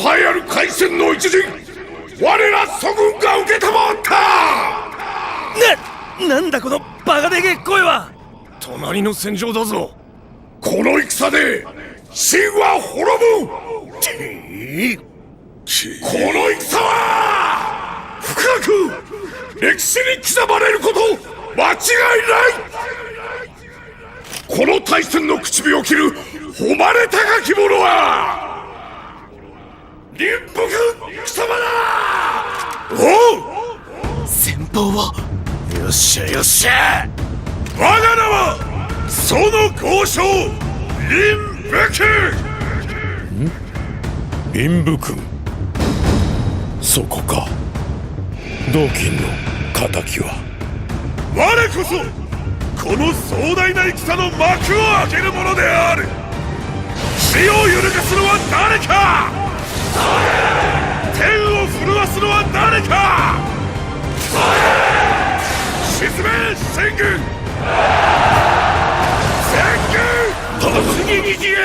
栄えある海戦の一陣、我ら祖軍が受けたまった。なんだこのバカでけえ声は。隣の戦場だぞ。この戦で秦は滅ぶ。この戦は深く歴史に刻まれること間違いない。この大戦の口火を切る誉れ高き者は林北貴様だ。おう、先方は。よっしゃよっしゃ。我が名はその豪将林北。林武君、そこか。同金の敵は。我こそこの壮大な戦の幕を開ける者である。地を揺るがすのは誰か。天を震わすのは誰か。沈め戦軍。突撃じゃ。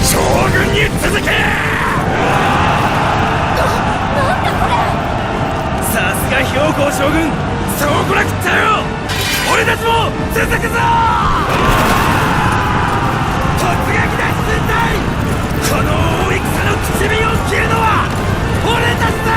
将軍に続け。さすが公将軍、そうこなくったよ。俺たちも続くぞ。突撃だ軍隊。この大戦の口火を切るのは俺たちだ。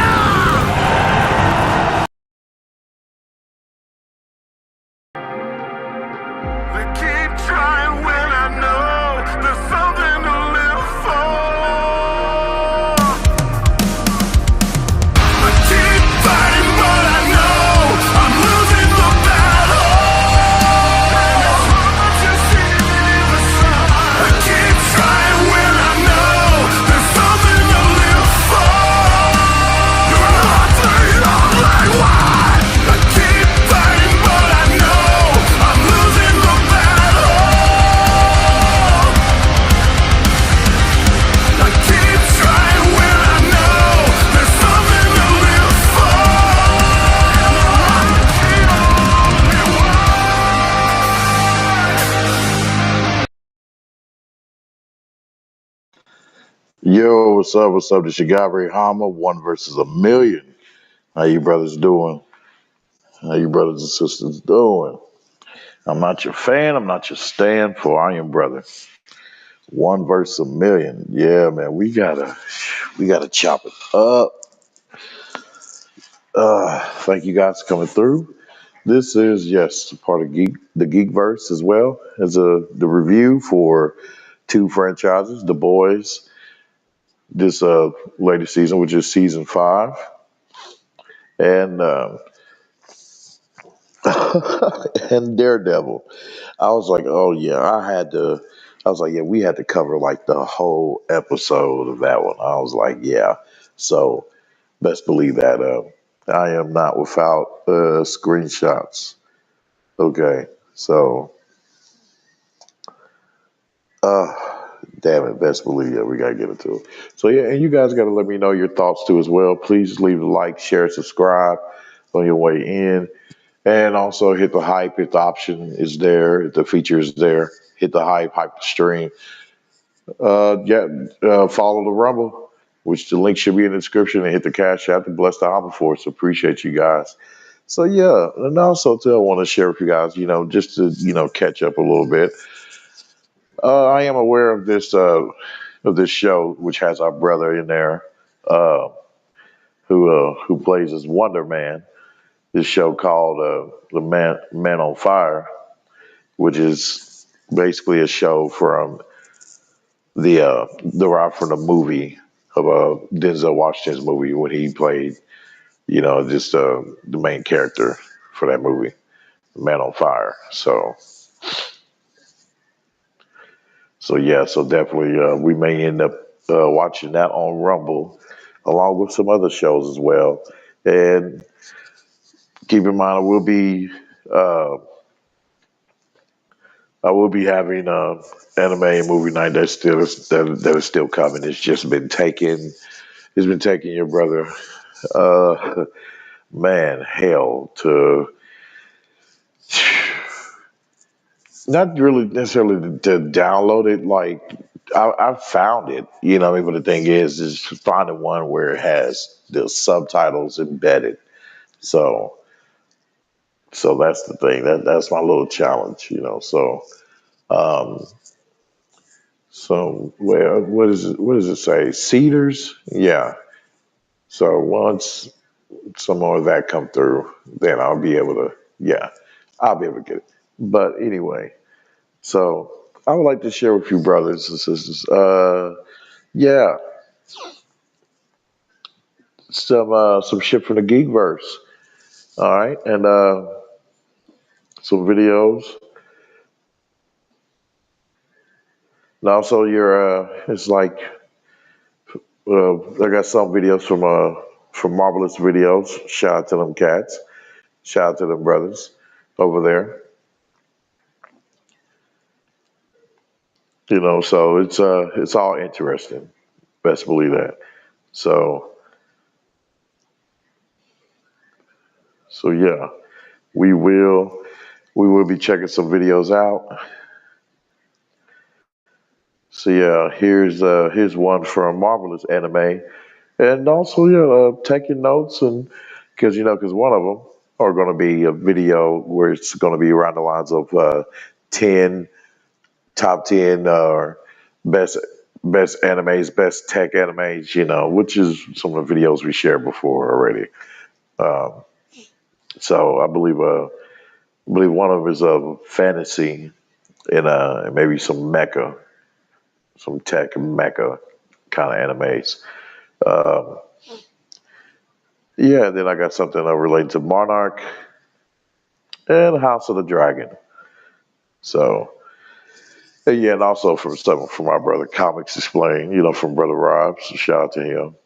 Yo, what's up? What's up? This your guy Ray Hama, one versus a million. How you brothers doing? How you brothers and sisters doing? I'm not your fan. I'm not your stand for I am brother. One versus a million. Yeah, man, we gotta chop it up. Thank you guys for coming through. This is yes part of the Geekverse as well as the review for two franchises, The Boys. This latest season, which is season 5, and and Daredevil. I was like, oh yeah, I was like, yeah, we had to cover like the whole episode of that one. I was like, yeah. So best believe that. I am not without screenshots. Okay, so damn it, best believe it. We gotta get into it. So yeah, and you guys gotta let me know your thoughts too as well. Please leave a like, share, subscribe on your way in. And also hit the hype if the option is there, if the feature is there. Hit the hype the stream. Follow the Rumble, which the link should be in the description, and hit the Cash App to bless the Hopper for us. Appreciate you guys. So yeah, and also too, I want to share with you guys, just to catch up a little bit. I am aware of this show, which has our brother in there, who plays as Wonder Man. This show called The Man on Fire, which is basically a show from derived from the movie of Denzel Washington's movie when he played, just the main character for that movie, Man on Fire. So yeah, so definitely we may end up watching that on Rumble, along with some other shows as well. And keep in mind, I will be having anime and movie night that is still coming. It's just been taking. It's been taking your brother, hell to not really necessarily to download it. Like I found it, you know. But the thing is finding one where it has the subtitles embedded. So, so that's the thing. That's my little challenge, you know. So, um, so where what is it? What does it say? Cedars, yeah. So once some more of that come through, then I'll be able to, yeah, I'll be able to get it. But anyway, so I would like to share with you, brothers and sisters. Yeah, some shit from the Geekverse. All right, and some videos, and also your it's like I got some videos from Marvelous Videos. Shout out to them cats. Shout out to them brothers over there. You know, so it's all interesting. Best believe that. So so yeah, we will we will be checking some videos out. So yeah, here's one from Marvelous Anime, and also yeah, taking notes and because one of them are going to be a video where it's going to be around the lines of 10 top 10 best best animes, best tech animes, you know, which is some of the videos we shared before already. Um, so I believe one of them is a fantasy and maybe some mecha, some tech mecha kind of animes. Um, yeah, then I got something related to Monarch and House of the Dragon. So and yeah, and also from something from our brother Comics Explain, you know, from Brother Rob. So shout out to him.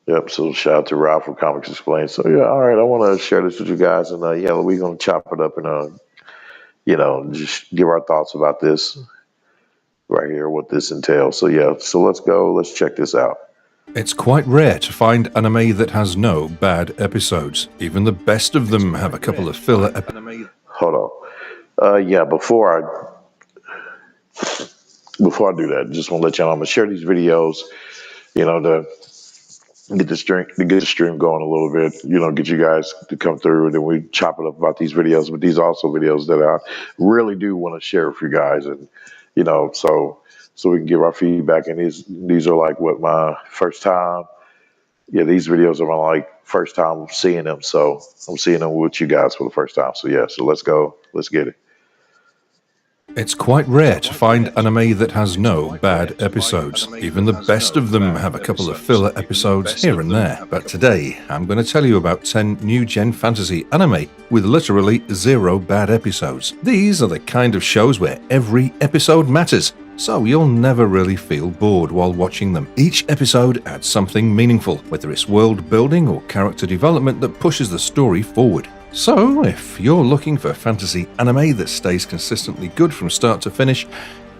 Yep. So shout out to Rob from Comics Explain. So yeah, all right. I want to share this with you guys, and yeah, we're gonna chop it up and just give our thoughts about this right here, what this entails. So yeah, so let's go. Let's check this out. It's quite rare to find anime that has no bad episodes. Even the best of them have a couple of filler episodes. Hold on. Yeah, before I do that, just want to let y'all know I'm gonna share these videos, you know, to get the stream going a little bit, you know, get you guys to come through, and then we chop it up about these videos. But these are also videos that I really do want to share with you guys, and you know, so we can give our feedback. And these are like what my first time. Yeah, these videos are my like first time seeing them, so I'm seeing them with you guys for the first time. So yeah, so let's go, let's get it. It's quite rare to find anime that has no bad episodes. Even the best of them have a couple of filler episodes here and there. But today, I'm going to tell you about 10 new-gen fantasy anime with literally 0 bad episodes. These are the kind of shows where every episode matters, so you'll never really feel bored while watching them. Each episode adds something meaningful, whether it's world building or character development that pushes the story forward. So, if you're looking for fantasy anime that stays consistently good from start to finish,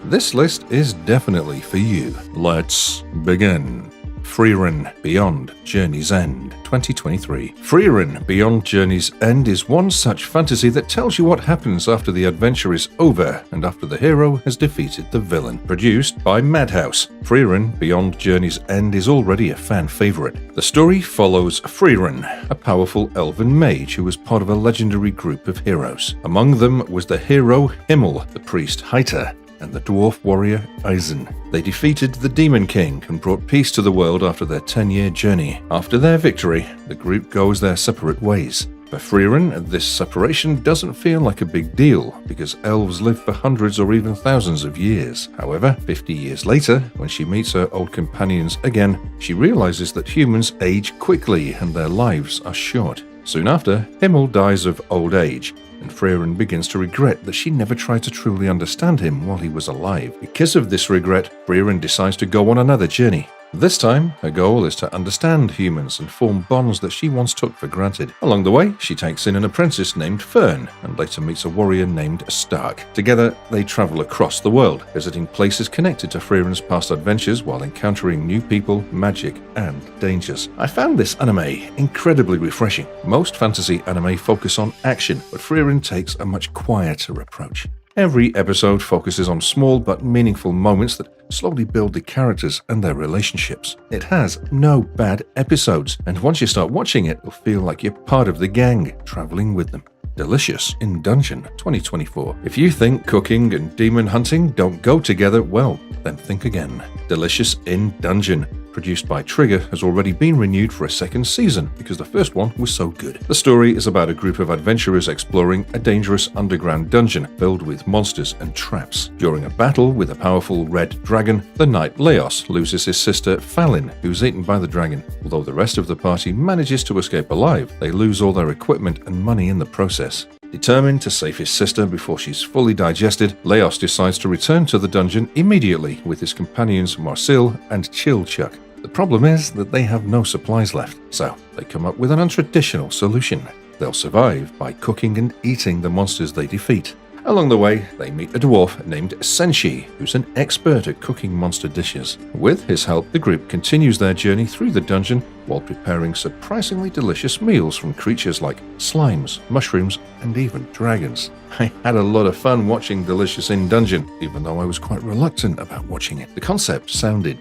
this list is definitely for you. Let's begin. Frieren Beyond Journey's End 2023. Frieren Beyond Journey's End is one such fantasy that tells you what happens after the adventure is over and after the hero has defeated the villain. Produced by Madhouse, Frieren Beyond Journey's End is already a fan favorite. The story follows Frieren, a powerful elven mage who was part of a legendary group of heroes. Among them was the hero Himmel, the priest Heiter, and the dwarf warrior Eisen. They defeated the Demon King and brought peace to the world after their 10-year journey. After their victory, the group goes their separate ways. For Frieren, this separation doesn't feel like a big deal, because elves live for hundreds or even thousands of years. However, 50 years later, when she meets her old companions again, she realizes that humans age quickly and their lives are short. Soon after, Himmel dies of old age, and Frieren begins to regret that she never tried to truly understand him while he was alive. Because of this regret, Frieren decides to go on another journey. This time, her goal is to understand humans and form bonds that she once took for granted. Along the way, she takes in an apprentice named Fern and later meets a warrior named Stark. Together, they travel across the world, visiting places connected to Frierin's past adventures while encountering new people, magic, and dangers. I found this anime incredibly refreshing. Most fantasy anime focus on action, but Frieren takes a much quieter approach. Every episode focuses on small but meaningful moments that slowly build the characters and their relationships. It has no bad episodes, and once you start watching it, you'll feel like you're part of the gang, traveling with them. Delicious in Dungeon 2024. If you think cooking and demon hunting don't go together, well, then think again. Delicious in Dungeon, produced by Trigger, has already been renewed for a second season because the first one was so good. The story is about a group of adventurers exploring a dangerous underground dungeon filled with monsters and traps. During a battle with a powerful red dragon, the knight Leos loses his sister Fallin, who's eaten by the dragon. Although the rest of the party manages to escape alive, they lose all their equipment and money in the process. Determined to save his sister before she's fully digested, Leos decides to return to the dungeon immediately with his companions Marcil and Chilchuck. The problem is that they have no supplies left, so they come up with an untraditional solution. They'll survive by cooking and eating the monsters they defeat. Along the way, they meet a dwarf named Senshi, who's an expert at cooking monster dishes. With his help, the group continues their journey through the dungeon while preparing surprisingly delicious meals from creatures like slimes, mushrooms, and even dragons. I had a lot of fun watching Delicious in Dungeon, even though I was quite reluctant about watching it. The concept sounded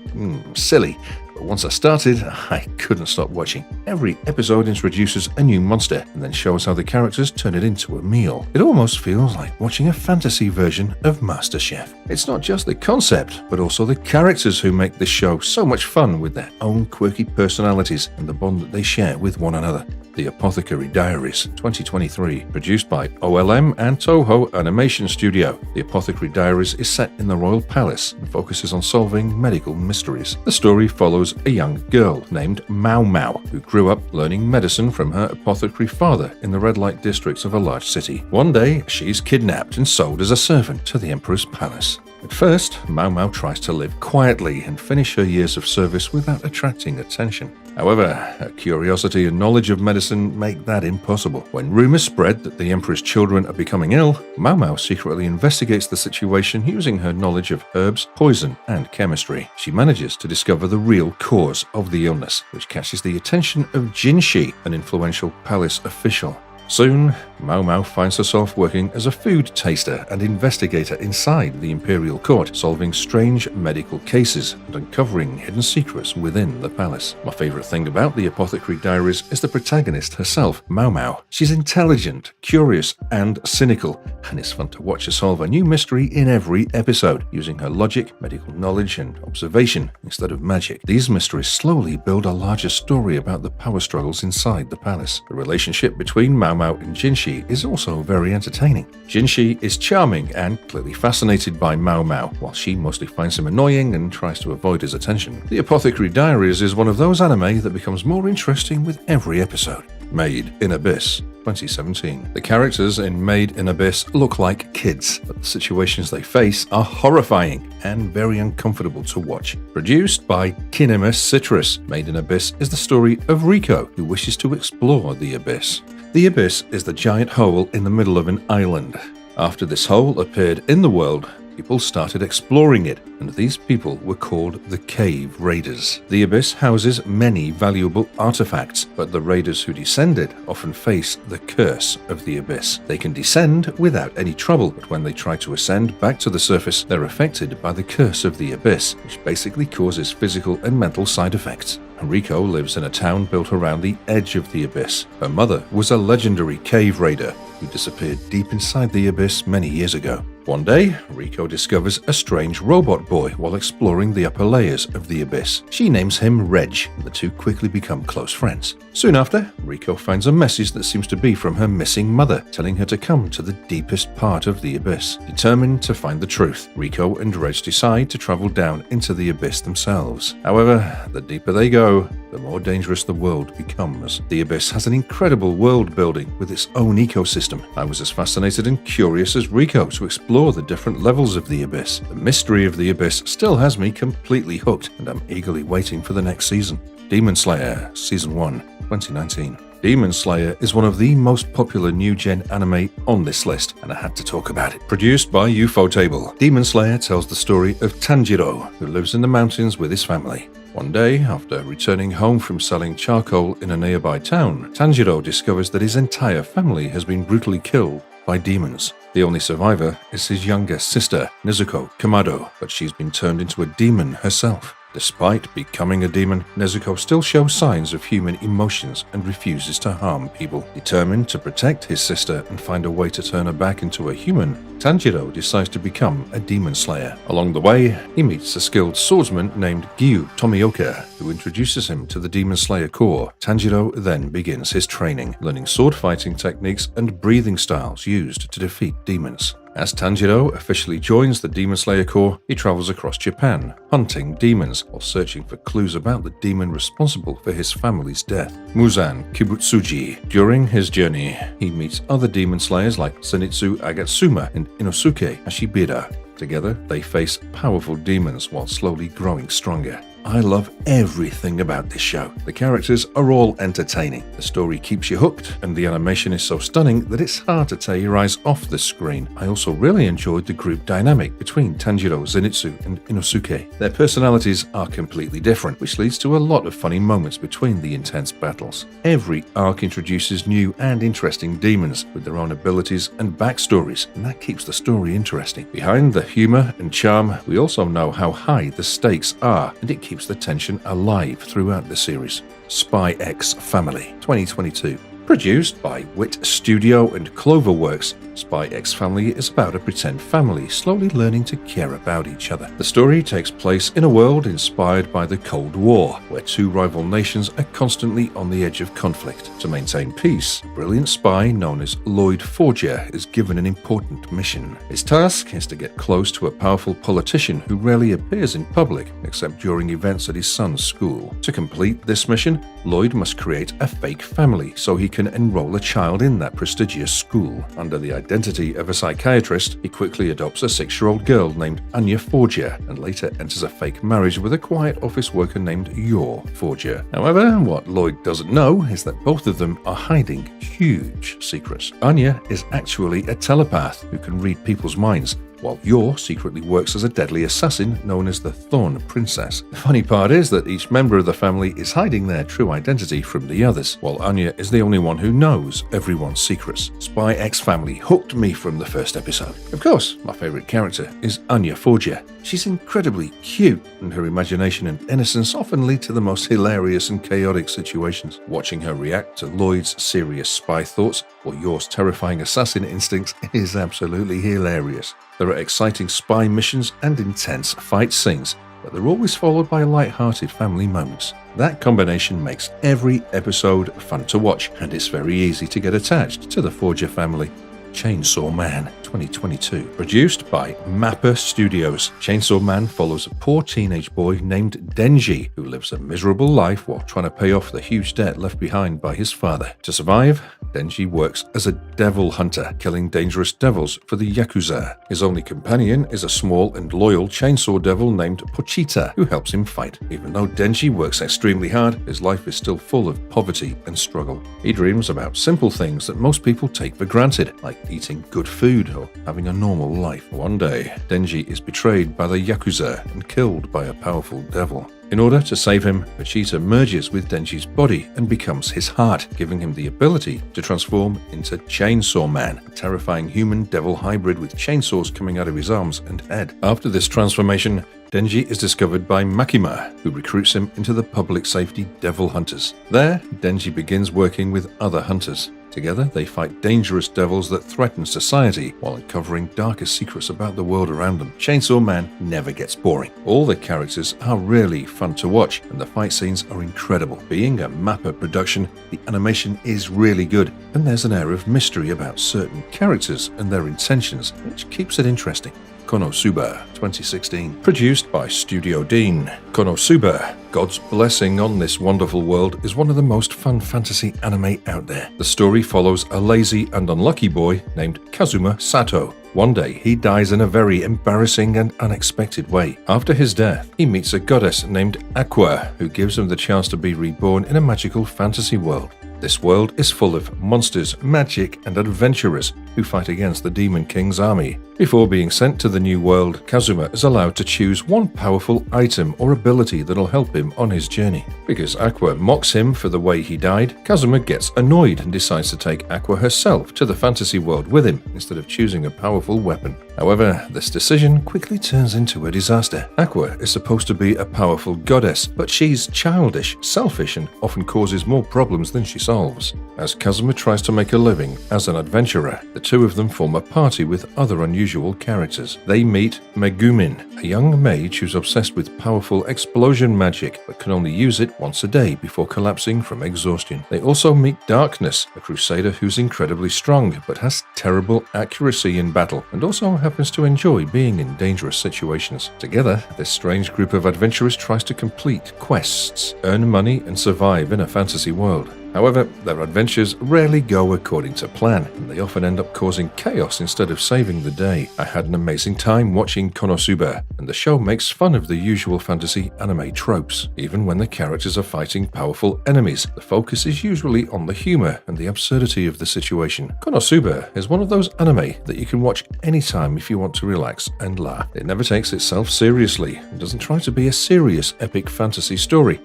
silly, but once I started, I couldn't stop watching. Every episode introduces a new monster and then shows how the characters turn it into a meal. It almost feels like watching a fantasy version of MasterChef. It's not just the concept, but also the characters who make this show so much fun with their own quirky personalities and the bond that they share with one another. The Apothecary Diaries 2023, produced by OLM and Toho Animation Studio. The Apothecary Diaries is set in the Royal Palace and focuses on solving medical mysteries. The story follows a young girl named Mau Mau, who grew up learning medicine from her apothecary father in the red light districts of a large city. One day, she's kidnapped and sold as a servant to the Emperor's palace. At first, Mau Mau tries to live quietly and finish her years of service without attracting attention. However, her curiosity and knowledge of medicine make that impossible. When rumors spread that the Emperor's children are becoming ill, Mau Mau secretly investigates the situation using her knowledge of herbs, poison, and chemistry. She manages to discover the real cause of the illness, which catches the attention of Jinshi, an influential palace official. Soon, Mau Mau finds herself working as a food taster and investigator inside the imperial court, solving strange medical cases and uncovering hidden secrets within the palace. My favorite thing about the Apothecary Diaries is the protagonist herself, Mau Mau. She's intelligent, curious, and cynical, and it's fun to watch her solve a new mystery in every episode, using her logic, medical knowledge, and observation instead of magic. These mysteries slowly build a larger story about the power struggles inside the palace. The relationship between Mau Mau and Jinshi is also very entertaining. Jinshi is charming and clearly fascinated by Mau Mau, while she mostly finds him annoying and tries to avoid his attention. The Apothecary Diaries is one of those anime that becomes more interesting with every episode. Made in Abyss 2017. The characters in Made in Abyss look like kids, but the situations they face are horrifying and very uncomfortable to watch. Produced by Kinemus Citrus, Made in Abyss is the story of Rico, who wishes to explore the Abyss. The Abyss is the giant hole in the middle of an island. After this hole appeared in the world, people started exploring it, and these people were called the Cave Raiders. The Abyss houses many valuable artifacts, but the raiders who descended often face the curse of the Abyss. They can descend without any trouble, but when they try to ascend back to the surface, they're affected by the curse of the Abyss, which basically causes physical and mental side effects. Rico lives in a town built around the edge of the Abyss. Her mother was a legendary cave raider who disappeared deep inside the Abyss many years ago. One day, Rico discovers a strange robot boy while exploring the upper layers of the Abyss. She names him Reg, and the two quickly become close friends. Soon after, Rico finds a message that seems to be from her missing mother, telling her to come to the deepest part of the Abyss. Determined to find the truth, Rico and Reg decide to travel down into the Abyss themselves. However, the deeper they go, the more dangerous the world becomes. The Abyss has an incredible world building with its own ecosystem. I was as fascinated and curious as Rico to explore explore the different levels of the Abyss. The mystery of the Abyss still has me completely hooked, and I'm eagerly waiting for the next season. Demon Slayer Season 1, 2019. Demon Slayer is one of the most popular new-gen anime on this list, and I had to talk about it. Produced by Ufotable, Demon Slayer tells the story of Tanjiro, who lives in the mountains with his family. One day, after returning home from selling charcoal in a nearby town, Tanjiro discovers that his entire family has been brutally killed by demons. The only survivor is his younger sister, Nezuko Kamado, but she's been turned into a demon herself. Despite becoming a demon, Nezuko still shows signs of human emotions and refuses to harm people. Determined to protect his sister and find a way to turn her back into a human, Tanjiro decides to become a demon slayer. Along the way, he meets a skilled swordsman named Gyu Tomioka, who introduces him to the Demon Slayer Corps. Tanjiro then begins his training, learning sword fighting techniques and breathing styles used to defeat demons. As Tanjiro officially joins the Demon Slayer Corps, he travels across Japan, hunting demons while searching for clues about the demon responsible for his family's death, Muzan Kibutsuji. During his journey, he meets other demon slayers like Zenitsu Agatsuma and Inosuke Ashibira. Together, they face powerful demons while slowly growing stronger. I love everything about this show. The characters are all entertaining, the story keeps you hooked, and the animation is so stunning that it's hard to tear your eyes off the screen. I also really enjoyed the group dynamic between Tanjiro, Zenitsu, and Inosuke. Their personalities are completely different, which leads to a lot of funny moments between the intense battles. Every arc introduces new and interesting demons with their own abilities and backstories, and that keeps the story interesting. Behind the humor and charm, we also know how high the stakes are, and it keeps the tension alive throughout the series. Spy X Family 2022. Produced by Wit Studio and Cloverworks, Spy X Family is about a pretend family slowly learning to care about each other. The story takes place in a world inspired by the Cold War, where two rival nations are constantly on the edge of conflict. To maintain peace, a brilliant spy known as Lloyd Forger is given an important mission. His task is to get close to a powerful politician who rarely appears in public except during events at his son's school. To complete this mission, Lloyd must create a fake family so he can enroll a child in that prestigious school. Under the identity of a psychiatrist, he quickly adopts a 6-year-old girl named Anya Forger and later enters a fake marriage with a quiet office worker named Yor Forger. However, what Lloyd doesn't know is that both of them are hiding huge secrets. Anya is actually a telepath who can read people's minds, while Yor secretly works as a deadly assassin known as the Thorn Princess. The funny part is that each member of the family is hiding their true identity from the others, while Anya is the only one who knows everyone's secrets. Spy X Family hooked me from the first episode. Of course, my favorite character is Anya Forger. She's incredibly cute, and her imagination and innocence often lead to the most hilarious and chaotic situations. Watching her react to Lloyd's serious spy thoughts or Yor's terrifying assassin instincts is absolutely hilarious. There are exciting spy missions and intense fight scenes, but they're always followed by light-hearted family moments. That combination makes every episode fun to watch, and it's very easy to get attached to the Forger family. Chainsaw Man 2022. Produced by Mappa Studios, Chainsaw Man follows a poor teenage boy named Denji who lives a miserable life while trying to pay off the huge debt left behind by his father. To survive, Denji works as a devil hunter, killing dangerous devils for the Yakuza. His only companion is a small and loyal chainsaw devil named Pochita, who helps him fight. Even though Denji works extremely hard, his life is still full of poverty and struggle. He dreams about simple things that most people take for granted, like eating good food or having a normal life. One day, Denji is betrayed by the Yakuza and killed by a powerful devil. In order to save him, Vegeta merges with Denji's body and becomes his heart, giving him the ability to transform into Chainsaw Man, a terrifying human-devil hybrid with chainsaws coming out of his arms and head. After this transformation, Denji is discovered by Makima, who recruits him into the public safety Devil Hunters. There, Denji begins working with other hunters. Together, they fight dangerous devils that threaten society while uncovering darker secrets about the world around them. Chainsaw Man never gets boring. All the characters are really fun to watch, and the fight scenes are incredible. Being a Mappa production, the animation is really good, and there's an air of mystery about certain characters and their intentions, which keeps it interesting. Konosuba 2016. Produced by Studio Dean. Konosuba, God's blessing on this wonderful world, is one of the most fun fantasy anime out there. The story follows a lazy and unlucky boy named Kazuma Sato, One day, he dies in a very embarrassing and unexpected way. After his death, he meets a goddess named Aqua, who gives him the chance to be reborn in a magical fantasy world. This world is full of monsters, magic, and adventurers who fight against the Demon King's army. Before being sent to the new world, Kazuma is allowed to choose one powerful item or ability that'll help him on his journey. Because Aqua mocks him for the way he died, Kazuma gets annoyed and decides to take Aqua herself to the fantasy world with him instead of choosing a powerful weapon. However, this decision quickly turns into a disaster. Aqua is supposed to be a powerful goddess, but she's childish, selfish, and often causes more problems than she solves. As Kazuma tries to make a living as an adventurer, the two of them form a party with other unusual characters. They meet Megumin, a young mage who's obsessed with powerful explosion magic but can only use it once a day before collapsing from exhaustion. They also meet Darkness, a crusader who's incredibly strong but has terrible accuracy in battle and also happens to enjoy being in dangerous situations. Together, this strange group of adventurers tries to complete quests, earn money, and survive in a fantasy world. However, their adventures rarely go according to plan, and they often end up causing chaos instead of saving the day. I had an amazing time watching Konosuba, and the show makes fun of the usual fantasy anime tropes. Even when the characters are fighting powerful enemies, the focus is usually on the humor and the absurdity of the situation. Konosuba is one of those anime that you can watch anytime if you want to relax and laugh. It never takes itself seriously and doesn't try to be a serious epic fantasy story,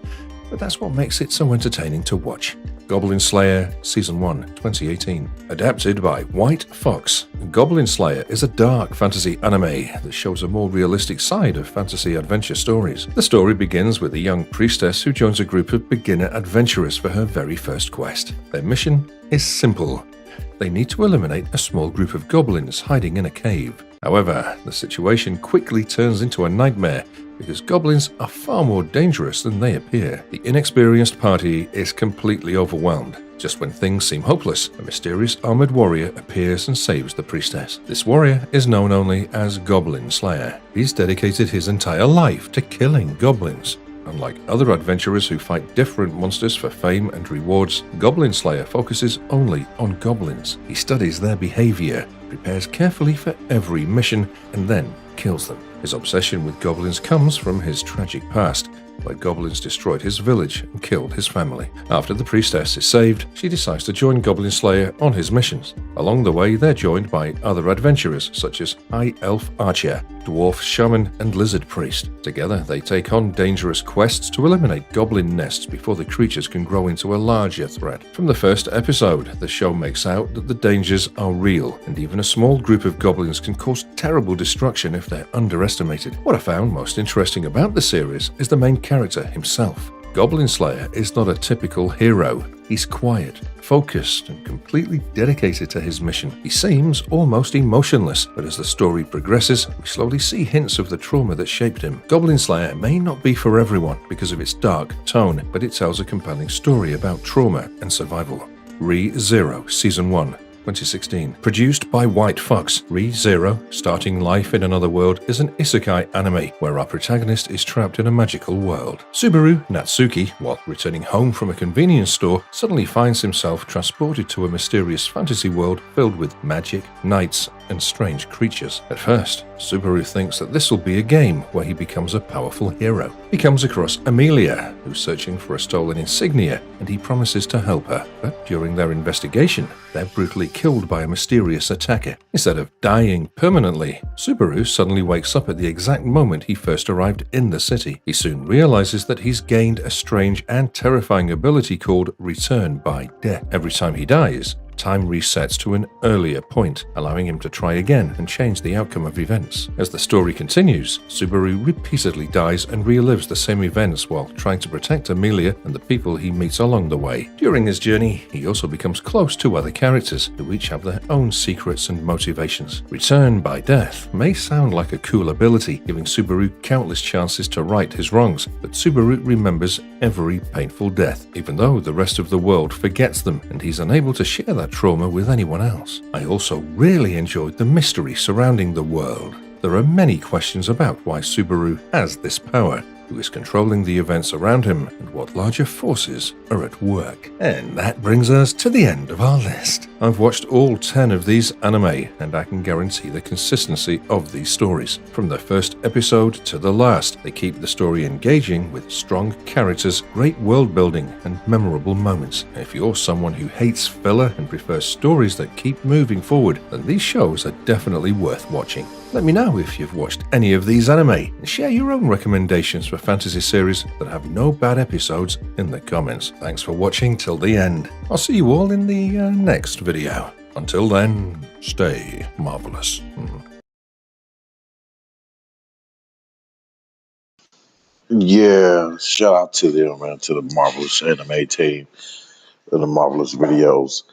but that's what makes it so entertaining to watch. Goblin Slayer Season 1, 2018. Adapted by White Fox, Goblin Slayer is a dark fantasy anime that shows a more realistic side of fantasy adventure stories. The story begins with a young priestess who joins a group of beginner adventurers for her very first quest. Their mission is simple. They need to eliminate a small group of goblins hiding in a cave. However, the situation quickly turns into a nightmare because goblins are far more dangerous than they appear. The inexperienced party is completely overwhelmed. Just when things seem hopeless, a mysterious armored warrior appears and saves the priestess. This warrior is known only as Goblin Slayer. He's dedicated his entire life to killing goblins. Unlike other adventurers who fight different monsters for fame and rewards, Goblin Slayer focuses only on goblins. He studies their behavior, prepares carefully for every mission, and then kills them. His obsession with goblins comes from his tragic past, where goblins destroyed his village and killed his family. After the priestess is saved, she decides to join Goblin Slayer on his missions. Along the way, they're joined by other adventurers such as High Elf Archer, Dwarf Shaman, and Lizard Priest. Together, they take on dangerous quests to eliminate goblin nests before the creatures can grow into a larger threat. From the first episode, the show makes out that the dangers are real, and even a small group of goblins can cause terrible destruction if they're underestimated. What I found most interesting about the series is the main character himself. Goblin Slayer is not a typical hero. He's quiet, focused, and completely dedicated to his mission. He seems almost emotionless, but as the story progresses, we slowly see hints of the trauma that shaped him. Goblin Slayer may not be for everyone because of its dark tone, but it tells a compelling story about trauma and survival. Re:Zero Season 1, 2016. Produced by White Fox, Re:Zero, Starting Life in Another World, is an isekai anime where our protagonist is trapped in a magical world. Subaru Natsuki, while returning home from a convenience store, suddenly finds himself transported to a mysterious fantasy world filled with magic, knights, and strange creatures. At first, Subaru thinks that this will be a game where he becomes a powerful hero. He comes across Amelia, who's searching for a stolen insignia, and he promises to help her. But during their investigation, they're brutally killed by a mysterious attacker. Instead of dying permanently, Subaru suddenly wakes up at the exact moment he first arrived in the city. He soon realizes that he's gained a strange and terrifying ability called Return by Death. Every time he dies, time resets to an earlier point, allowing him to try again and change the outcome of events. As the story continues, Subaru repeatedly dies and relives the same events while trying to protect Amelia and the people he meets along the way. During his journey, he also becomes close to other characters who each have their own secrets and motivations. Return by Death may sound like a cool ability, giving Subaru countless chances to right his wrongs, but Subaru remembers every painful death, even though the rest of the world forgets them, and he's unable to share that trauma with anyone else. I also really enjoyed the mystery surrounding the world. There are many questions about why Subaru has this power, who is controlling the events around him, and what larger forces are at work. And that brings us to the end of our list. I've watched all 10 of these anime, and I can guarantee the consistency of these stories. From the first episode to the last, they keep the story engaging with strong characters, great world building, and memorable moments. If you're someone who hates filler and prefers stories that keep moving forward, then these shows are definitely worth watching. Let me know if you've watched any of these anime, and share your own recommendations for fantasy series that have no bad episodes in the comments. Thanks for watching till the end. I'll see you all in the next video. Until then, stay marvelous. Yeah, shout out to them, man, to the Marvelous Anime team and the Marvelous videos.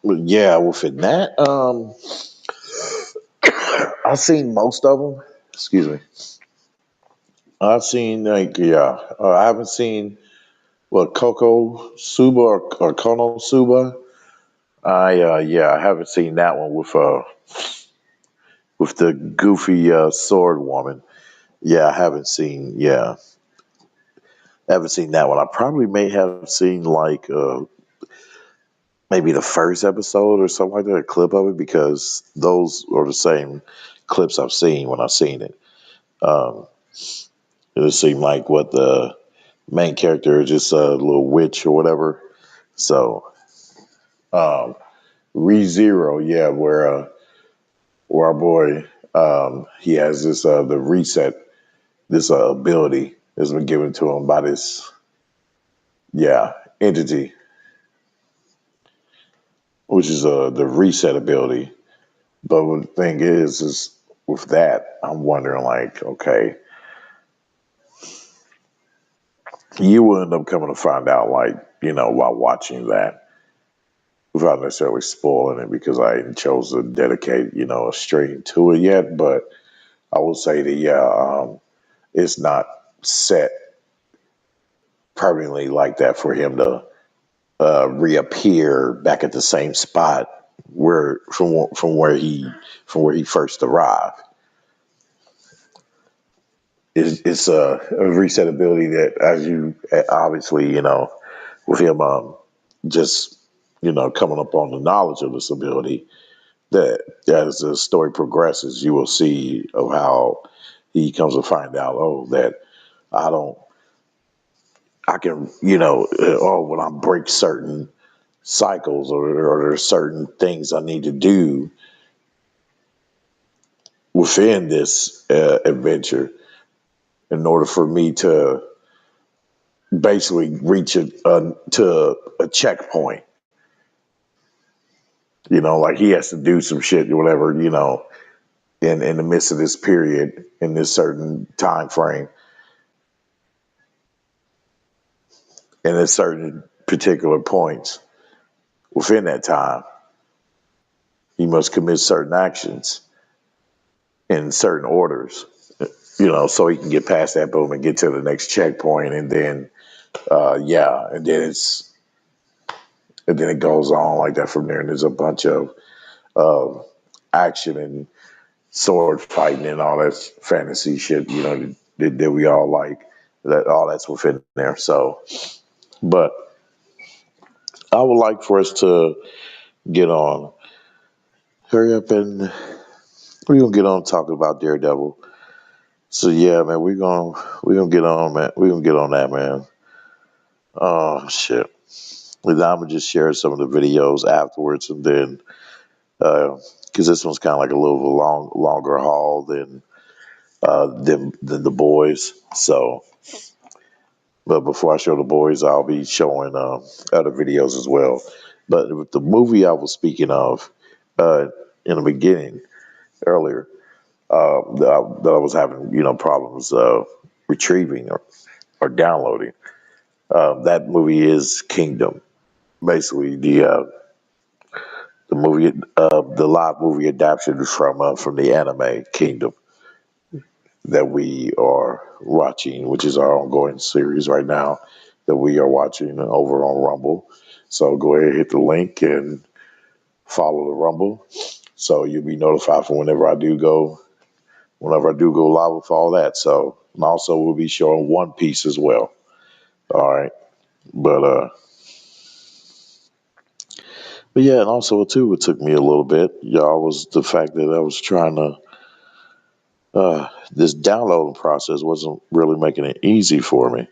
But yeah, within that, I've seen most of them. Excuse me. I've seen I haven't seen Coco Suba or Kono Suba. I haven't seen that one with the goofy sword woman. Yeah, I haven't seen. Yeah, I haven't seen that one. I probably may have seen like maybe the first episode or something like that, a clip of it, because those are the same clips I've seen when I've seen it. Um, it seemed like what the main character is just a little witch or whatever. So, ReZero, yeah, where our boy he has this the reset, this ability that's been given to him by this entity, which is the reset ability. But the thing is with that, I'm wondering like, okay, you will end up coming to find out, like, while watching that, without necessarily spoiling it, because I ain't chose to dedicate, a stream to it yet. But I will say that, it's not set permanently like that for him to reappear back at the same spot where from where he first arrived. It's a reset ability that, as you obviously, with him just coming up on the knowledge of this ability, that as the story progresses, you will see of how he comes to find out, oh, that I don't, I can, when I break certain cycles, or there's certain things I need to do within this adventure in order for me to basically reach to a checkpoint. Like he has to do some shit or whatever, in the midst of this period, in this certain time frame, and at certain particular points within that time, he must commit certain actions in certain orders, so he can get past that boom and get to the next checkpoint, and then and then it goes on like that from there, and there's a bunch of action and sword fighting and all that fantasy shit, that we all like. That all that's within there. So, but I would like for us to get on. Hurry up, and we're gonna get on talking about Daredevil. So yeah, man, we're gonna get on, man. We're gonna get on that, man. Oh shit. And I'm gonna just share some of the videos afterwards, and then because this one's kind of like a little longer haul than the boys. So, but before I show the boys, I'll be showing other videos as well. But with the movie I was speaking of in the beginning earlier, that I was having problems retrieving or downloading. That movie is Kingdom. Basically, the movie, the live movie adaptation from the anime Kingdom that we are watching, which is our ongoing series right now that we are watching over on Rumble. So go ahead, hit the link and follow the Rumble, so you'll be notified for whenever I do go live with all that. So, and also we'll be showing One Piece as well. All right, but But yeah, and also too, it took me a little bit. Y'all was the fact that I was trying to. This downloading process wasn't really making it easy for me.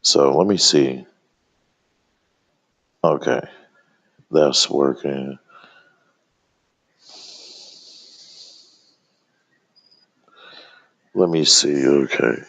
So let me see. Okay, that's working. Let me see. Okay.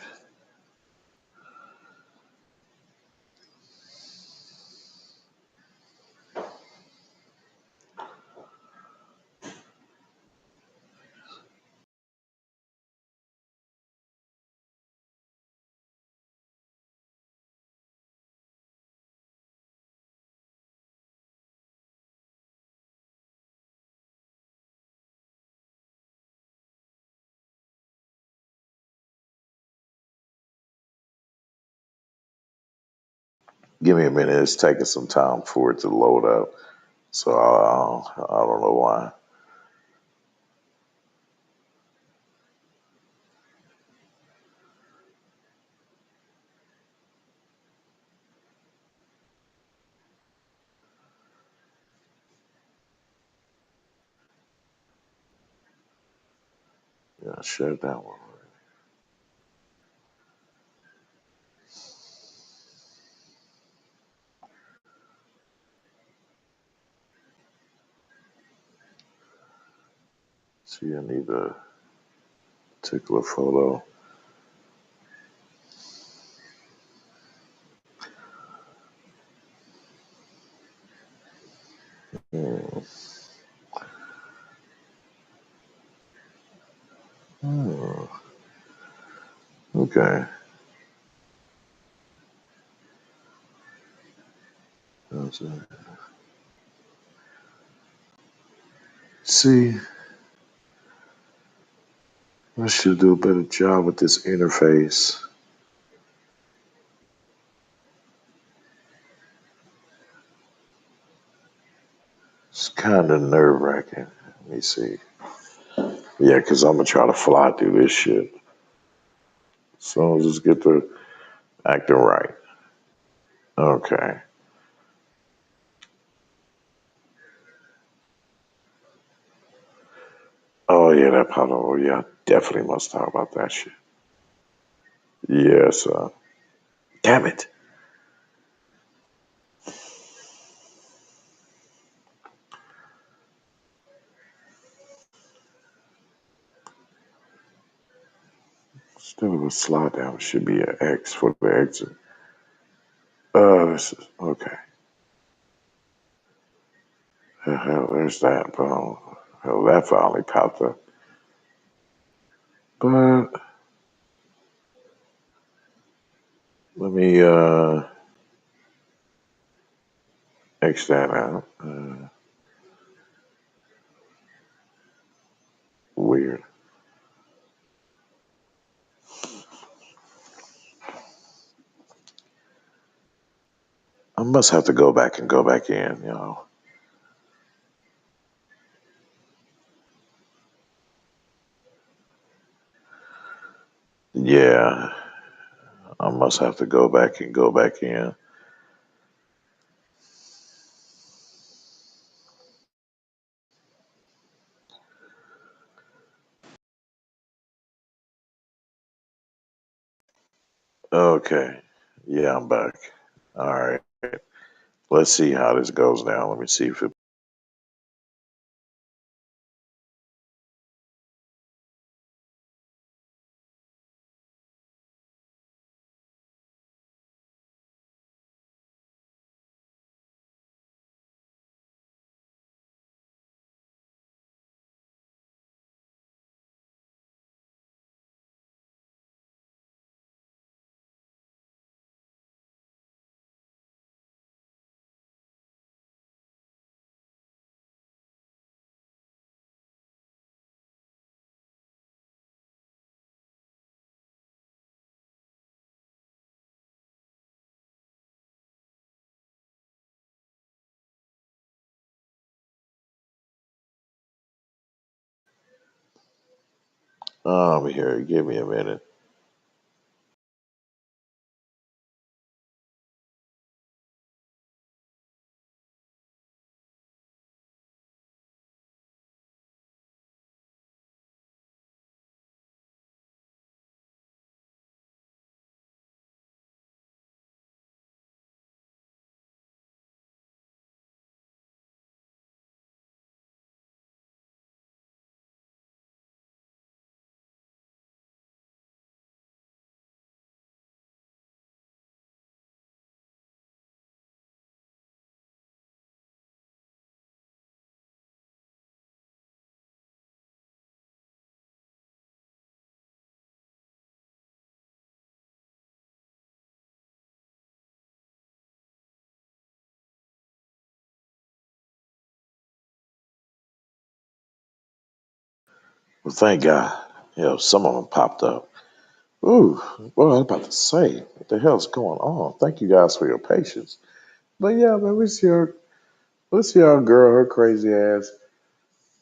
Give me a minute. It's taking some time for it to load up. So I don't know why. Yeah, shut that one. See, I need a particular photo. Hmm. Hmm. Okay. That's it. See, I should do a better job with this interface. It's kind of nerve wracking. Let me see. Yeah, because I'm going to try to fly through this shit. So I'll just get to acting right. Okay. Oh, yeah, that part. Oh, yeah, I definitely must talk about that shit. Yes. Damn it. Instead of a slide down, it should be an X for the exit. This is okay. Hell, there's that. Boom. Hell, that finally popped up. But let me X that out. Weird. I must have to go back and go back in, you know. Yeah, I must have to go back and go back in. Okay. Yeah, I'm back. All right. Let's see how this goes now. Let me see if it. Here. Give me a minute. Well, thank God. Some of them popped up. Ooh, what was I about to say? What the hell's going on? Thank you guys for your patience. But yeah, man, we see our girl, her crazy ass,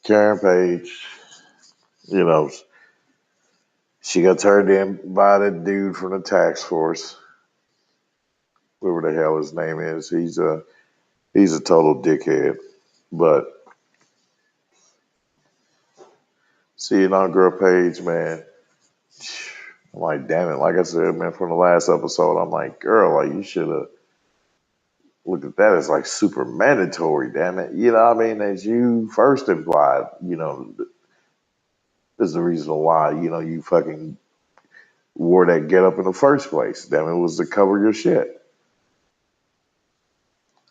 Karen Page. You know, she got turned in by that dude from the tax force, whoever the hell his name is. He's a total dickhead. But seeing our girl Page, man, I'm like, damn it. Like I said, man, from the last episode, I'm like, girl, like you should have looked at that as like super mandatory, damn it. You know what I mean? As you first implied, is the reason why, you fucking wore that get up in the first place. Damn it, was to cover your shit.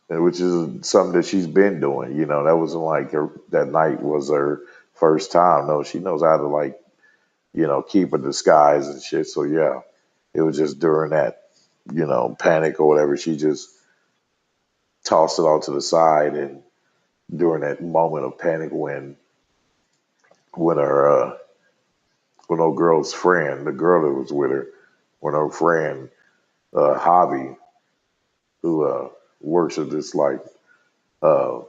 Which is something that she's been doing. That wasn't like that night was her first time. No, she knows how to like, keep a disguise and shit. So yeah, it was just during that, panic or whatever. She just tossed it all to the side, and during that moment of panic when her when her girl's friend, the girl that was with her, when her friend Javi, who works at uh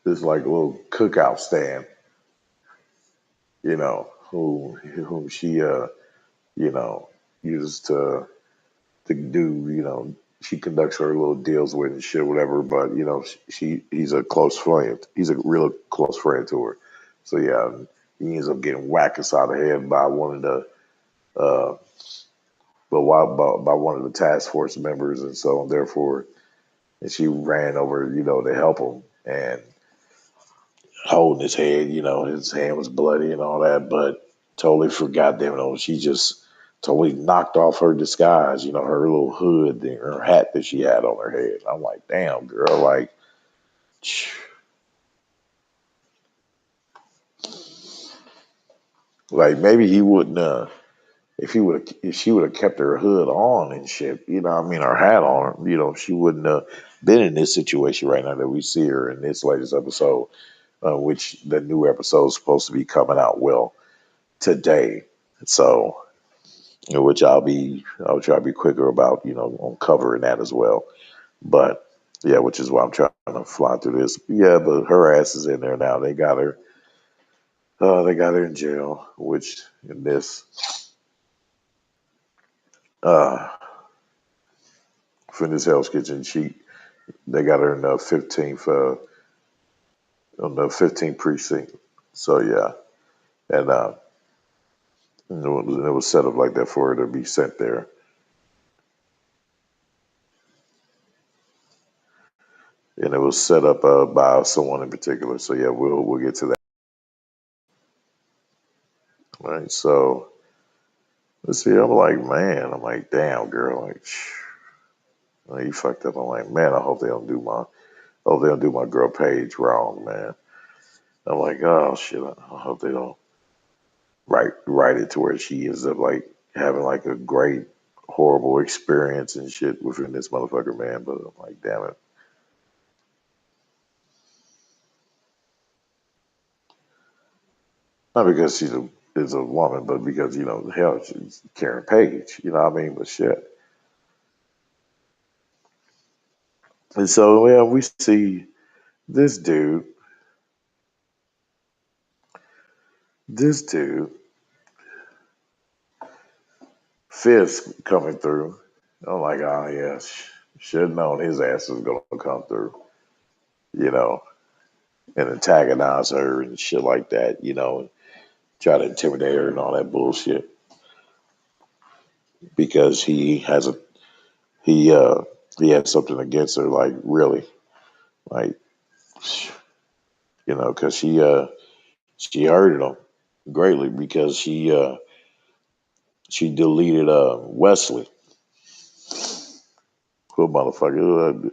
this like little cookout stand, whom she you know uses to do, she conducts her little deals with and shit, whatever. But he's a close friend. He's a real close friend to her. So yeah, he ends up getting whacked aside the head by one of the uh, by one of the task force members, and so therefore, and she ran over, to help him and holding his head. His hand was bloody and all that, but totally forgot them. She just totally knocked off her disguise, her little hood, her hat that she had on her head. I'm like, damn, girl, like maybe he wouldn't if she would have kept her hood on and shit, what I mean, her hat on, she wouldn't have been in this situation right now that we see her in this latest episode, which the new episode is supposed to be coming out today. So, which I'll try to be quicker about, on covering that as well. But yeah, which is why I'm trying to fly through this. Yeah, but her ass is in there now. They got her in jail, which in this uh for this Hell's Kitchen, they got her in the 15th on the 15th precinct. So yeah, and it was set up like that for her to be sent there. And it was set up by someone in particular. So yeah, we'll get to that. All right, so let's see. I'm like, damn, girl, you fucked up. I'm like, man, I hope they don't do my girl Paige wrong, man. I'm like, oh shit, I hope they don't write it to where she ends up like having like a great horrible experience and shit within this motherfucker, man. But I'm like, damn it. Not because is a woman, but because, hell, she's Karen Page, you know what I mean? But shit. And so, yeah, we see this dude, this dude, Fisk coming through. I'm like, oh, yeah, should have known his ass was going to come through, you know, and antagonize her and shit like that, try to intimidate her and all that bullshit because he, uh, he had something against her, like, really, like, because she hurted him greatly because she deleted Wesley, who motherfucker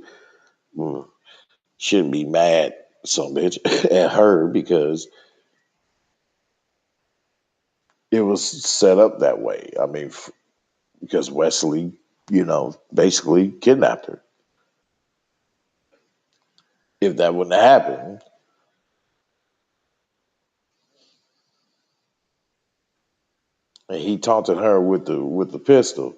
shouldn't be mad, some bitch, at her because it was set up that way. I mean, because Wesley, basically kidnapped her. If that wouldn't have happened, and he taunted her with the pistol,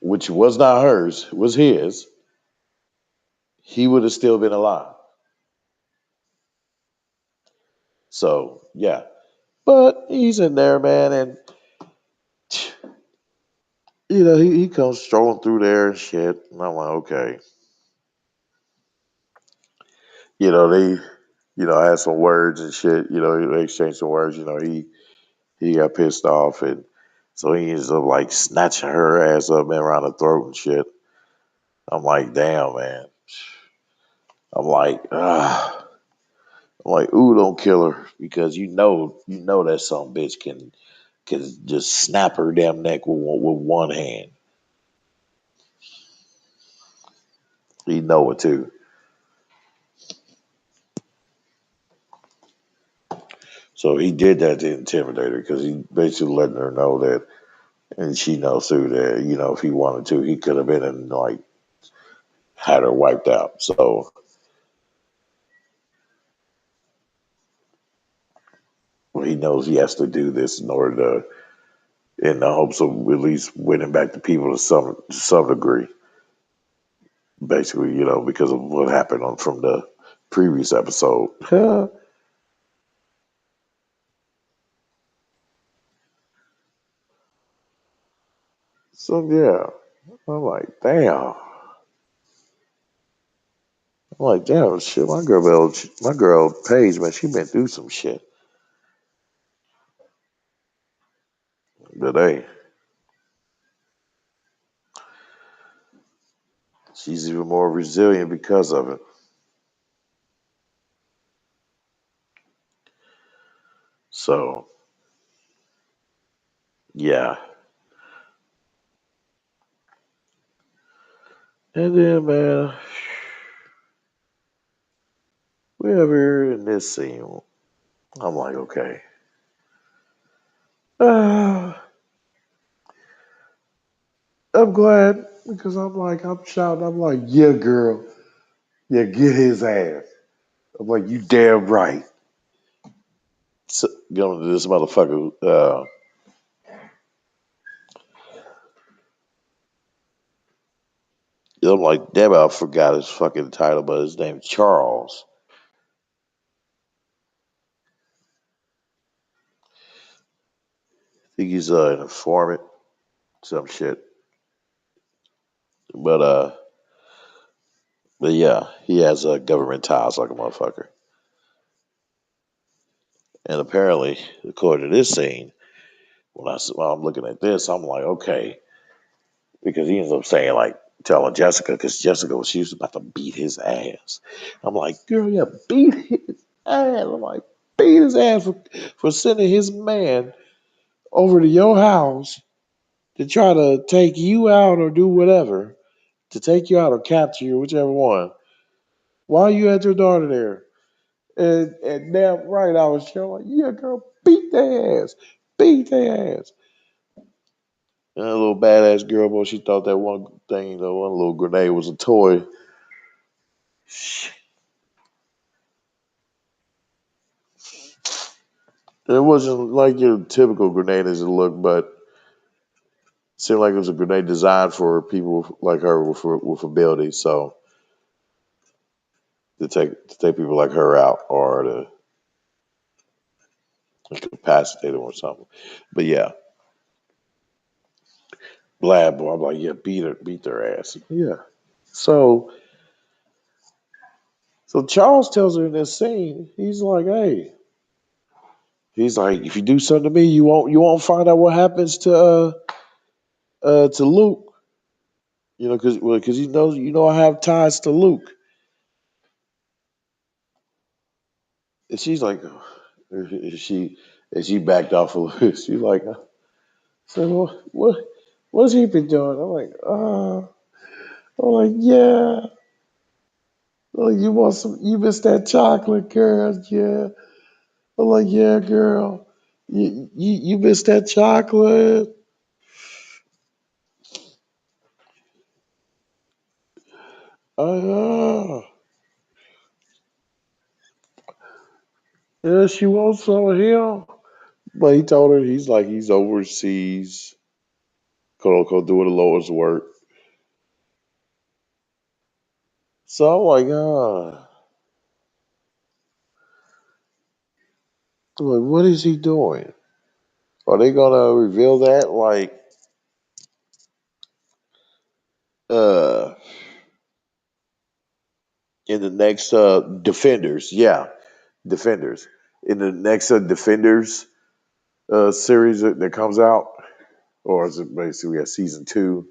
which was not hers, was his. He would have still been alive. So yeah, but he's in there, man, and he comes strolling through there and shit, and I'm like, okay, they, had some words and shit, they exchanged some words, he got pissed off, and so he ends up like snatching her ass up, man, around the throat and shit. I'm like, damn, man. I'm like, ah. I'm like, ooh, don't kill her because that some bitch can just snap her damn neck with one hand. He know it too. So he did that to intimidate her because he basically letting her know that, and she knows too that if he wanted to, he could have been and like had her wiped out. So he knows he has to do this in order in the hopes of at least winning back the people to some degree. Basically, because of what happened from the previous episode. So yeah, I'm like, damn. I'm like, damn, shit. My girl Paige, man, she been through some shit today. She's even more resilient because of it. So yeah, and then man, we over here in this scene. I'm like, okay. I'm glad because I'm shouting. I'm like, yeah, girl, yeah, get his ass. I'm like, you damn right. So, going to this motherfucker. I'm like, damn, I forgot his fucking title, but his name's Charles. I think he's an informant, some shit. But yeah, he has government ties like a motherfucker. And apparently, according to this scene, when I'm looking at this, I'm like, okay, because he ends up saying like telling Jessica because Jessica she was about to beat his ass. I'm like, girl, yeah, beat his ass. I'm like, beat his ass for sending his man over to your house to try to take you out or do whatever, to take you out or capture you, whichever one. Why you had your daughter there? And damn right, I was showing, yeah, girl, beat their ass, beat their ass. And a little badass girl, boy, she thought that one thing, one little grenade was a toy. It wasn't like your typical grenade as it looked, but it seemed like it was a grenade designed for people like her with abilities. So to take people like her out or to incapacitate them or something. But yeah, glad boy. I'm like, yeah, beat their ass. Yeah. So Charles tells her in this scene, he's like, hey, he's like, if you do something to me, you won't find out what happens to Luke. Because he knows I have ties to Luke. And she's like, she she backed off a little bit. She's like, so what's he been doing? I'm like, yeah. I'm like, you missed that chocolate, girl. Yeah. I'm like, yeah, girl. You missed that chocolate. Uh, yeah, she wants some of him. But he told her he's overseas, quote unquote, doing the Lord's work. So I'm what is he doing? Are they gonna reveal that uh in the next Defenders? Yeah, Defenders. In the next Defenders series that comes out, or is it basically a season two?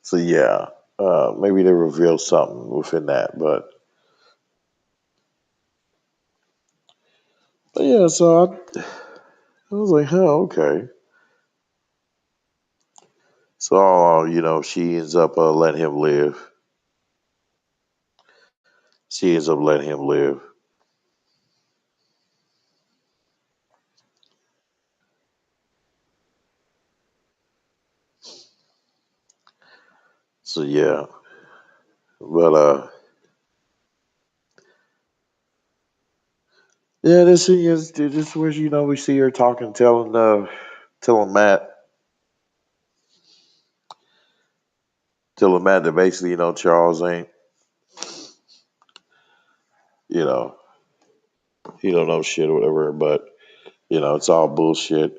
So yeah, maybe they reveal something within that, but yeah. So I was like, huh, okay. So she ends up letting him live. She ends up letting him live. So yeah, but yeah, this thing is this where we see her talking, telling Matt that basically Charles ain't you know he don't know shit or whatever, but it's all bullshit.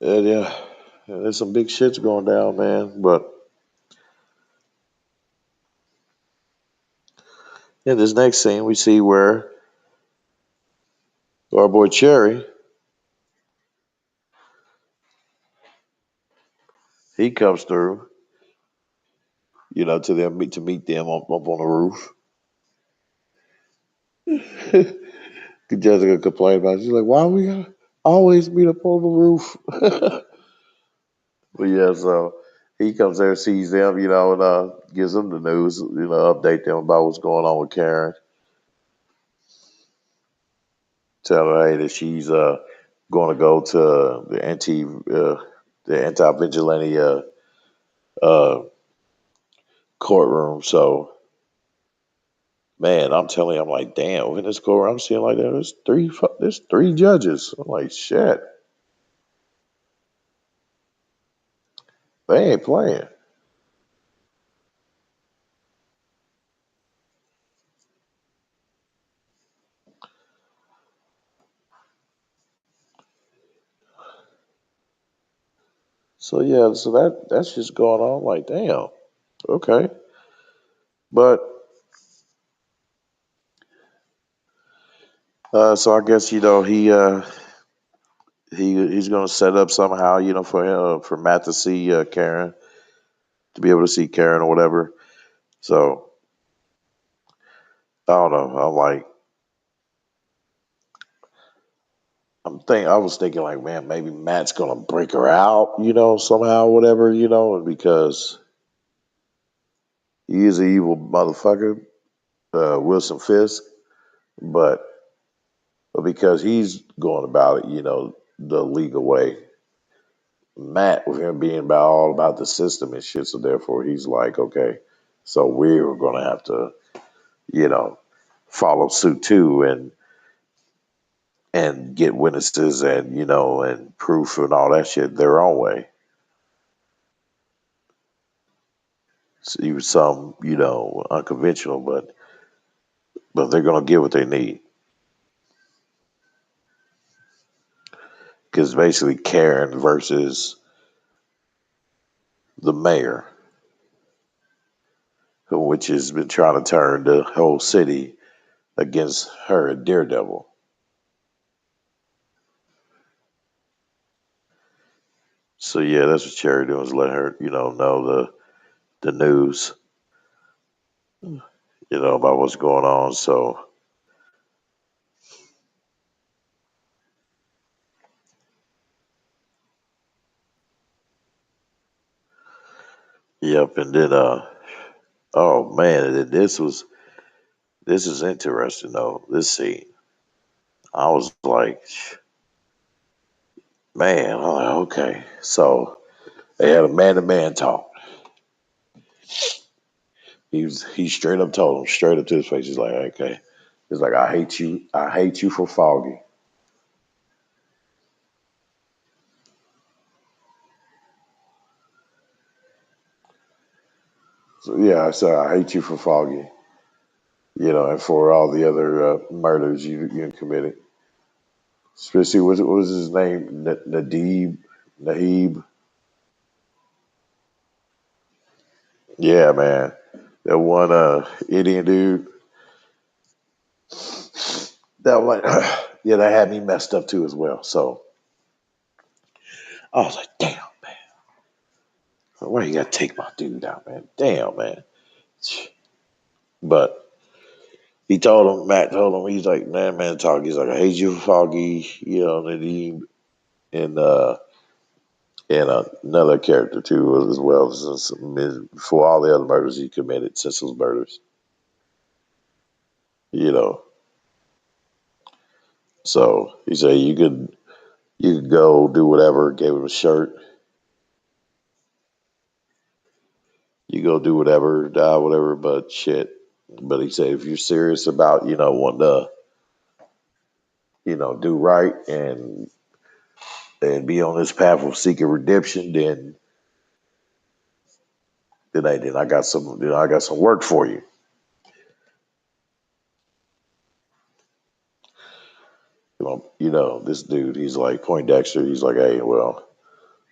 And yeah, there's some big shits going down, man. But in this next scene, we see where our boy Cherry he comes through, to meet them up on the roof. Jessica complained about it. She's like, why we gotta always meet up on the roof? But yeah, so he comes there, sees them, and gives them the news, update them about what's going on with Karen. Tell her, hey, that she's going to go to the anti vigilante uh, courtroom. So man, I'm telling you, I'm like, damn, in this courtroom, I'm seeing like that. There's three judges. I'm like, shit, they ain't playing. So yeah, so that's just going on. I'm like, damn, okay, but so I guess he's gonna set up somehow, for Matt to see Karen, to be able to see Karen or whatever. So I don't know. I was thinking like, man, maybe Matt's gonna break her out, somehow, whatever, because he is an evil motherfucker, Wilson Fisk, but because he's going about it, the legal way. Matt, with him being all about the system and shit, so therefore he's like, okay, so we're gonna have to, you know, follow suit too, and get witnesses and and proof and all that shit their own way. So even some unconventional, but they're gonna get what they need, because basically Karen versus the mayor, which has been trying to turn the whole city against her, Daredevil. So yeah, that's what Cherry doing, is letting her know the news, about what's going on. So yep, and then Oh man, this is interesting though. This scene, I was like, man, I'm like, okay. So they had a man to man talk. He straight up told him straight up to his face. He's like, okay. He's like, I hate you. I hate you for Foggy. So yeah, I said I hate you for Foggy. And for all the other murders you committed. Especially what was his name? Naheeb. Yeah, man. That one Indian dude. That one, yeah, that had me messed up too as well. So I was like, damn, man. Why you gotta take my dude out, man? Damn, man. But Matt told him, he's like, man, talk. He's like, I hate you for Foggy, Nadeem, and another character too, as well for all the other murders he committed since those murders, you know. So he said you could go do whatever. Gave him a shirt. You go do whatever, die, whatever. But shit. But he said if you're serious about wanting to do right and be on this path of seeking redemption, then I got some work for you. This dude. He's like Poindexter. He's like, hey, well,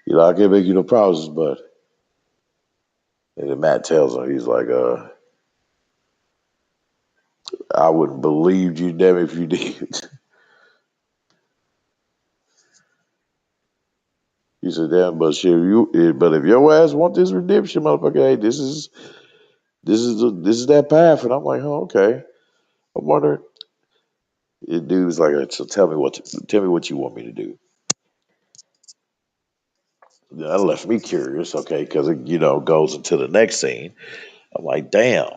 I can't make you no promises, but and then Matt tells him, he's like, I wouldn't believe you, damn, if you did. He said, damn, but shit, but if your ass want this redemption, motherfucker, hey, this is that path. And I'm like, oh, okay. I'm wondering. The dude's like, so tell me what you want me to do. That left me curious, okay, because it goes into the next scene. I'm like, damn.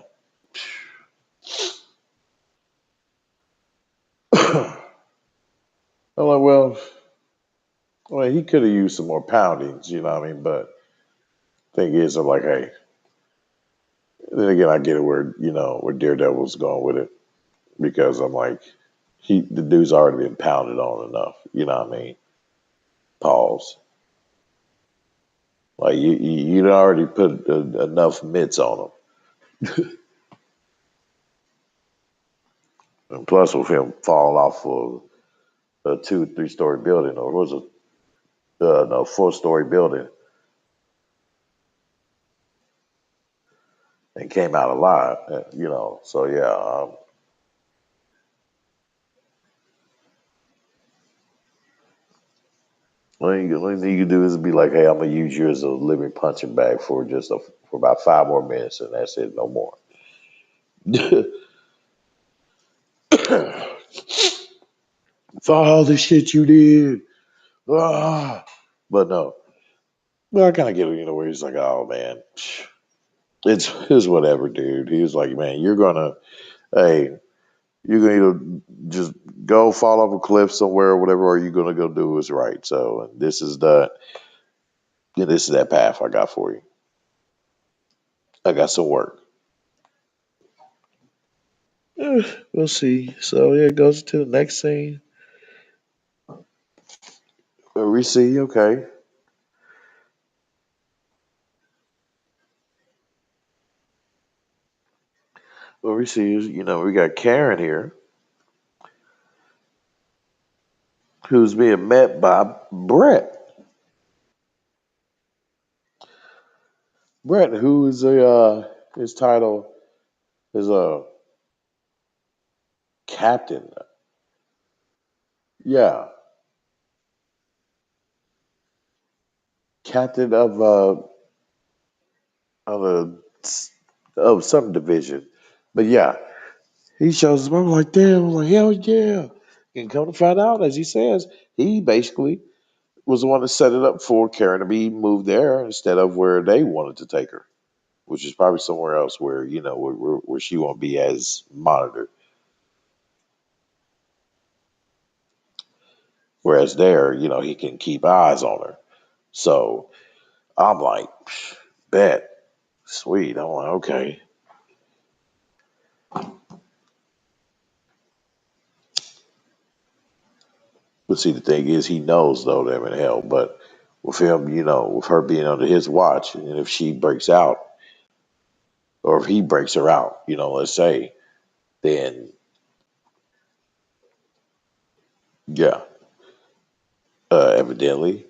I'm like, well, he could have used some more poundings, you know what I mean? But thing is, I'm like, hey. Then again, I get it where Daredevil's going with it because I'm like, the dude's already been pounded on enough, you know what I mean? Pause. Like you'd already put enough mitts on him, and plus with him falling off of a 2-3 story building, or was it no 4 story building, and came out alive, So yeah, only thing you can do is be like, hey, I'm gonna use you as a living punching bag for for about 5 more minutes, and that's it, no more. For all the shit you did. Ah. But no. Well, I kind of get it, where he's like, oh, man, it's whatever, dude. He was like, man, hey, you're going to either just go fall off a cliff somewhere or whatever, or you're going to go do what's right. So this is that path I got for you. I got some work. We'll see. So, yeah, it goes to the next scene. Where we see, okay. What we see is, we got Karen here, who's being met by Brett. Brett, who is his title is a captain. Yeah, captain of of some division. But yeah, he shows up. I'm like, damn. I'm like, hell yeah. And come to find out, as he says, he basically was the one that set it up for Karen to be moved there instead of where they wanted to take her. which is probably somewhere else where where she won't be as monitored. Whereas there, he can keep eyes on her. So I'm like, bet, sweet. I'm like, okay. But see, the thing is, he knows though them in hell. But with him, with her being under his watch, and if she breaks out, or if he breaks her out, let's say, then yeah, evidently,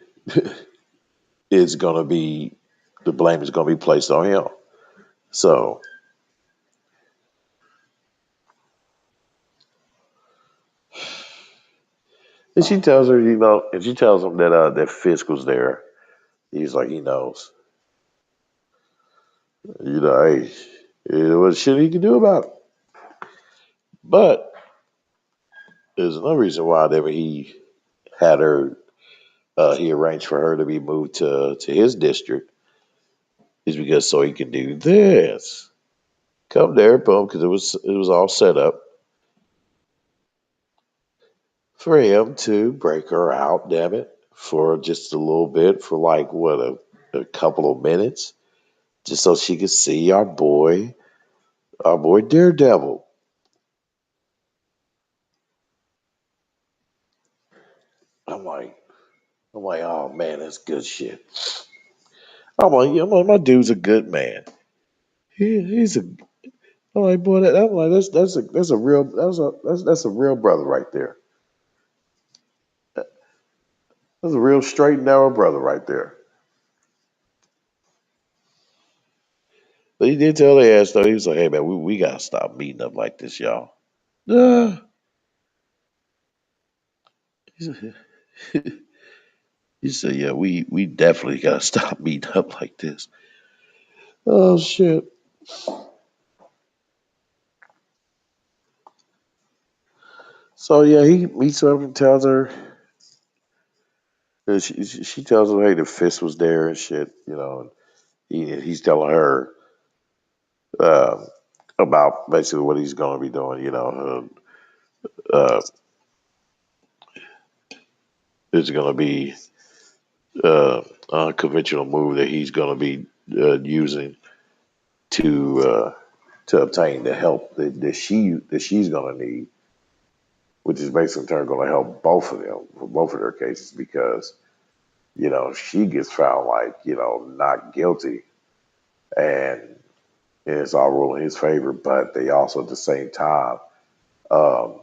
it's gonna be the blame is gonna be placed on him. So, and she tells her, and she tells him that that Fisk was there. He's like, he knows, hey, it was shit he could do about it. But there's another reason why that he had her, he arranged for her to be moved to his district is because so he can do this. Come there, boom, because it was all set up for him to break her out, damn it, for just a little bit, for like what a couple of minutes, just so she could see our boy Daredevil. I'm like, oh man, that's good shit. My dude's a good man. He's a. I'm like, boy, I'm like, that's a real that's a real brother right there. That's a real straight and narrow brother right there. But he did tell their ass though. He was like, hey man, we gotta stop meeting up like this, y'all. Uh, he said, yeah, we definitely gotta stop meeting up like this. Oh shit. So yeah, he meets up and tells her. She tells him, hey, the fist was there and shit. And he's telling her uh, about basically what he's going to be doing. Uh, it's going to be a unconventional move that he's going to be using to to obtain the help that she's going to need, which is basically in turn going to help both of them for both of their cases because she gets found like not guilty and it's all ruled in his favor, but they also at the same time um,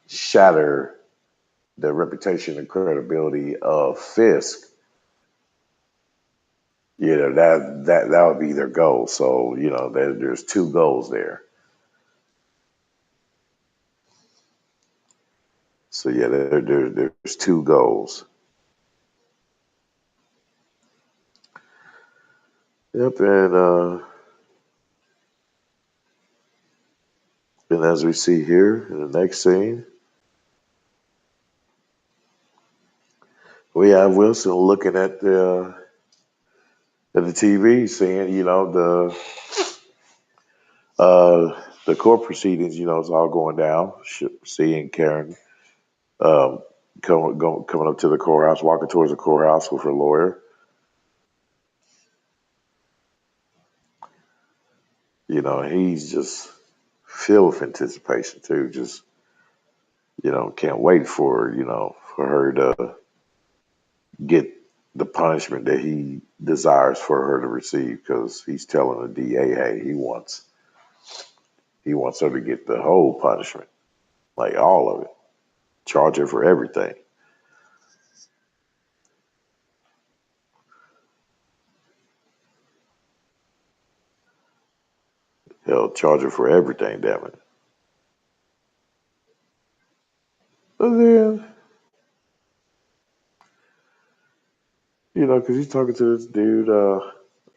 shatter the reputation and credibility of Fisk. That would be their goal. So there's two goals there. So yeah, there's two goals. Yep, and as we see here in the next scene, we have Wilson looking at the TV, seeing the court proceedings. It's all going down. Seeing Karen um, coming up to the courthouse, walking towards the courthouse with her lawyer. He's just filled with anticipation too. Just can't wait for her to get the punishment that he desires for her to receive because he's telling the DA, hey, he wants her to get the whole punishment, like all of it, charge her for everything. He'll charge her for everything, damn it. But then, because he's talking to this dude,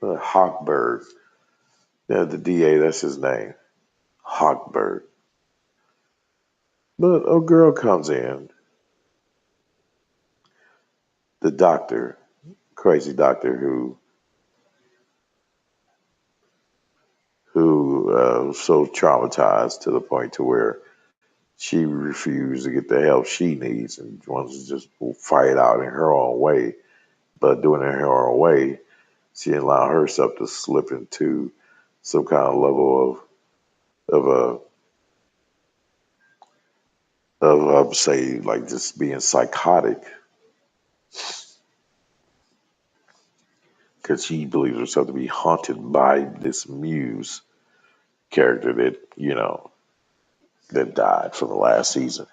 Hawkbird. Yeah, the DA, that's his name, Hawkbird. But a girl comes in, the doctor, crazy doctor who who was so traumatized to the point to where she refused to get the help she needs and wants to just fight out in her own way. But doing it in her own way, she allowed herself to slip into some kind of level of say like just being psychotic because she believes herself to be haunted by this muse character that that died from the last season.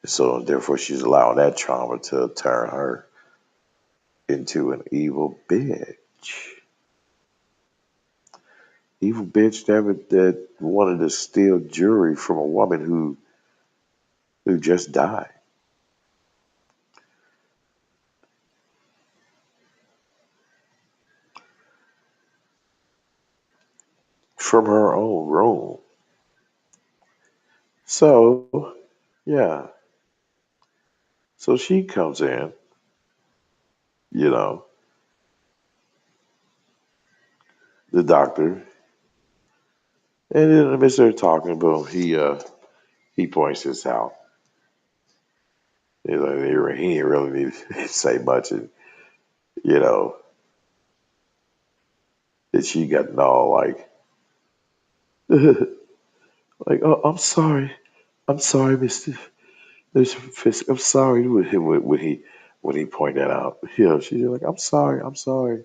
So therefore, she's allowing that trauma to turn her into an evil bitch that wanted to steal jewelry from a woman who just died. From her own room. So, yeah. So she comes in, you know, the doctor, and in the midst of her talking, boom, he points this out. He's like, he didn't really need to say much, and you know, that she got all like, like, oh, I'm sorry, Mister Fisk, I'm sorry when he pointed that out. She's like, I'm sorry.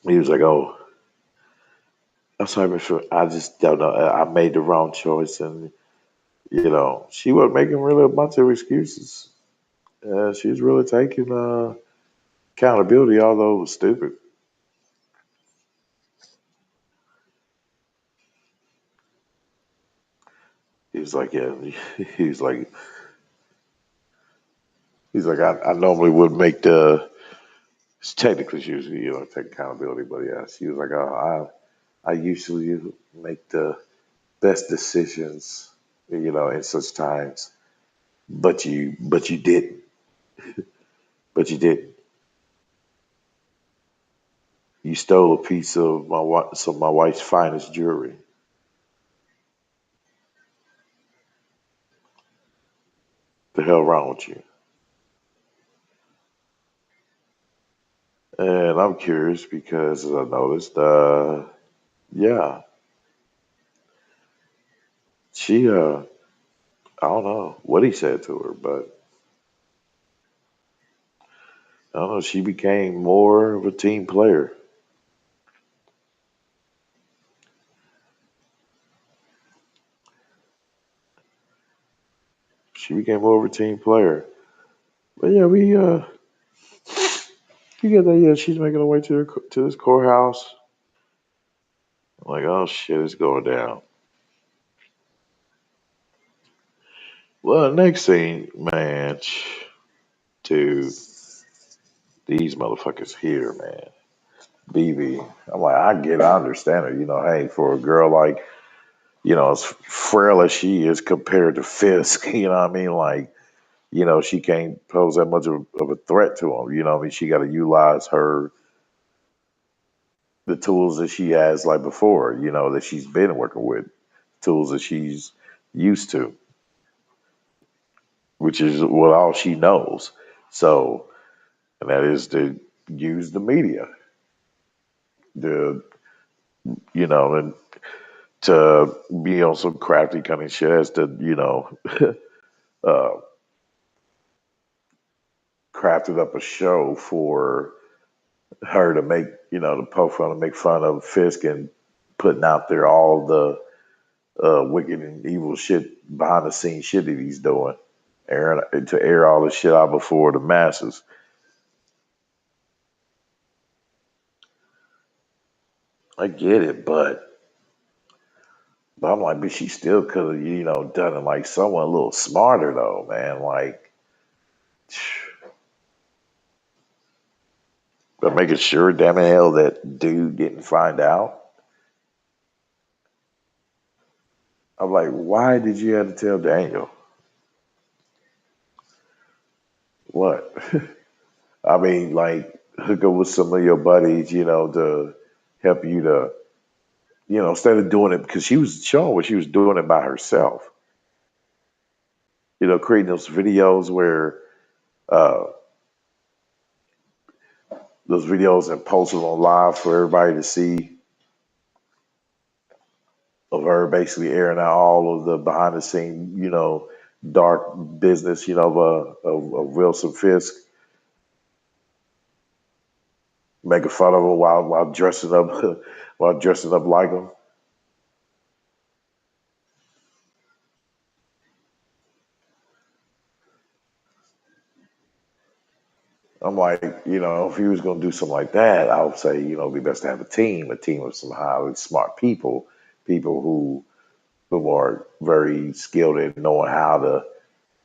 He was like, oh, I'm sorry, Mister. I just don't know. I made the wrong choice, and she wasn't making really a bunch of excuses. She was really taking accountability, although it was stupid. He was like, yeah. He was like, I normally would make the. Technically, she was, take accountability, but yeah, she was like, oh, I usually make the best decisions, in such times, but you didn't, but you didn't. You stole a piece of my wife's finest jewelry. The hell wrong with you? And I'm curious because as I noticed, yeah, she, I don't know what he said to her, but I don't know, she became more of a team player. She became more of a team player. But yeah, we get that. Yeah, she's making her way to this courthouse. I'm like, oh shit, it's going down. Well, next scene, man, dude, these motherfuckers here, man. BB. I'm like, I understand her. Hey, for a girl like, as frail as she is compared to Fisk, you know what I mean? Like, she can't pose that much of a threat to him. I mean? She got to utilize the tools that she has like before, that she's been working with, tools that she's used to, which is what all she knows. So, and that is to use the media, the, and to be on some crafty kind of shit as to, uh, crafted up a show for her to make, to poke fun and make fun of Fisk and putting out there all the wicked and evil shit, behind the scenes shit that he's doing, to air all the shit out before the masses. I get it, but I'm like, but she still could have, done it like someone a little smarter though, man. Like, but making sure, damn it, hell, that dude didn't find out. I'm like, why did you have to tell Daniel? What? I mean, like hook up with some of your buddies, to help you to, instead of doing it because she was showing what she was doing it by herself. Creating those videos where uh, those videos and posting them on live for everybody to see of her basically airing out all of the behind the scene, dark business, of Wilson Fisk, making fun of him while dressing up while dressing up like him. I'm like, if he was going to do something like that, I would say, it'd be best to have a team of some highly smart people who are very skilled in knowing how to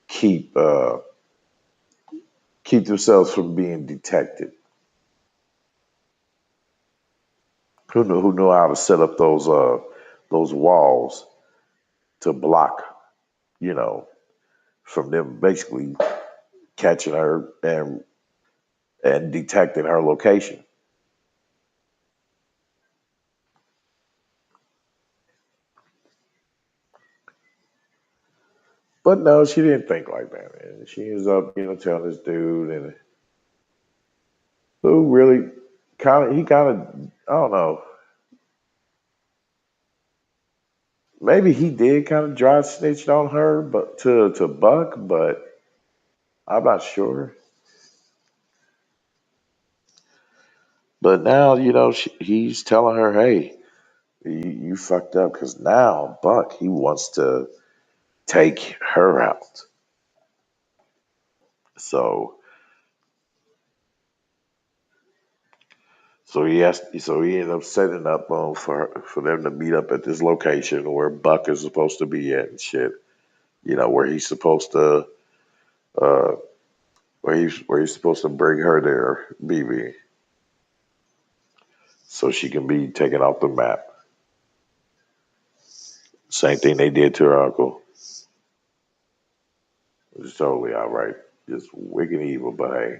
keep keep themselves from being detected. Who know how to set up those walls to block, you know, from them basically catching her and detecting her location. But no, she didn't think like that, man. She ends up, telling this dude and who really I don't know, maybe he did kind of dry snitched on her, but to Buck, but I'm not sure. But now, he's telling her, hey, you fucked up because now Buck, he wants to take her out. So, so he ended up setting up for them to meet up at this location where Buck is supposed to be at and shit. Where he's supposed to, uh, where he's supposed to bring her there, BB, so she can be taken off the map. Same thing they did to her uncle. It's totally outright, just wicked evil. But hey,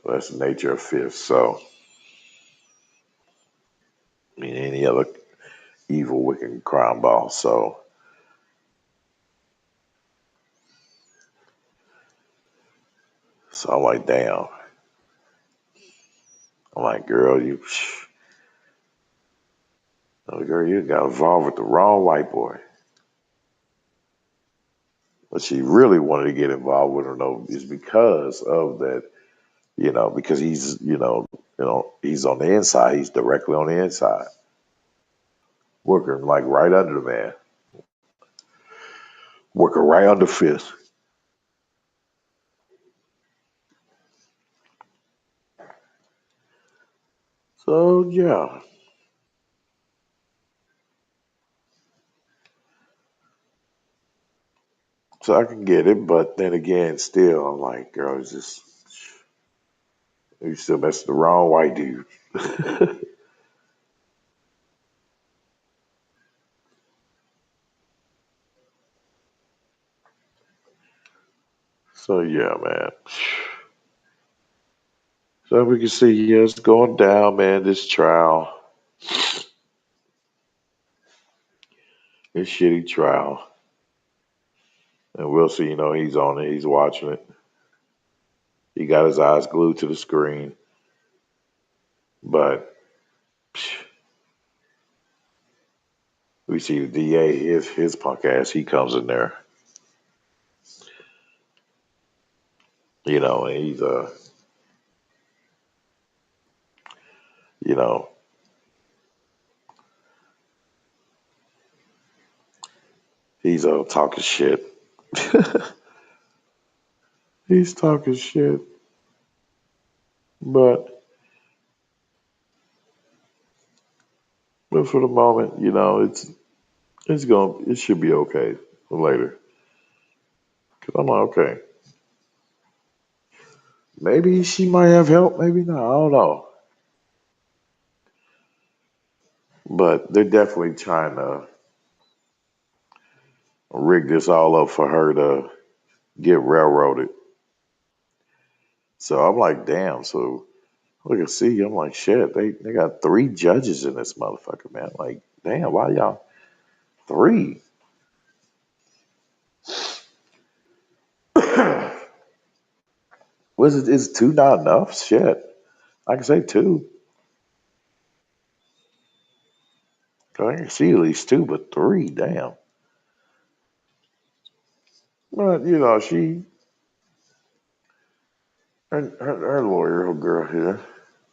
that's the nature of fists. So, I mean, any other evil, wicked crime boss. So I'm like, damn. I'm like, girl, you got involved with the wrong white boy. What she really wanted to get involved with her though is because of that, because he's on the inside. He's directly on the inside, working like right under the man, working right under fist. So yeah, so I can get it, but then again, still, I'm like, girl, it's just you still messing the wrong white dude. So yeah, man. So we can see, yeah, it's going down, man. This trial, this shitty trial, and we'll see. He's on it. He's watching it. He got his eyes glued to the screen, but we see the DA, his punk ass. He comes in there, and you know, he's talking shit. He's talking shit, but for the moment, it should be okay for later. Cause I'm like, okay, maybe she might have help, maybe not. I don't know, but they're definitely trying to rig this all up for her to get railroaded. So I'm like, damn. So look at see, I'm like, shit. They got 3 judges in this motherfucker, man. Like, damn, why y'all 3? Was it? Is 2 not enough? Shit, I can say 2. I can see at least 2, but 3, damn. But you know, her lawyer, her girl here,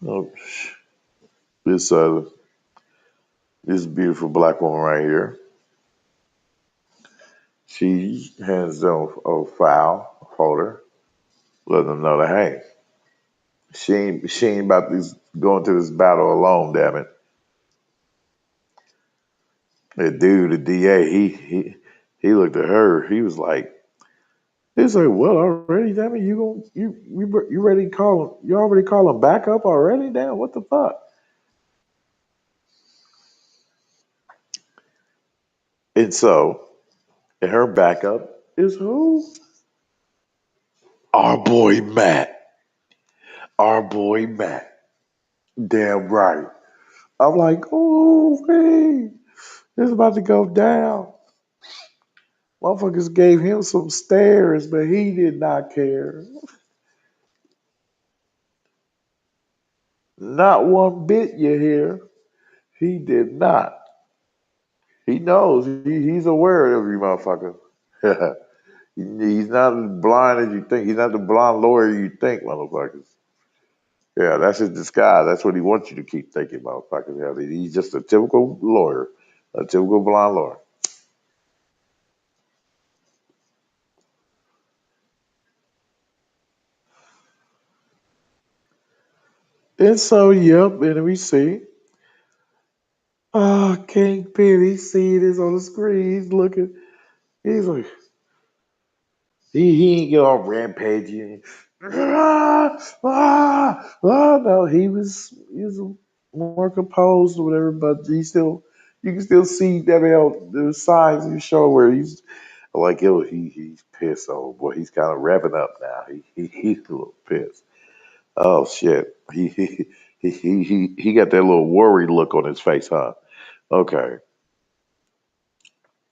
oh, this this beautiful black woman right here, she hands them a file folder, let them know that hey, she ain't about to go into this battle alone. Damn it, the dude, the DA, he looked at her. He's like, what already? Damn it, you ready to call him? You already call him back up already? Damn, what the fuck? And so, and her backup is who? Our boy Matt. Our boy Matt. Damn right. I'm like, oh, wait, it's about to go down. Motherfuckers gave him some stares, but he did not care. Not one bit, you hear? He did not. He knows. He's aware of you, motherfucker. He's not as blind as you think. He's not the blind lawyer you think, motherfuckers. Yeah, that's his disguise. That's what he wants you to keep thinking, motherfuckers. Yeah, he's just a typical lawyer, a typical blind lawyer. And so, yep, and we see, Kingpin, he's seeing this on the screen. He's looking, he's like, he ain't get all rampaging. No, he was more composed or whatever, but you can still see Daredevil, the signs in the show where he's like, yo, he's pissed. Oh boy, he's kind of revving up now. He's a little pissed. Oh shit, he got that little worried look on his face, huh? Okay,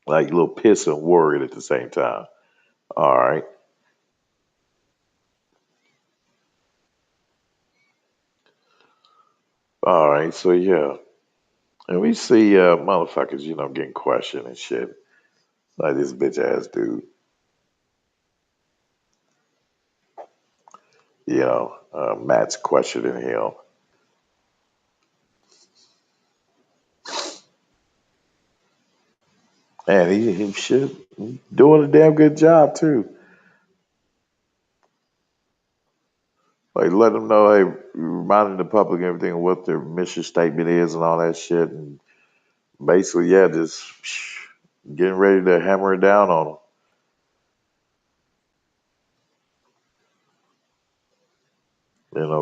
like a little pissed and worried at the same time. All right, all right. So yeah, and we see motherfuckers, getting questioned and shit. Like this bitch ass dude, Matt's questioning him, and he shit doing a damn good job too. Like let them know, hey, reminding the public everything of what their mission statement is and all that shit, and basically, yeah, just getting ready to hammer it down on them.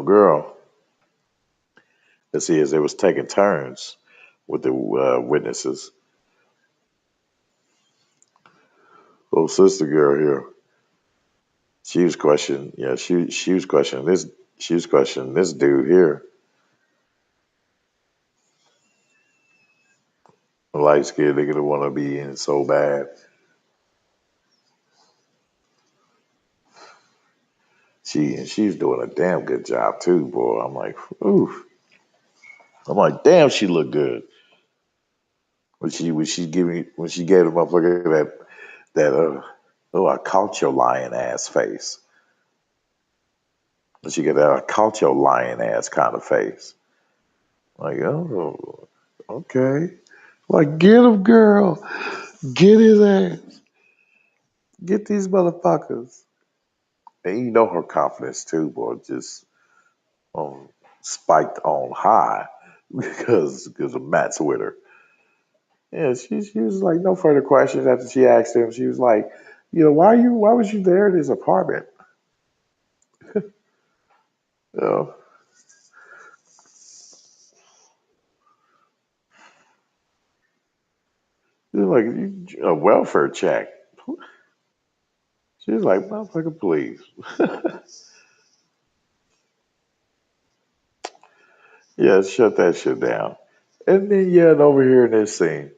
Girl, let's see, as they was taking turns with the witnesses. Little sister girl here, she was questioning. Yeah, she was questioning this. She was questioning this dude here, the light skinned nigga that want to be in so bad. She's doing a damn good job too, boy. I'm like, oof. I'm like, damn, she look good. When she gave the motherfucker that oh, I caught your lying ass face. When she get that I caught your lying ass kind of face. Like, oh, okay. Like, get him, girl. Get his ass. Get these motherfuckers. And her confidence too, boy, just um, spiked on high because of Matt's with her. Yeah, she was like, no further questions after she asked him. She was like, why was you there in his apartment? You know, she was like, a welfare check. She was like, motherfucker, please. Yeah, shut that shit down. And then yeah, and over here in this scene,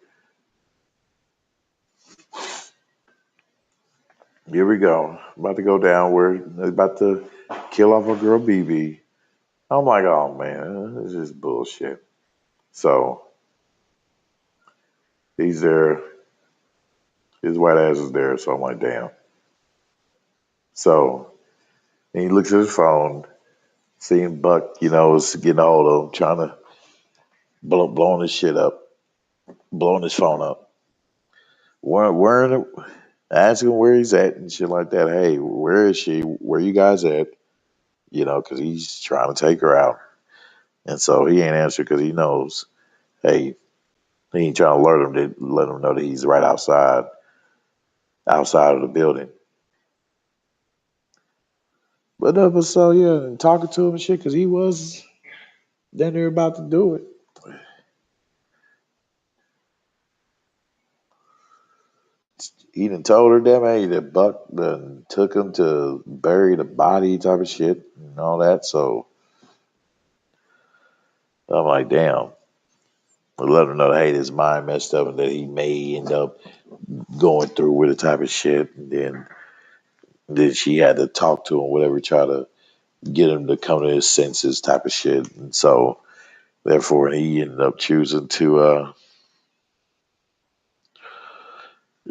here we go. About to go down where they're about to kill off a girl BB. I'm like, oh man, this is bullshit. So he's there, his white ass is there, so I'm like, damn. So and he looks at his phone, seeing Buck, is getting a hold of him, trying to blowing his shit up, blowing his phone up. Wearing asking where he's at and shit like that. Hey, where is she? Where you guys at? Because he's trying to take her out. And so he ain't answering because he knows, hey, he ain't trying to let him know that he's right outside of the building. But so yeah, and talking to him and shit because he was then they're about to do it. He done told her damn hey that Buck done took him to bury the body type of shit and all that. So I'm like, damn. Let him know, hey, his mind messed up and that he may end up going through with the type of shit. And then she had to talk to him, whatever, try to get him to come to his senses type of shit. And so therefore he ended up choosing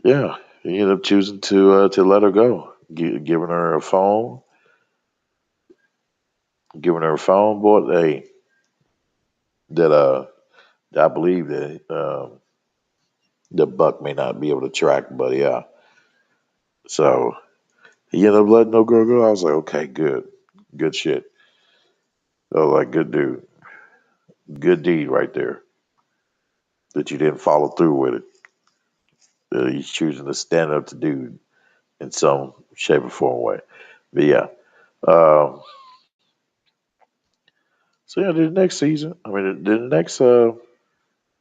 yeah, he ended up choosing to let her go. Giving her a phone, boy, hey, that I believe that the Buck may not be able to track, but yeah. So he ended up letting no girl go. I was like, okay, good. Good shit. I was like, good dude. Good deed right there. That you didn't follow through with it. That he's choosing to stand up to dude in some shape or form way. But yeah. Um, so yeah, the next season, I mean the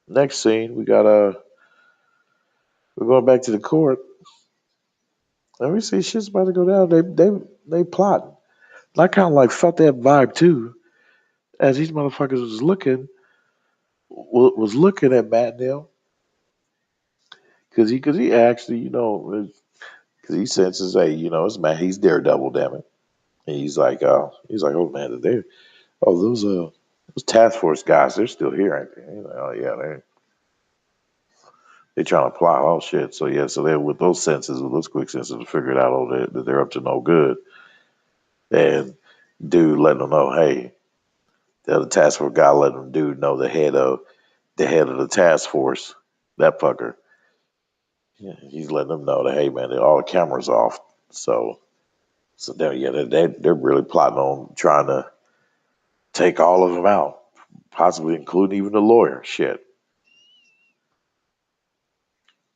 next scene, we're going back to the court and we see shit's about to go down. They plotting. And I kinda like felt that vibe too, as these motherfuckers was looking at Matt Neal because he actually, because he senses, hey, it's Matt, he's Daredevil, damn it. And he's like, oh man, those task force guys, they're still here, ain't they? He's like, oh yeah, they trying to plot, oh shit. So yeah, so they with those quick senses, figured out that they're up to no good. And dude letting them know, hey, the other task force guy letting them dude know the head of the task force, that fucker. Yeah, he's letting them know that hey man, all the cameras off. So they're really plotting on trying to take all of them out, possibly including even the lawyer. Shit,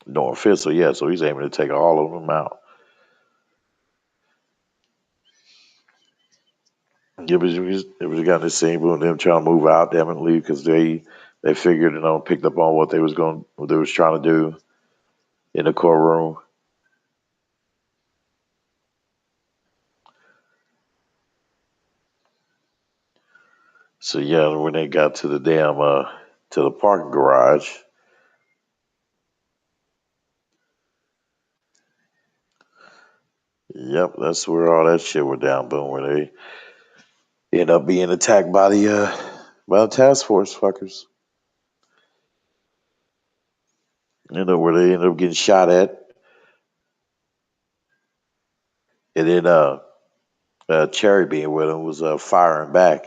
knowing fit. So yeah, so he's aiming to take all of them out. It was got this scene with them trying to move out, damn it, leave because they figured picked up on what they was trying to do in the courtroom. So yeah, when they got to the to the parking garage, yep, that's where all that shit went down. Boom, where they end up being attacked by the task force fuckers. Where they end up getting shot at, and then Cherry being with him was firing back,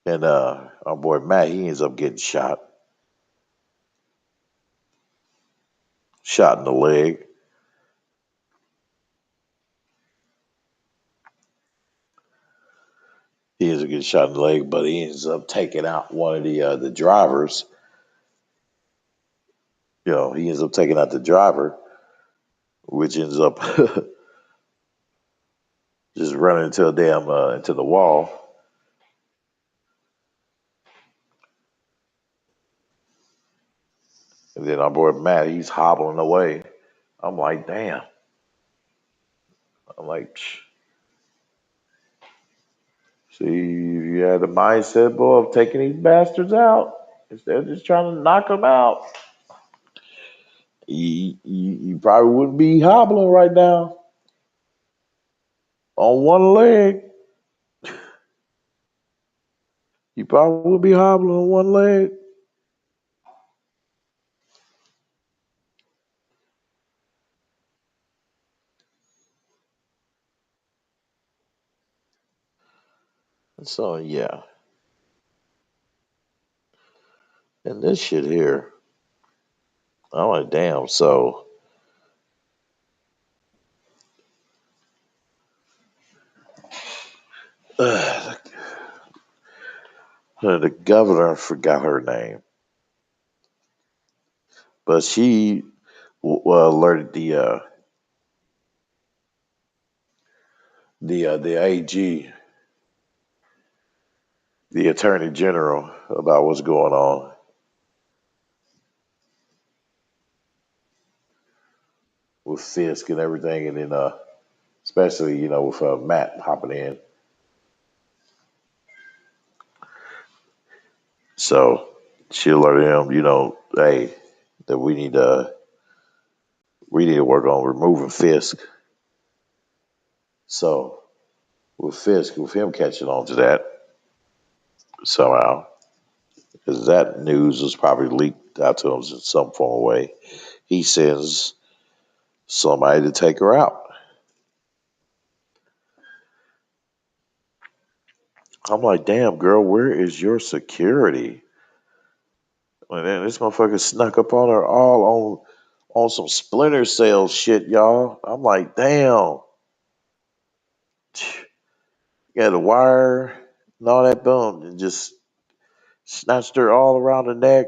and our boy Matt he ends up getting shot in the leg. He ends up getting shot in the leg, but he ends up taking out one of the drivers. He ends up taking out the driver, which ends up just running into a damn into the wall. And then our boy Matt, he's hobbling away. I'm like, damn. I'm like, See, you had the mindset, boy, of taking these bastards out instead of just trying to knock them out. You probably wouldn't be hobbling right now on one leg. You probably would be hobbling on one leg. So yeah, and this shit here, I'm like, damn. So the governor, I forgot her name, but she alerted the AG, the Attorney General, about what's going on with Fisk and everything, and then especially with Matt hopping in. So she alerted him, hey, that we need to work on removing Fisk. So with Fisk, with him catching on to that somehow, because that news was probably leaked out to him in some form of way, he sends somebody to take her out. I'm like, damn, girl, where is your security? And then this motherfucker snuck up on her all on some Splinter Cell shit, y'all. I'm like, damn. You got a wire and all that boom, and just snatched her all around the neck.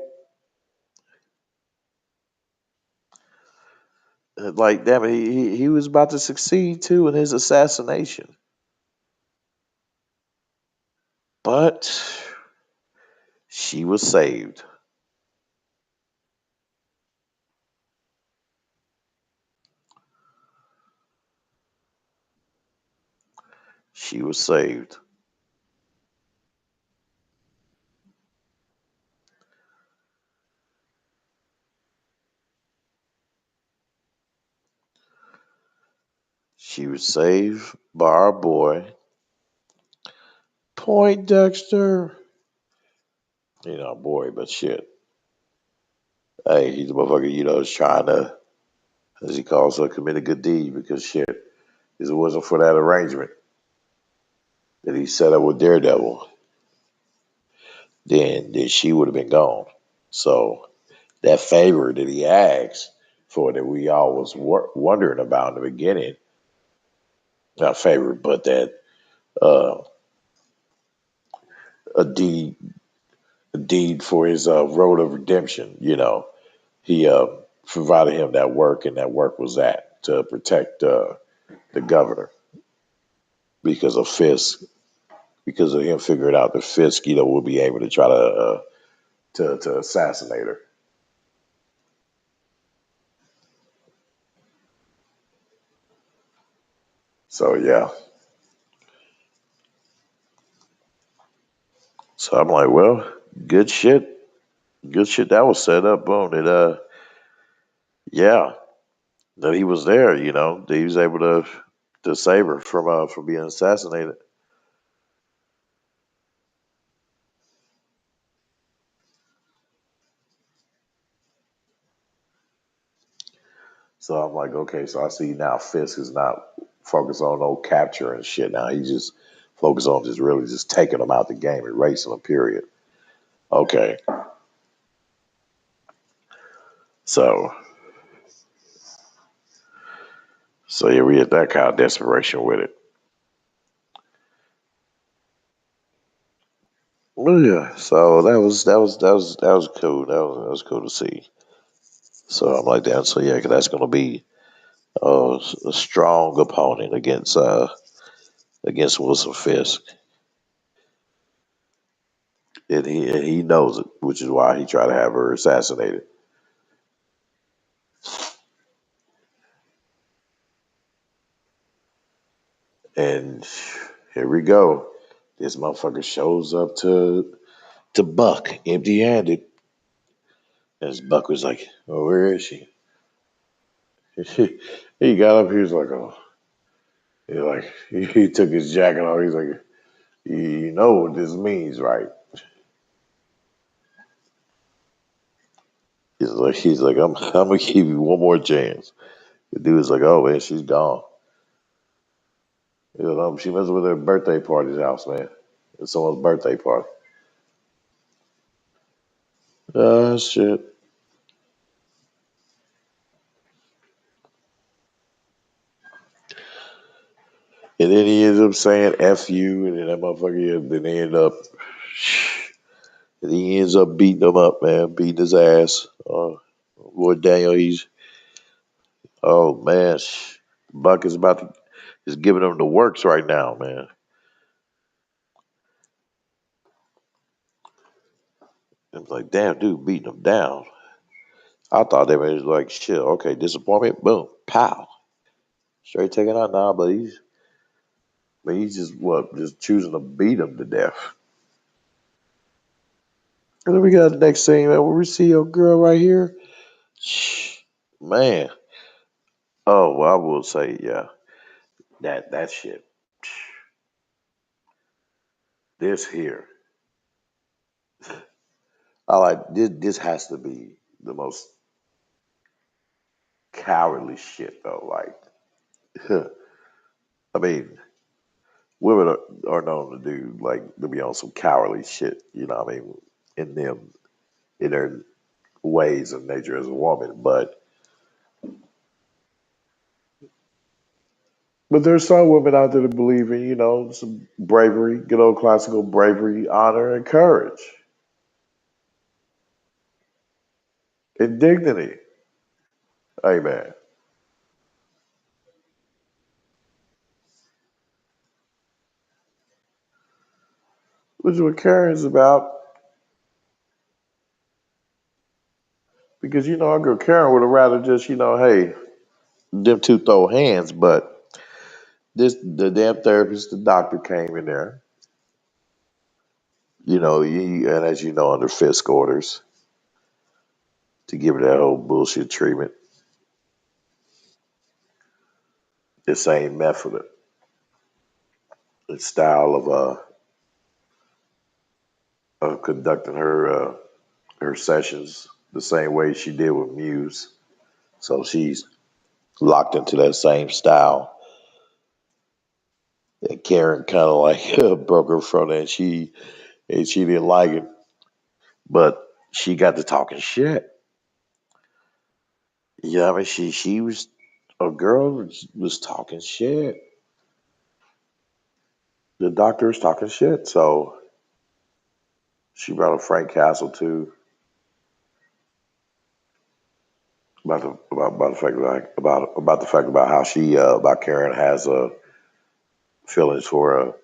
Like, damn it, he was about to succeed too in his assassination. But she was saved. She was saved. She was saved by our boy, Point Dexter. Boy, but shit. Hey, he's a motherfucker, is trying to, as he calls her, commit a good deed because shit, if it wasn't for that arrangement that he set up with Daredevil, then she would have been gone. So that favor that he asked for that we all was wondering about in the beginning, not favor, but that uh, a deed for his road of redemption. He provided him that work, and that work was that to protect the governor because of Fisk, because of him figuring out that Fisk, would be able to try to assassinate her. So yeah. So I'm like, well, good shit. Good shit that was set up on it. Yeah, that he was there. That he was able to save her from being assassinated. So I'm like, okay, so I see now Fisk is not focused on no capture and shit. Now he's just focused on just really just taking them out the game, erasing them. Period. Okay, so yeah, we had that kind of desperation with it. Well, yeah, so that was cool. That was cool to see. So I'm like that. So yeah, 'cause that's gonna be a strong opponent against Wilson Fisk, and he knows it, which is why he tried to have her assassinated. And here we go. This motherfucker shows up to Buck empty handed. And his Buck was like, "Oh, where is she?" He got up. He was like, "Oh," he took his jacket off. He's like, "You know what this means, right?" He's like, I'm gonna give you one more chance. The dude's like, "Oh man, she's gone." She messed with her birthday party's house, man. It's someone's birthday party. Shit. And then he ends up saying "F you," and then that motherfucker, then they end up, and he ends up beating him up, man, beating his ass. Boy, Daniel, oh man, Buck is giving him the works right now, man. It's like, damn, dude, beating him down. I thought they were like, shit, okay, disappointment, boom, pow, straight taking out now, but he's just choosing to beat him to death. And then we got the next scene, man, where we see your girl right here. Man, oh, well, I will say, yeah, that shit. This here, I like this. This has to be the most cowardly shit, though. Like, I mean, women are known to do like to be on some cowardly shit. You know what I mean? In their ways of nature as a woman, but there's some women out there that believe in some bravery, good old classical bravery, honor, and courage, and dignity. Amen. Which is what Karen's about, because our girl Karen would have rather just hey, them two throw hands, but the damn therapist, the doctor came in there, and as you know, under Fisk orders to give her that whole bullshit treatment, the same method and style of conducting her sessions, the same way she did with Muse. So she's locked into that same style. And Karen kind of like broke her front end. She didn't like it, but she got to talking shit. Yeah, I mean she was a girl was talking shit. The doctor was talking shit, so she brought up Frank Castle too about the fact about the fact about how she about Karen has feelings for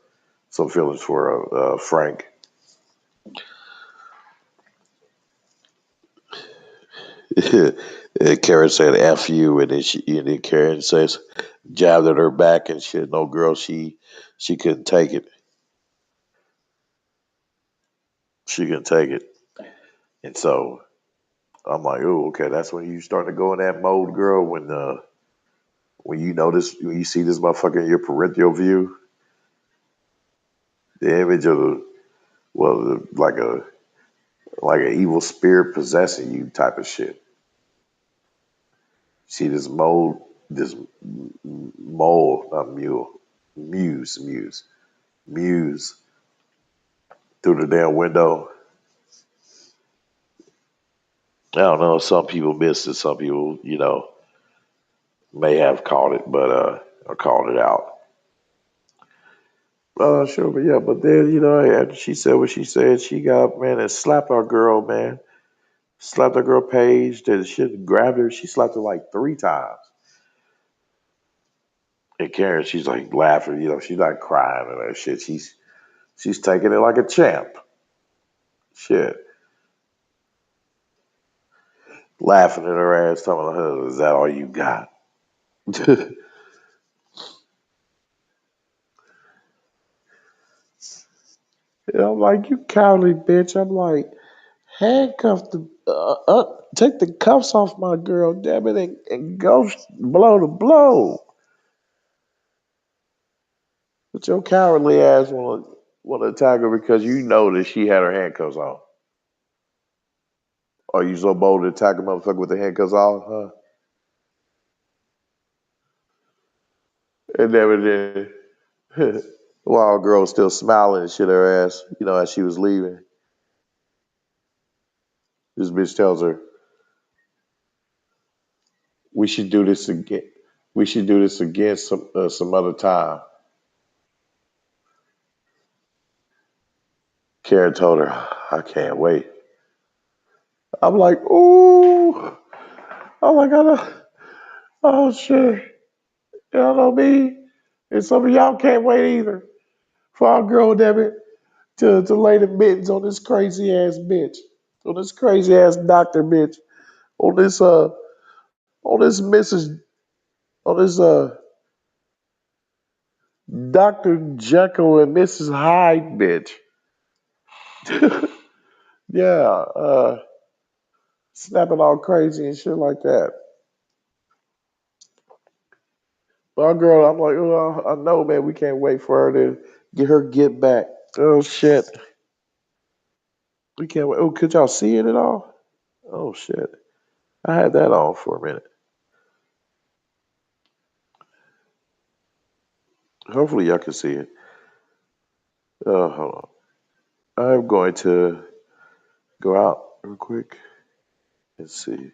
some feelings for Frank. And Karen said "F you," and then Karen says jabbed at her back and shit. No girl, she couldn't take it. She couldn't take it, and so I'm like, oh, okay, that's when you start to go in that mode, girl. When you notice when you see this motherfucker in your peripheral view, the image of like an evil spirit possessing you type of shit. See this mole, not mule, muse through the damn window. I don't know. Some people missed it. Some people, may have caught it, but or called it out. Sure, but yeah, but then after she said what she said, she got up, man, and slapped our girl, man. Slapped our girl Paige. That shit grabbed her. She slapped her like 3 times. And Karen, she's like laughing. She's not crying and that shit. She's taking it like a champ. Shit, laughing at her ass, telling her, "Is that all you got?" And I'm like, you cowardly bitch. I'm like, handcuff the, take the cuffs off my girl, damn it, and go blow to blow. But your cowardly ass wanna attack her because you know that she had her handcuffs on. Are you so bold to attack a motherfucker with the handcuffs on, huh? And then while girl was still smiling and shit her ass, as she was leaving, this bitch tells her, "We should do this again. We should do this again some other time." Karen told her, "I can't wait." I'm like, "Ooh, oh my god, oh shit, y'all know me." And some of y'all can't wait either for our girl, damn it, to lay the mittens on this crazy ass bitch, on this crazy ass doctor bitch, on this on this Mrs. on this Dr. Jekyll and Mrs. Hyde bitch. Yeah, snapping all crazy and shit like that. But our girl, I'm like, oh, I know, man, we can't wait for her to get back. Oh shit, we can't wait. Oh, could y'all see it at all? Oh shit, I had that on for a minute. Hopefully y'all can see it. Hold on. I'm going to go out real quick and see.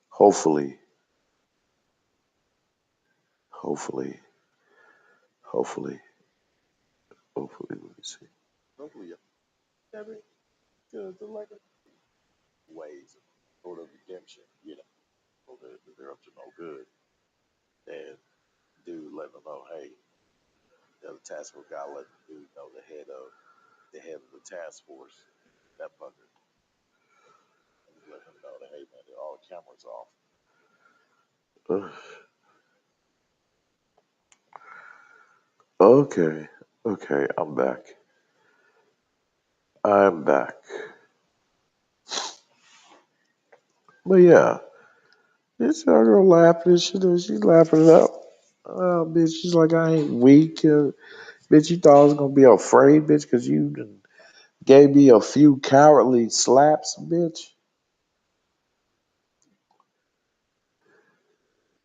Hopefully, hopefully, hopefully, hopefully, let me see. Hopefully, every the like ways of sort of redemption, so they're up to no good. And dude letting them know, hey, the task force guy let the dude know the head of the task force, that fucker. And he let him know that, hey man, all the cameras off. Okay, okay, I'm back. I'm back. But yeah, this girl laughing. She's laughing it up. Bitch, she's like, I ain't weak. Bitch, you thought I was gonna be afraid, bitch, because you done gave me a few cowardly slaps, bitch.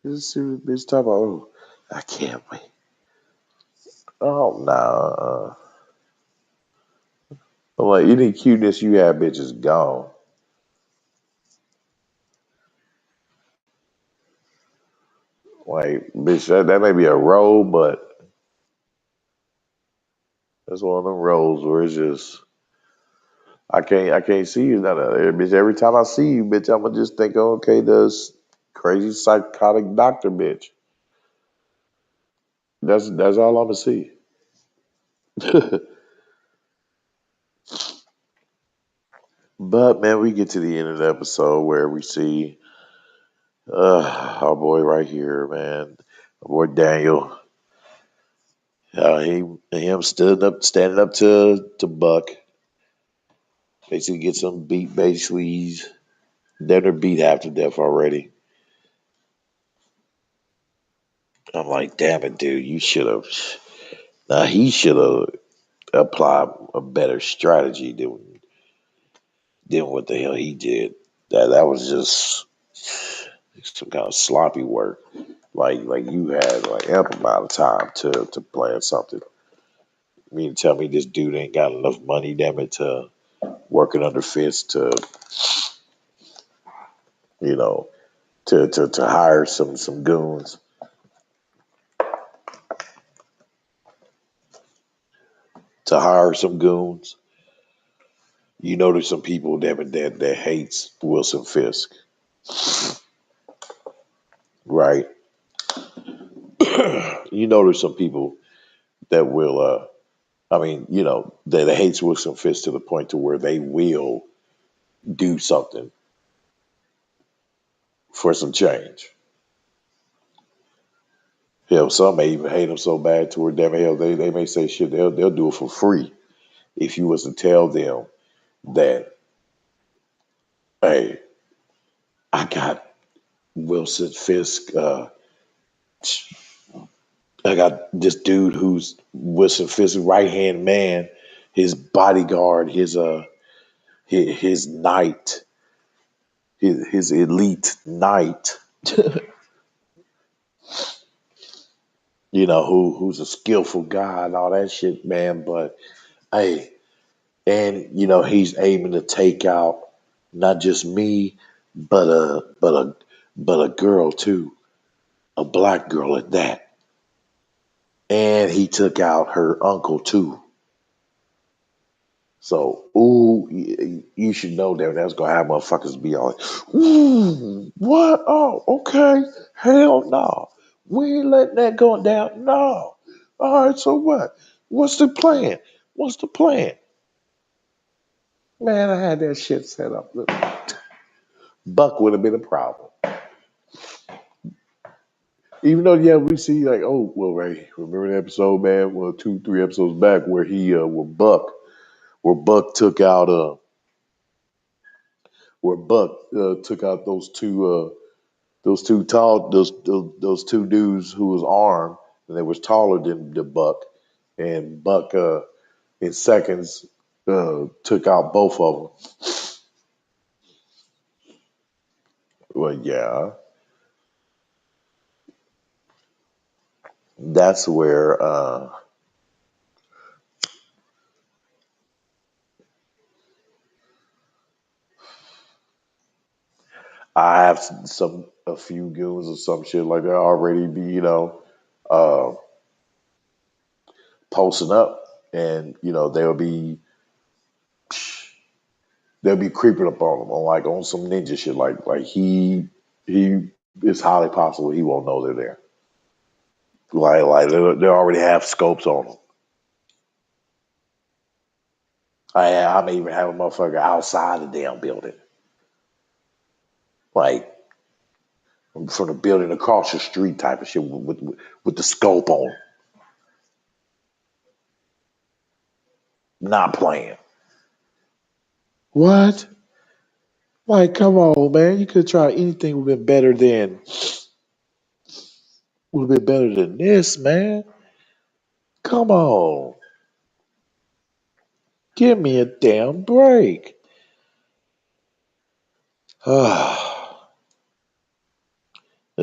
This stupid bitch talking about, oh, I can't wait. Oh, no. I'm like, any cuteness you have, bitch, is gone. Like, bitch, that may be a role, but that's one of them roles where it's just, I can't see you. Bitch, every time I see you, bitch, I'm going to just think, oh, okay, this crazy psychotic doctor, bitch. That's all I'm going to see. But man, we get to the end of the episode where we see our boy right here, man, our boy Daniel. Him standing up to Buck. Basically gets him beat. Basically, they're beat half to death already. I'm like, damn it, dude, you should have. Now he should have applied a better strategy than what the hell he did. That was just some kind of sloppy work. Like you had like ample amount of time to plan something. You mean to tell me this dude ain't got enough money, damn it, to working under fist to you know to hire some goons, to hire some goons. There's some people, damn it, that hates Wilson Fisk, right? There's some people that will that hates Wilson Fisk to the point to where they will do something for some change. Hell, some may even hate him so bad to where damn hell they may say shit they'll do it for free if you was to tell them that, hey, I got Wilson Fisk, I got this dude who's Wilson Fisk's right hand man, his bodyguard, his knight, his elite knight, who's a skillful guy and all that shit, man. But hey, and he's aiming to take out not just me, but a girl too, a black girl at that. And he took out her uncle too. So, ooh, you should know that that's gonna have motherfuckers be all like, ooh, what? Oh, okay. Hell no. We ain't letting that go down. No. All right, so what? What's the plan? What's the plan? Man, I had that shit set up. Look, Buck would have been a problem. Even though, yeah, we see like, oh, well, right. Remember the episode, man? Well, 2, 3 episodes back where Buck took out those two dudes who was armed and they was taller than the Buck, and Buck in seconds took out both of them. Well, yeah, that's where I have a few goons or some shit like that already be uh, posting up, and they'll be creeping up on them on some ninja shit. Like he it's highly possible he won't know they're there. Like they already have scopes on them. I may even have a motherfucker outside the damn building, like from the building across the street type of shit with the scope on. Not playing. What? Like, come on, man. You could try anything would have been better than this, man. Come on. Give me a damn break. And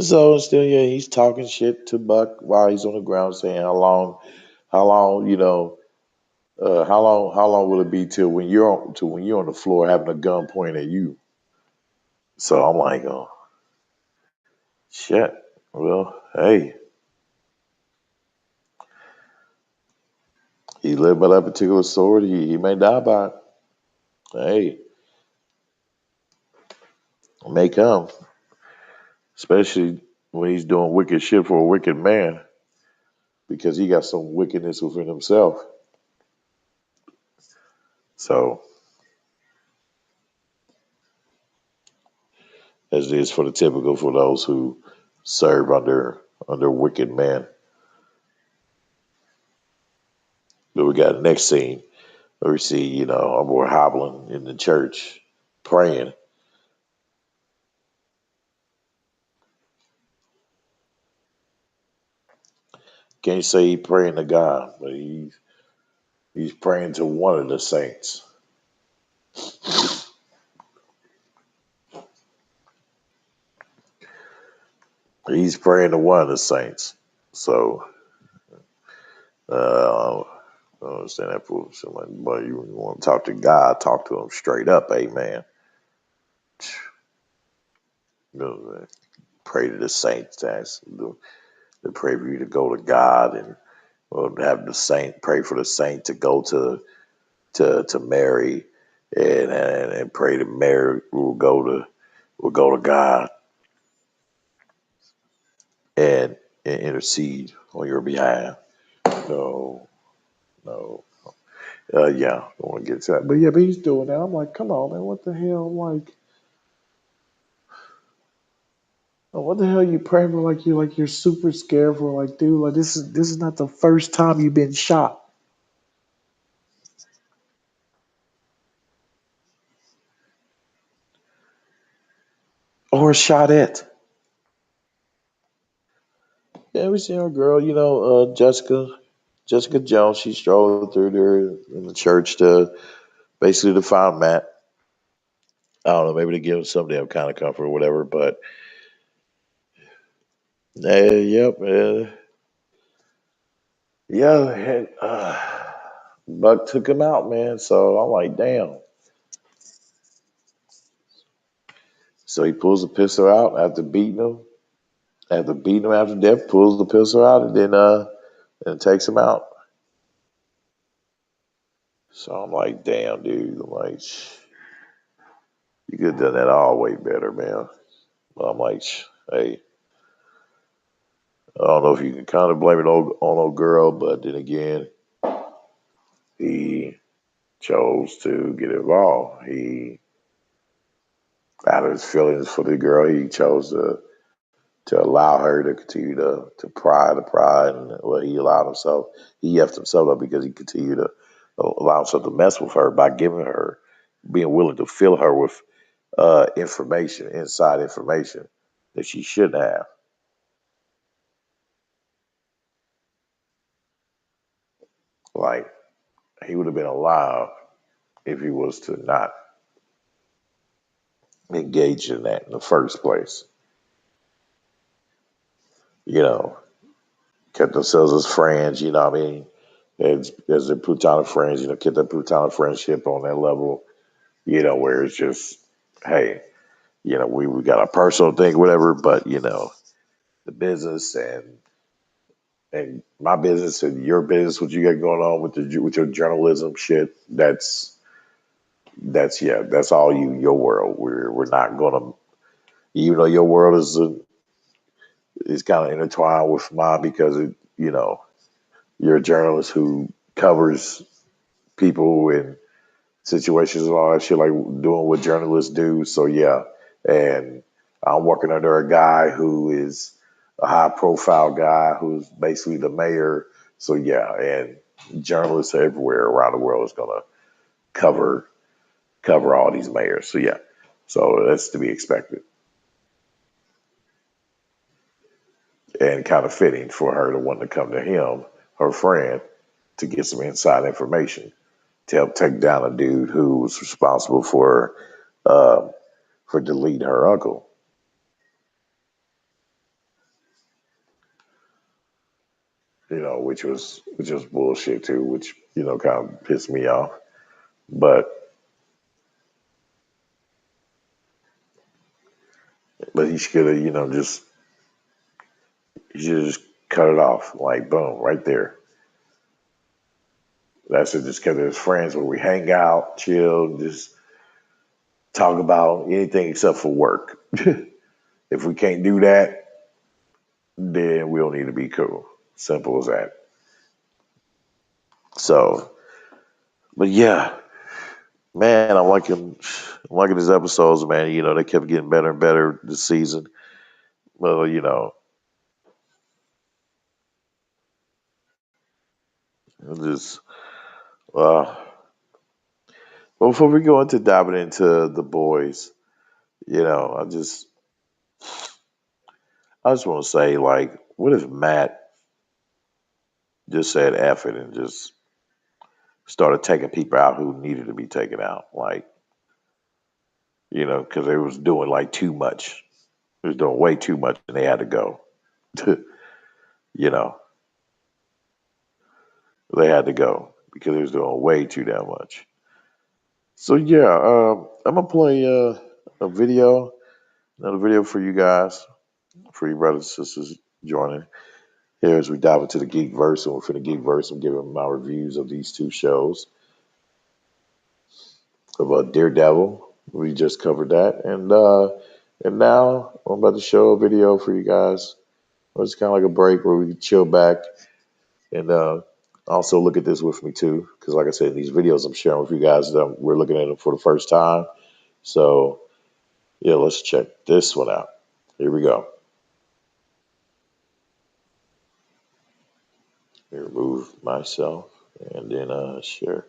so still, yeah, he's talking shit to Buck while he's on the ground, saying how long, how long will it be till when you're on the floor having a gun pointed at you? So I'm like, oh shit. Well, hey, he lived by that particular sword. He may die by it. Hey, it may come, especially when he's doing wicked shit for a wicked man, because he got some wickedness within himself. So as it is for the typical for those who serve under wicked men. Then we got the next scene where we see, our boy hobbling in the church praying. Can't say he praying to God, but he's praying to one of the saints. He's praying to one of the saints. So I don't understand that fool. So like, but you want to talk to God, talk to him straight up, amen. Pray to the saints. They pray for you to go to God, and have the saint pray for the saint to go to Mary, and pray that Mary will go to God and intercede on your behalf. No, no. Yeah, I don't want to get to that. But yeah, but he's doing that. I'm like, come on, man, what the hell? Like, what the hell you praying for? You're super scared for? Like, dude, like this is not the first time you've been shot. Or shot at. Yeah, we seen our girl, Jessica Jones. She strolling through there in the church to basically to find Matt. I don't know, maybe to give him some damn kind of comfort or whatever. But yep, yeah. Buck took him out, man. So I'm like, damn. So he pulls the pistol out after beating him. After beating him after death, pulls the pistol out and takes him out. So I'm like, damn, dude. I'm like, you could have done that all way better, man. But I'm like, hey, I don't know if you can kind of blame it on old girl, but then again, he chose to get involved. He, out of his feelings for the girl, he chose to allow her to continue to pry, and well, he allowed himself, he effed himself up because he continued to allow himself to mess with her by giving her, being willing to fill her with information, inside information that she shouldn't have. Like, he would have been alive if he was to not engage in that in the first place. You know, kept themselves as friends, you know what I mean? As their platonic friends, kept that platonic friendship on that level, where it's just, hey, we got a personal thing, whatever, but, the business and my business and your business, what you got going on with your journalism shit, that's all your world. We're not gonna, even though your world is kind of intertwined with mine because you're a journalist who covers people and situations and all that shit, like doing what journalists do. So yeah, and I'm working under a guy who is a high profile guy who's basically the mayor. So yeah, and journalists everywhere around the world is gonna cover all these mayors. So yeah, so that's to be expected and kind of fitting for her to want to come to him, her friend, to get some inside information to help take down a dude who was responsible uh, for deleting her uncle. Which was bullshit too, which kind of pissed me off. But he should have, he should have just cut it off, like boom, right there. That's it. Just kept it as friends where we hang out, chill, just talk about anything except for work. If we can't do that, then we don't need to be cool. Simple as that. So, but yeah, man, I'm liking these episodes, man. They kept getting better and better this season. Well, just uh, well, before we go into diving into the boys, I just want to say, like, what if Matt just said F it and just started taking people out who needed to be taken out, like, because they was doing like too much. They was doing way too much, and they had to go. you know, they had to go because they was doing way too damn much. So yeah, I'm gonna play a video, another video for you guys, for you brothers and sisters joining here as we dive into the geek verse. And for the geek verse, I'm giving my reviews of these two shows of Daredevil. We just covered that, and now I'm about to show a video for you guys. It's kind of like a break where we can chill back and also look at this with me too, because like I said, these videos I'm sharing with you guys, we're looking at them for the first time. So yeah, let's check this one out. Here we go. Let me remove myself and then share.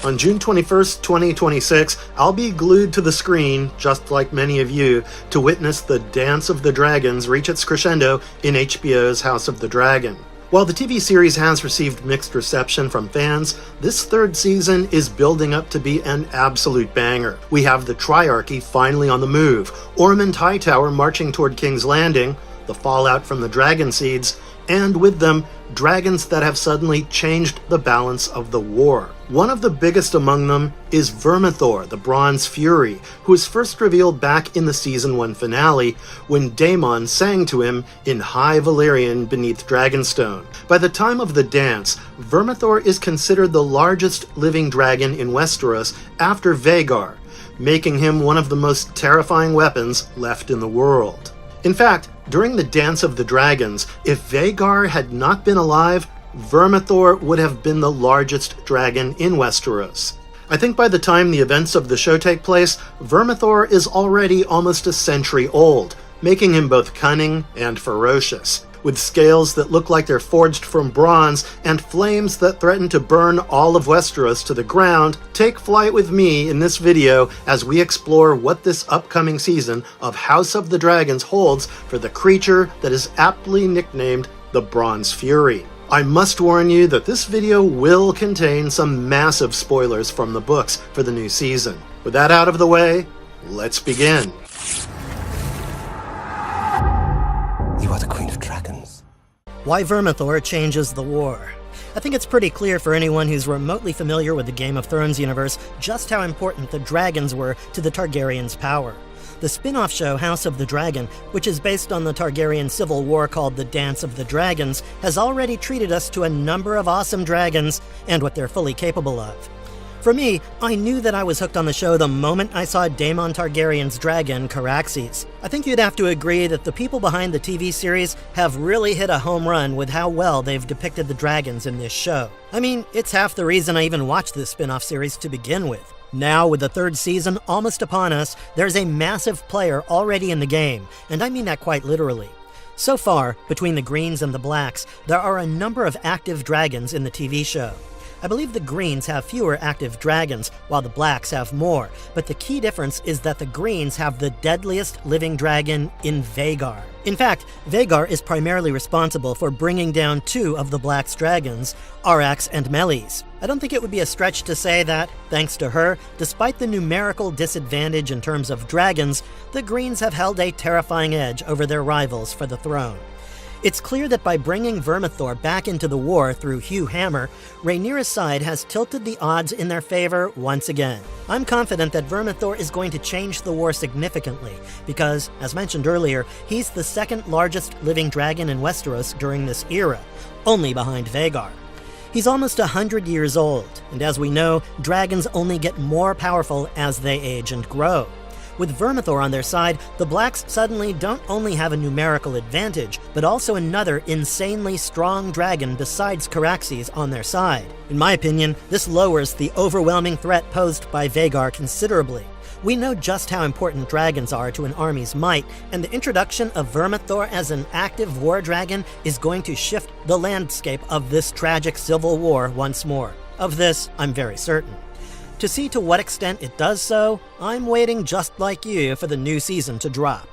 On June 21st, 2026, I'll be glued to the screen, just like many of you, to witness the Dance of the Dragons reach its crescendo in HBO's House of the Dragon. While the TV series has received mixed reception from fans, this third season is building up to be an absolute banger. We have the Triarchy finally on the move, Ormond Hightower marching toward King's Landing, the fallout from the Dragon Seeds, and with them, dragons that have suddenly changed the balance of the war. One of the biggest among them is Vermithor, the Bronze Fury, who was first revealed back in the Season 1 finale when Daemon sang to him in High Valyrian beneath Dragonstone. By the time of the dance, Vermithor is considered the largest living dragon in Westeros after Vhagar, making him one of the most terrifying weapons left in the world. In fact, during the Dance of the Dragons, if Vhagar had not been alive, Vermithor would have been the largest dragon in Westeros. I think by the time the events of the show take place, Vermithor is already almost a century old, making him both cunning and ferocious. With scales that look like they're forged from bronze and flames that threaten to burn all of Westeros to the ground, take flight with me in this video as we explore what this upcoming season of House of the Dragons holds for the creature that is aptly nicknamed the Bronze Fury. I must warn you that this video will contain some massive spoilers from the books for the new season. With that out of the way, let's begin. You are the Queen of Dragons. Why Vermithor changes the war. I think it's pretty clear for anyone who's remotely familiar with the Game of Thrones universe just how important the dragons were to the Targaryens' power. The spin-off show House of the Dragon, which is based on the Targaryen civil war called the Dance of the Dragons, has already treated us to a number of awesome dragons and what they're fully capable of. For me, I knew that I was hooked on the show the moment I saw Daemon Targaryen's dragon, Caraxes. I think you'd have to agree that the people behind the TV series have really hit a home run with how well they've depicted the dragons in this show. I mean, it's half the reason I even watched this spin-off series to begin with. Now, with the third season almost upon us, there's a massive player already in the game, and I mean that quite literally. So far, between the Greens and the Blacks, there are a number of active dragons in the TV show. I believe the Greens have fewer active dragons, while the Blacks have more, but the key difference is that the Greens have the deadliest living dragon in Vhagar. In fact, Vhagar is primarily responsible for bringing down two of the Blacks' dragons, Arrax and Meleys. I don't think it would be a stretch to say that, thanks to her, despite the numerical disadvantage in terms of dragons, the Greens have held a terrifying edge over their rivals for the throne. It's clear that by bringing Vermithor back into the war through Hugh Hammer, Rhaenyra's side has tilted the odds in their favor once again. I'm confident that Vermithor is going to change the war significantly, because, as mentioned earlier, he's the second largest living dragon in Westeros during this era, only behind Vhagar. He's almost 100 years old, and as we know, dragons only get more powerful as they age and grow. With Vermithor on their side, the Blacks suddenly don't only have a numerical advantage, but also another insanely strong dragon besides Caraxes on their side. In my opinion, this lowers the overwhelming threat posed by Vhagar considerably. We know just how important dragons are to an army's might, and the introduction of Vermithor as an active war dragon is going to shift the landscape of this tragic civil war once more. Of this, I'm very certain. To see to what extent it does so, I'm waiting just like you for the new season to drop.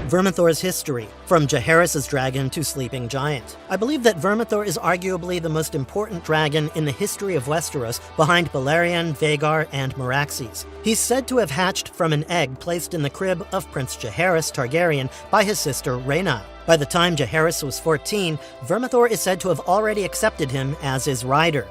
Vermithor's history, from Jaehaerys' dragon to Sleeping Giant. I believe that Vermithor is arguably the most important dragon in the history of Westeros, behind Balerion, Vhagar, and Meraxes. He's said to have hatched from an egg placed in the crib of Prince Jaehaerys Targaryen by his sister Rhaena. By the time Jaehaerys was 14, Vermithor is said to have already accepted him as his rider.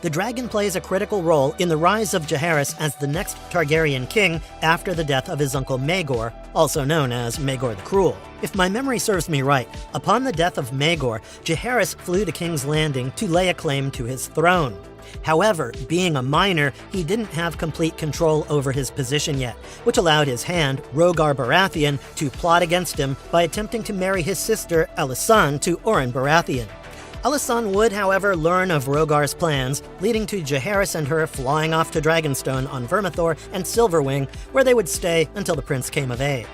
The dragon plays a critical role in the rise of Jaehaerys as the next Targaryen king after the death of his uncle Maegor, also known as Maegor the Cruel. If my memory serves me right, upon the death of Maegor, Jaehaerys flew to King's Landing to lay a claim to his throne. However, being a minor, he didn't have complete control over his position yet, which allowed his hand, Rhaegar Baratheon, to plot against him by attempting to marry his sister, Alysanne, to Oren Baratheon. Alysanne would, however, learn of Rhaegar's plans, leading to Jaehaerys and her flying off to Dragonstone on Vermithor and Silverwing, where they would stay until the prince came of age.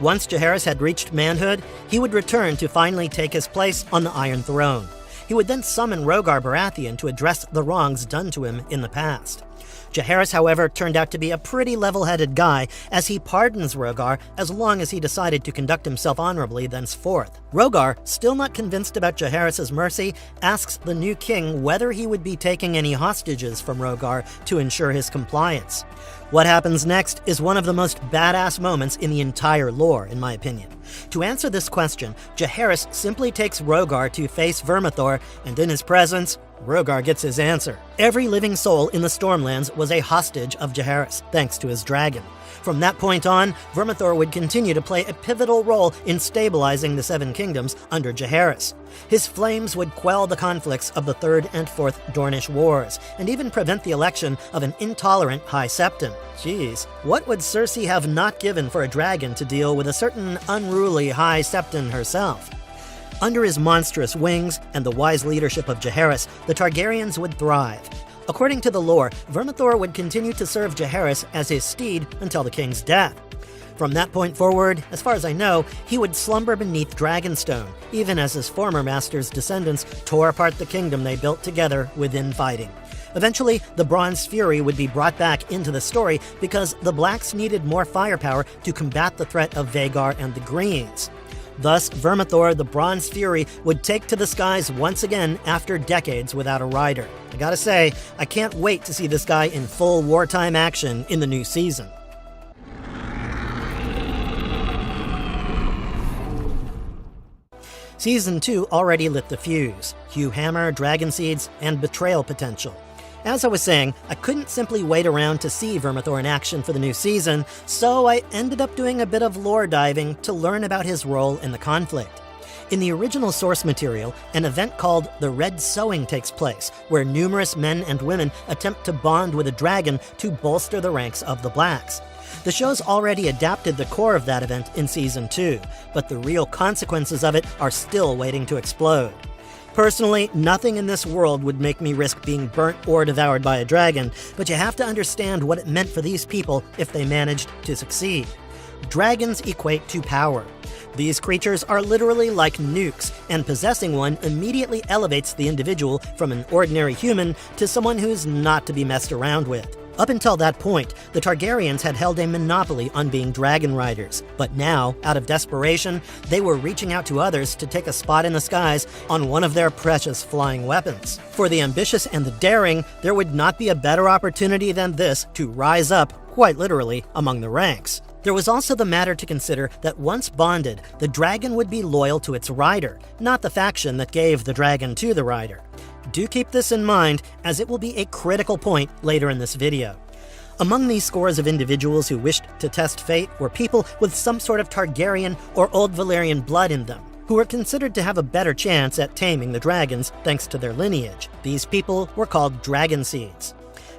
Once Jaehaerys had reached manhood, he would return to finally take his place on the Iron Throne. He would then summon Rhaegar Baratheon to address the wrongs done to him in the past. Jaehaerys, however, turned out to be a pretty level-headed guy, as he pardons Rhaegar as long as he decided to conduct himself honorably thenceforth. Rhaegar, still not convinced about Jaehaerys' mercy, asks the new king whether he would be taking any hostages from Rhaegar to ensure his compliance. What happens next is one of the most badass moments in the entire lore, in my opinion. To answer this question, Jaehaerys simply takes Rhaegar to face Vermithor, and in his presence, Rhaegar gets his answer. Every living soul in the Stormlands was a hostage of Jaehaerys, thanks to his dragon. From that point on, Vermithor would continue to play a pivotal role in stabilizing the Seven Kingdoms under Jaehaerys. His flames would quell the conflicts of the Third and Fourth Dornish Wars, and even prevent the election of an intolerant High Septon. Jeez, what would Cersei have not given for a dragon to deal with a certain unruly High Septon herself? Under his monstrous wings and the wise leadership of Jaehaerys, the Targaryens would thrive. According to the lore, Vermithor would continue to serve Jaehaerys as his steed until the king's death. From that point forward, as far as I know, he would slumber beneath Dragonstone, even as his former master's descendants tore apart the kingdom they built together with infighting. Eventually, the Bronze Fury would be brought back into the story because the Blacks needed more firepower to combat the threat of Vhagar and the Greens. Thus, Vermithor, the Bronze Fury, would take to the skies once again after decades without a rider. I gotta say, I can't wait to see this guy in full wartime action in the new season. Season 2 already lit the fuse. Hugh Hammer, dragon seeds, and betrayal potential. As I was saying, I couldn't simply wait around to see Vermithor in action for the new season, so I ended up doing a bit of lore diving to learn about his role in the conflict. In the original source material, an event called the Red Sowing takes place, where numerous men and women attempt to bond with a dragon to bolster the ranks of the Blacks. The show's already adapted the core of that event in Season 2, but the real consequences of it are still waiting to explode. Personally, nothing in this world would make me risk being burnt or devoured by a dragon, but you have to understand what it meant for these people if they managed to succeed. Dragons equate to power. These creatures are literally like nukes, and possessing one immediately elevates the individual from an ordinary human to someone who's not to be messed around with. Up until that point, the Targaryens had held a monopoly on being dragon riders, but now, out of desperation, they were reaching out to others to take a spot in the skies on one of their precious flying weapons. For the ambitious and the daring, there would not be a better opportunity than this to rise up, quite literally, among the ranks. There was also the matter to consider that once bonded, the dragon would be loyal to its rider, not the faction that gave the dragon to the rider. Do keep this in mind, as it will be a critical point later in this video. Among these scores of individuals who wished to test fate were people with some sort of Targaryen or Old Valyrian blood in them, who were considered to have a better chance at taming the dragons thanks to their lineage. These people were called dragon seeds.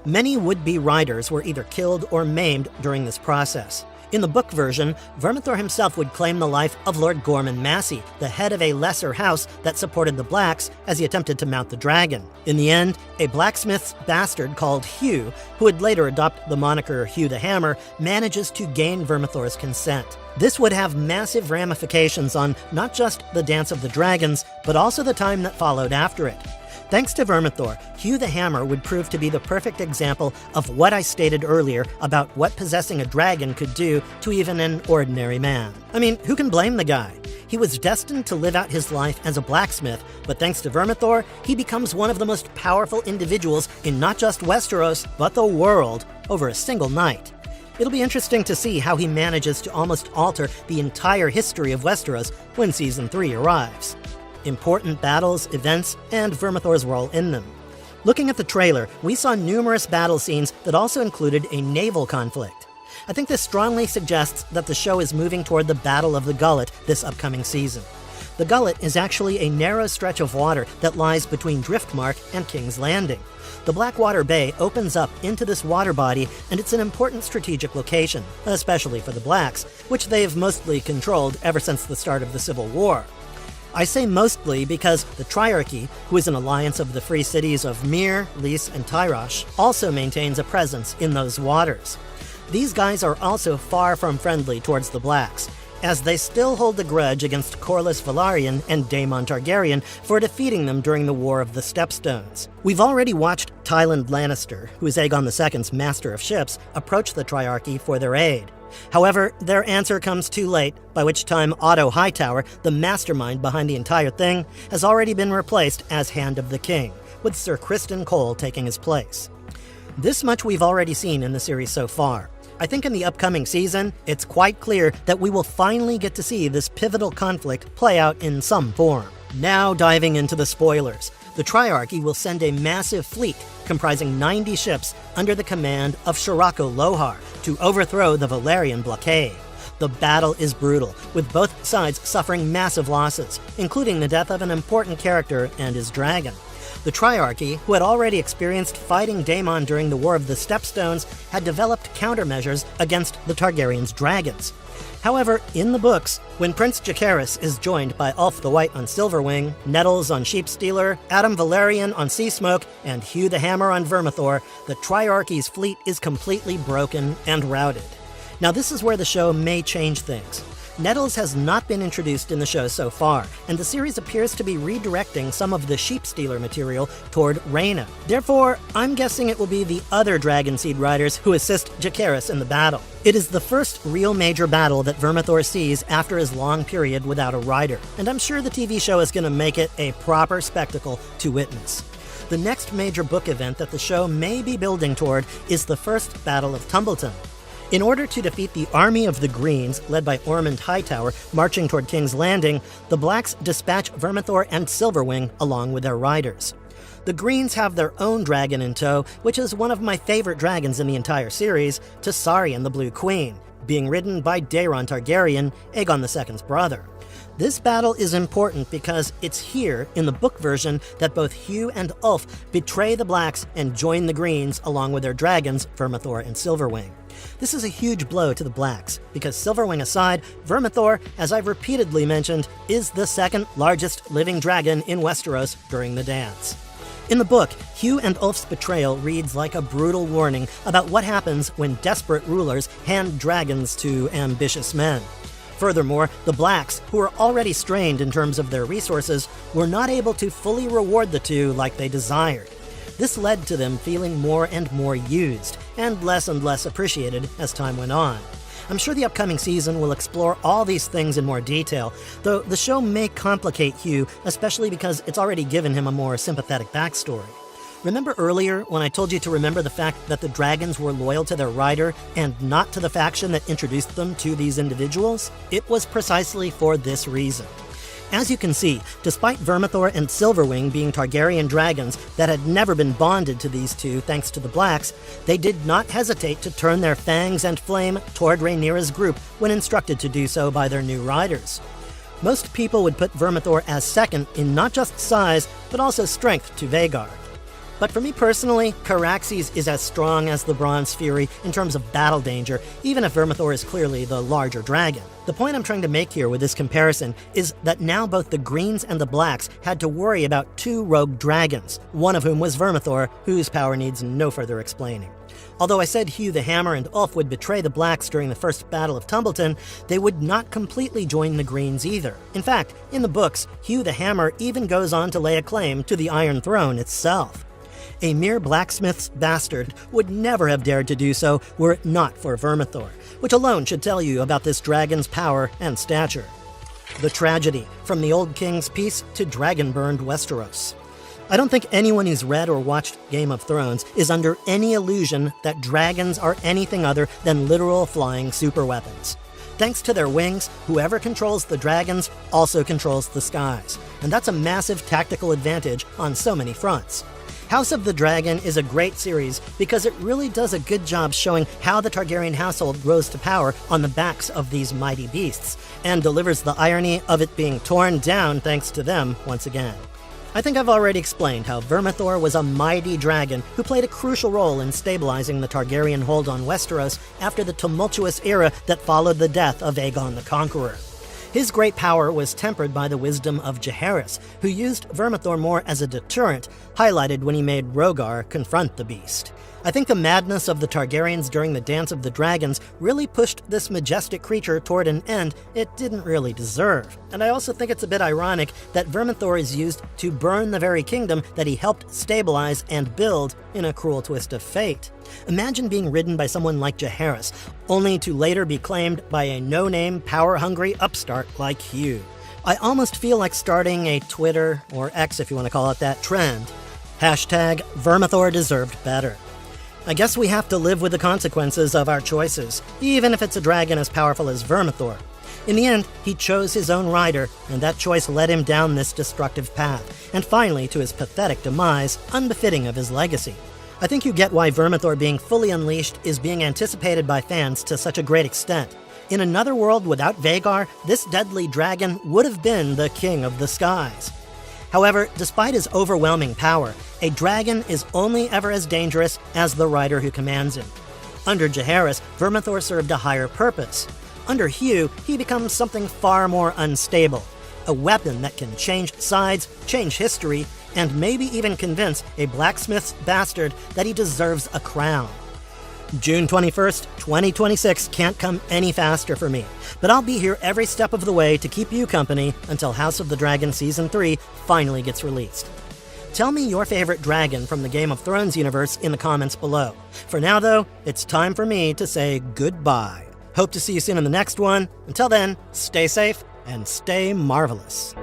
Many would-be riders were either killed or maimed during this process. In the book version, Vermithor himself would claim the life of Lord Gorman Massey, the head of a lesser house that supported the Blacks as he attempted to mount the dragon. In the end, a blacksmith's bastard called Hugh, who would later adopt the moniker Hugh the Hammer, manages to gain Vermithor's consent. This would have massive ramifications on not just the Dance of the Dragons, but also the time that followed after it. Thanks to Vermithor, Hugh the Hammer would prove to be the perfect example of what I stated earlier about what possessing a dragon could do to even an ordinary man. I mean, who can blame the guy? He was destined to live out his life as a blacksmith, but thanks to Vermithor, he becomes one of the most powerful individuals in not just Westeros, but the world, over a single night. It'll be interesting to see how he manages to almost alter the entire history of Westeros when Season 3 arrives. Important battles, events, and Vermithor's role in them. Looking at the trailer, we saw numerous battle scenes that also included a naval conflict. I think this strongly suggests that the show is moving toward the Battle of the Gullet this upcoming season. The Gullet is actually a narrow stretch of water that lies between Driftmark and King's Landing. The Blackwater Bay opens up into this water body, and it's an important strategic location, especially for the Blacks, which they've mostly controlled ever since the start of the Civil War. I say mostly because the Triarchy, who is an alliance of the free cities of Myr, Lys, and Tyrosh, also maintains a presence in those waters. These guys are also far from friendly towards the Blacks, as they still hold a grudge against Corlys Velaryon and Daemon Targaryen for defeating them during the War of the Stepstones. We've already watched Tywin Lannister, who is Aegon II's master of ships, approach the Triarchy for their aid. However, their answer comes too late, by which time Otto Hightower, the mastermind behind the entire thing, has already been replaced as Hand of the King, with Sir Criston Cole taking his place. This much we've already seen in the series so far. I think in the upcoming season, it's quite clear that we will finally get to see this pivotal conflict play out in some form. Now diving into the spoilers. The Triarchy will send a massive fleet comprising 90 ships under the command of Shirako Lohar to overthrow the Valyrian blockade. The battle is brutal, with both sides suffering massive losses, including the death of an important character and his dragon. The Triarchy, who had already experienced fighting Daemon during the War of the Stepstones, had developed countermeasures against the Targaryens' dragons. However, in the books, when Prince Jacaerys is joined by Ulf the White on Silverwing, Nettles on Sheepstealer, Adam Valerian on Seasmoke, and Hugh the Hammer on Vermithor, the Triarchy's fleet is completely broken and routed. Now this is where the show may change things. Nettles has not been introduced in the show so far, and the series appears to be redirecting some of the Sheepstealer material toward Rhaena. Therefore, I'm guessing it will be the other Dragonseed riders who assist Jacaerys in the battle. It is the first real major battle that Vermithor sees after his long period without a rider, and I'm sure the TV show is going to make it a proper spectacle to witness. The next major book event that the show may be building toward is the First Battle of Tumbleton. In order to defeat the army of the Greens, led by Ormond Hightower, marching toward King's Landing, the Blacks dispatch Vermithor and Silverwing along with their riders. The Greens have their own dragon in tow, which is one of my favorite dragons in the entire series, Tessarion the Blue Queen, being ridden by Daeron Targaryen, Aegon II's brother. This battle is important because it's here, in the book version, that both Hugh and Ulf betray the Blacks and join the Greens along with their dragons, Vermithor and Silverwing. This is a huge blow to the Blacks, because Silverwing aside, Vermithor, as I've repeatedly mentioned, is the second largest living dragon in Westeros during the dance. In the book, Hugh and Ulf's betrayal reads like a brutal warning about what happens when desperate rulers hand dragons to ambitious men. Furthermore, the Blacks, who are already strained in terms of their resources, were not able to fully reward the two like they desired. This led to them feeling more and more used, and less appreciated as time went on. I'm sure the upcoming season will explore all these things in more detail, though the show may complicate Hugh, especially because it's already given him a more sympathetic backstory. Remember earlier when I told you to remember the fact that the dragons were loyal to their rider and not to the faction that introduced them to these individuals? It was precisely for this reason. As you can see, despite Vermithor and Silverwing being Targaryen dragons that had never been bonded to these two thanks to the Blacks, they did not hesitate to turn their fangs and flame toward Rhaenyra's group when instructed to do so by their new riders. Most people would put Vermithor as second in not just size, but also strength to Vhagar. But for me personally, Caraxes is as strong as the Bronze Fury in terms of battle danger, even if Vermithor is clearly the larger dragon. The point I'm trying to make here with this comparison is that now both the Greens and the Blacks had to worry about two rogue dragons, one of whom was Vermithor, whose power needs no further explaining. Although I said Hugh the Hammer and Ulf would betray the Blacks during the First Battle of Tumbleton, they would not completely join the Greens either. In fact, in the books, Hugh the Hammer even goes on to lay a claim to the Iron Throne itself. A mere blacksmith's bastard would never have dared to do so were it not for Vermithor, which alone should tell you about this dragon's power and stature. The tragedy, from the old king's peace to dragon-burned Westeros. I don't think anyone who's read or watched Game of Thrones is under any illusion that dragons are anything other than literal flying superweapons. Thanks to their wings, whoever controls the dragons also controls the skies, and that's a massive tactical advantage on so many fronts. House of the Dragon is a great series because it really does a good job showing how the Targaryen household rose to power on the backs of these mighty beasts, and delivers the irony of it being torn down thanks to them once again. I think I've already explained how Vermithor was a mighty dragon who played a crucial role in stabilizing the Targaryen hold on Westeros after the tumultuous era that followed the death of Aegon the Conqueror. His great power was tempered by the wisdom of Jaehaerys, who used Vermithor more as a deterrent, highlighted when he made Rhaegar confront the beast. I think the madness of the Targaryens during the Dance of the Dragons really pushed this majestic creature toward an end it didn't really deserve. And I also think it's a bit ironic that Vermithor is used to burn the very kingdom that he helped stabilize and build in a cruel twist of fate. Imagine being ridden by someone like Jaehaerys, only to later be claimed by a no-name, power-hungry upstart like Hugh. I almost feel like starting a Twitter, or X if you want to call it that, trend. Hashtag Vermithor deserved better. I guess we have to live with the consequences of our choices, even if it's a dragon as powerful as Vermithor. In the end, he chose his own rider, and that choice led him down this destructive path, and finally to his pathetic demise, unbefitting of his legacy. I think you get why Vermithor being fully unleashed is being anticipated by fans to such a great extent. In another world without Vhagar, this deadly dragon would have been the king of the skies. However, despite his overwhelming power, a dragon is only ever as dangerous as the rider who commands him. Under Jaehaerys, Vermithor served a higher purpose. Under Hugh, he becomes something far more unstable, a weapon that can change sides, change history, and maybe even convince a blacksmith's bastard that he deserves a crown. June 21st, 2026 can't come any faster for me, but I'll be here every step of the way to keep you company until House of the Dragon Season 3 finally gets released. Tell me your favorite dragon from the Game of Thrones universe in the comments below. For now, though, it's time for me to say goodbye. Hope to see you soon in the next one. Until then, stay safe and stay marvelous.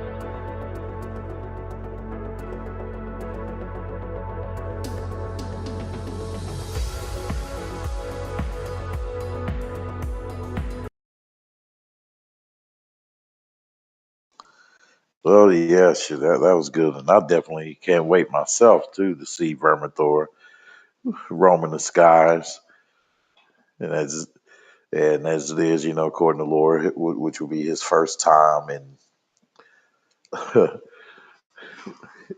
Oh yeah, shit, that was good, and I definitely can't wait myself too to see Vermithor roaming the skies, and as it is, according to lore, which will be his first time in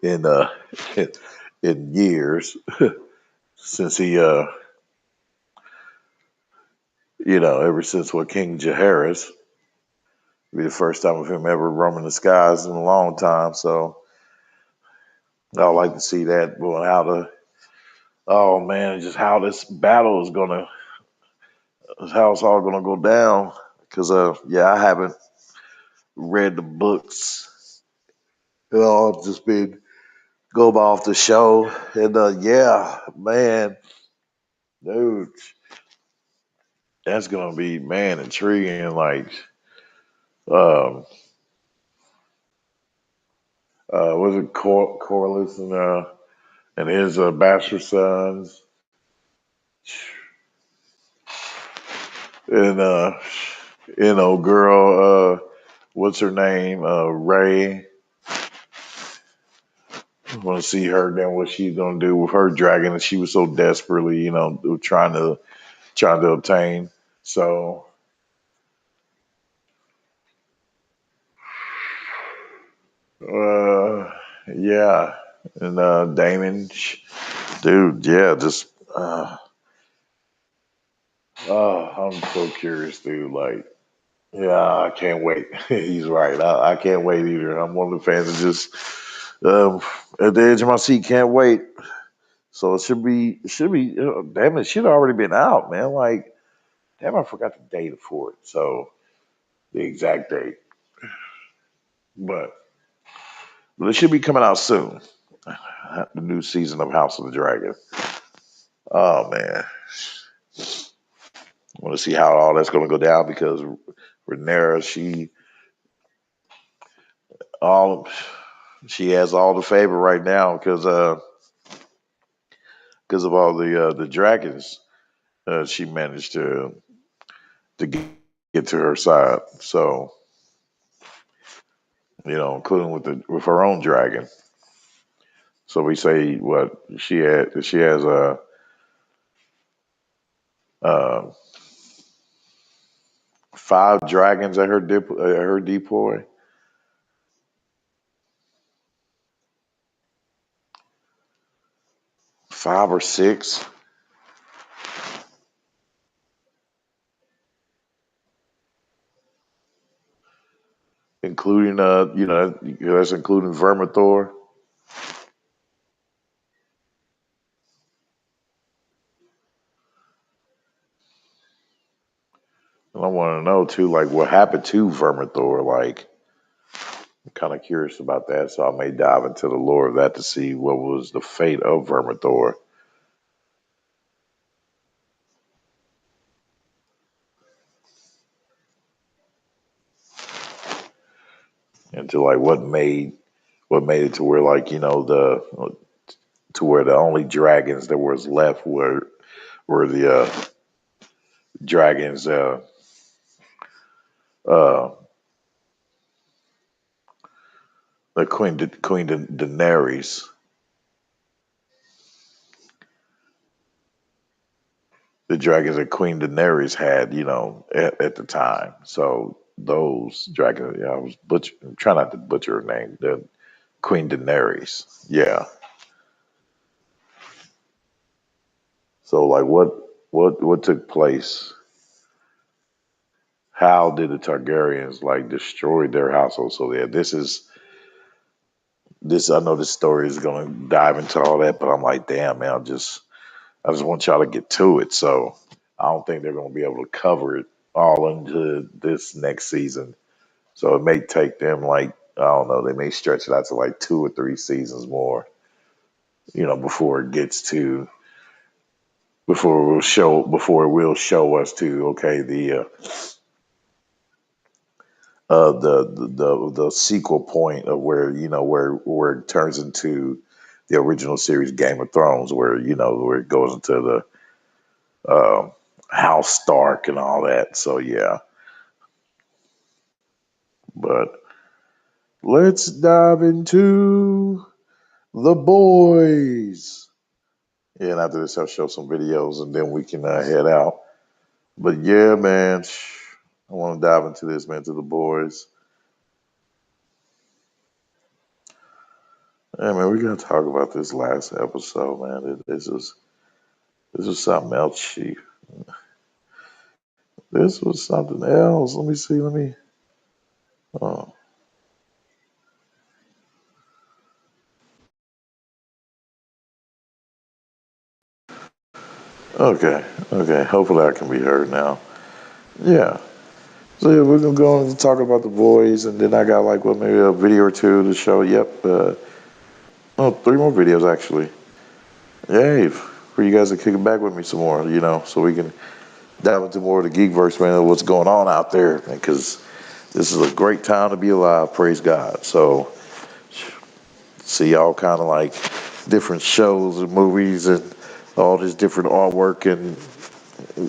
in in years since he ever since what King Jaehaerys. Be the first time of him ever roaming the skies in a long time, so I'd like to see that. Well, oh man, just how this battle is gonna, how it's all gonna go down. Because yeah, I haven't read the books. I've just been go by off the show, and yeah, man, dude, that's gonna be intriguing. Like, um, was it Corlys and his bastard sons, and girl, what's her name, Ray. I want to see her then what she's gonna do with her dragon that she was so desperately, trying to obtain. So uh yeah. And Damon, dude, yeah, just I'm so curious, dude. Like, yeah, I can't wait. He's right. I can't wait either. I'm one of the fans that just at the edge of my seat, can't wait. So it should be. Damn, it should have already been out, man. Like, damn, I forgot the date for it. So the exact date, but it should be coming out soon. The new season of House of the Dragon. Oh man, I want to see how all that's going to go down because Rhaenyra, all she has all the favor right now because of all the dragons she managed to get to her side. So including with her own dragon. So we say what she has uh, 5 dragons at her deploy. 5 or 6. Including that's including Vermithor. And I want to know too, like what happened to Vermithor. Like, I'm kind of curious about that, so I may dive into the lore of that to see what was the fate of Vermithor. And to like what made it to where like the to where the only dragons that was left were the dragons uh the Queen Daenerys, the dragons that Queen Daenerys had, at the time. So those dragons, I was trying not to butcher her name, the Queen Daenerys. Yeah. So like what took place? How did the Targaryens like destroy their household? So yeah, this I know this story is gonna dive into all that, but I'm like, damn man, I just want y'all to get to it. So I don't think they're gonna be able to cover it all into this next season. So it may take them like, I don't know, they may stretch it out to like 2 or 3 seasons more, before it gets to before it will show us to okay the sequel point of where where it turns into the original series Game of Thrones, where where it goes into the House Stark and all that. So yeah, but let's dive into the boys. Yeah, and after this, I'll show some videos and then we can head out. But yeah, man, I want to dive into this, man, to the boys. Yeah, man, we gotta talk about this last episode, man. This is something else, Chief. This was something else. Let me see. Let me. Oh, okay. Okay. Hopefully, I can be heard now. Yeah. So yeah, we're gonna go and talk about the boys, and then I got like what maybe a video or two to show. Yep. Oh, 3 more videos actually. Yay! For you guys to kick it back with me some more, so we can dive into more of the geekverse, man, of what's going on out there, because this is a great time to be alive. Praise God. So see all kind of like different shows and movies and all this different artwork and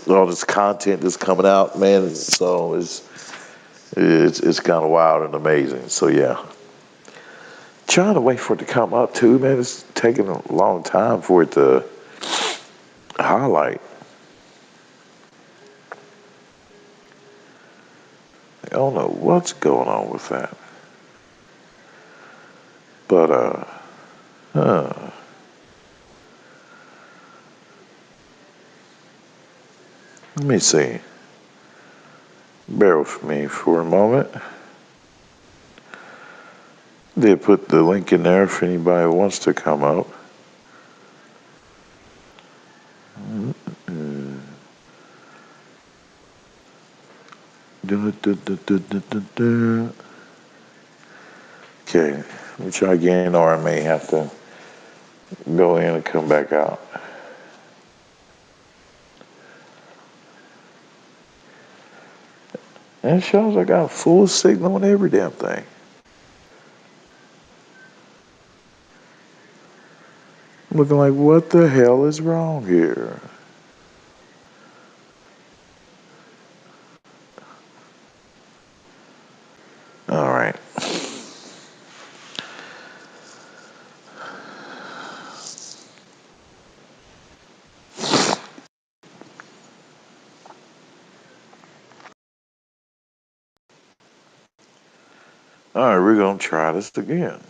all this content that's coming out, man. So it's kind of wild and amazing. So yeah, trying to wait for it to come up too, man. It's taking a long time for it to highlight. I don't know what's going on with that, but let me see. Bear with me for a moment. They put the link in there if anybody wants to come up. Okay, let me try again, or I may have to go in and come back out. And it shows I got a full signal on every damn thing. Looking like, what the hell is wrong here? All right. All right, we're going to try this again.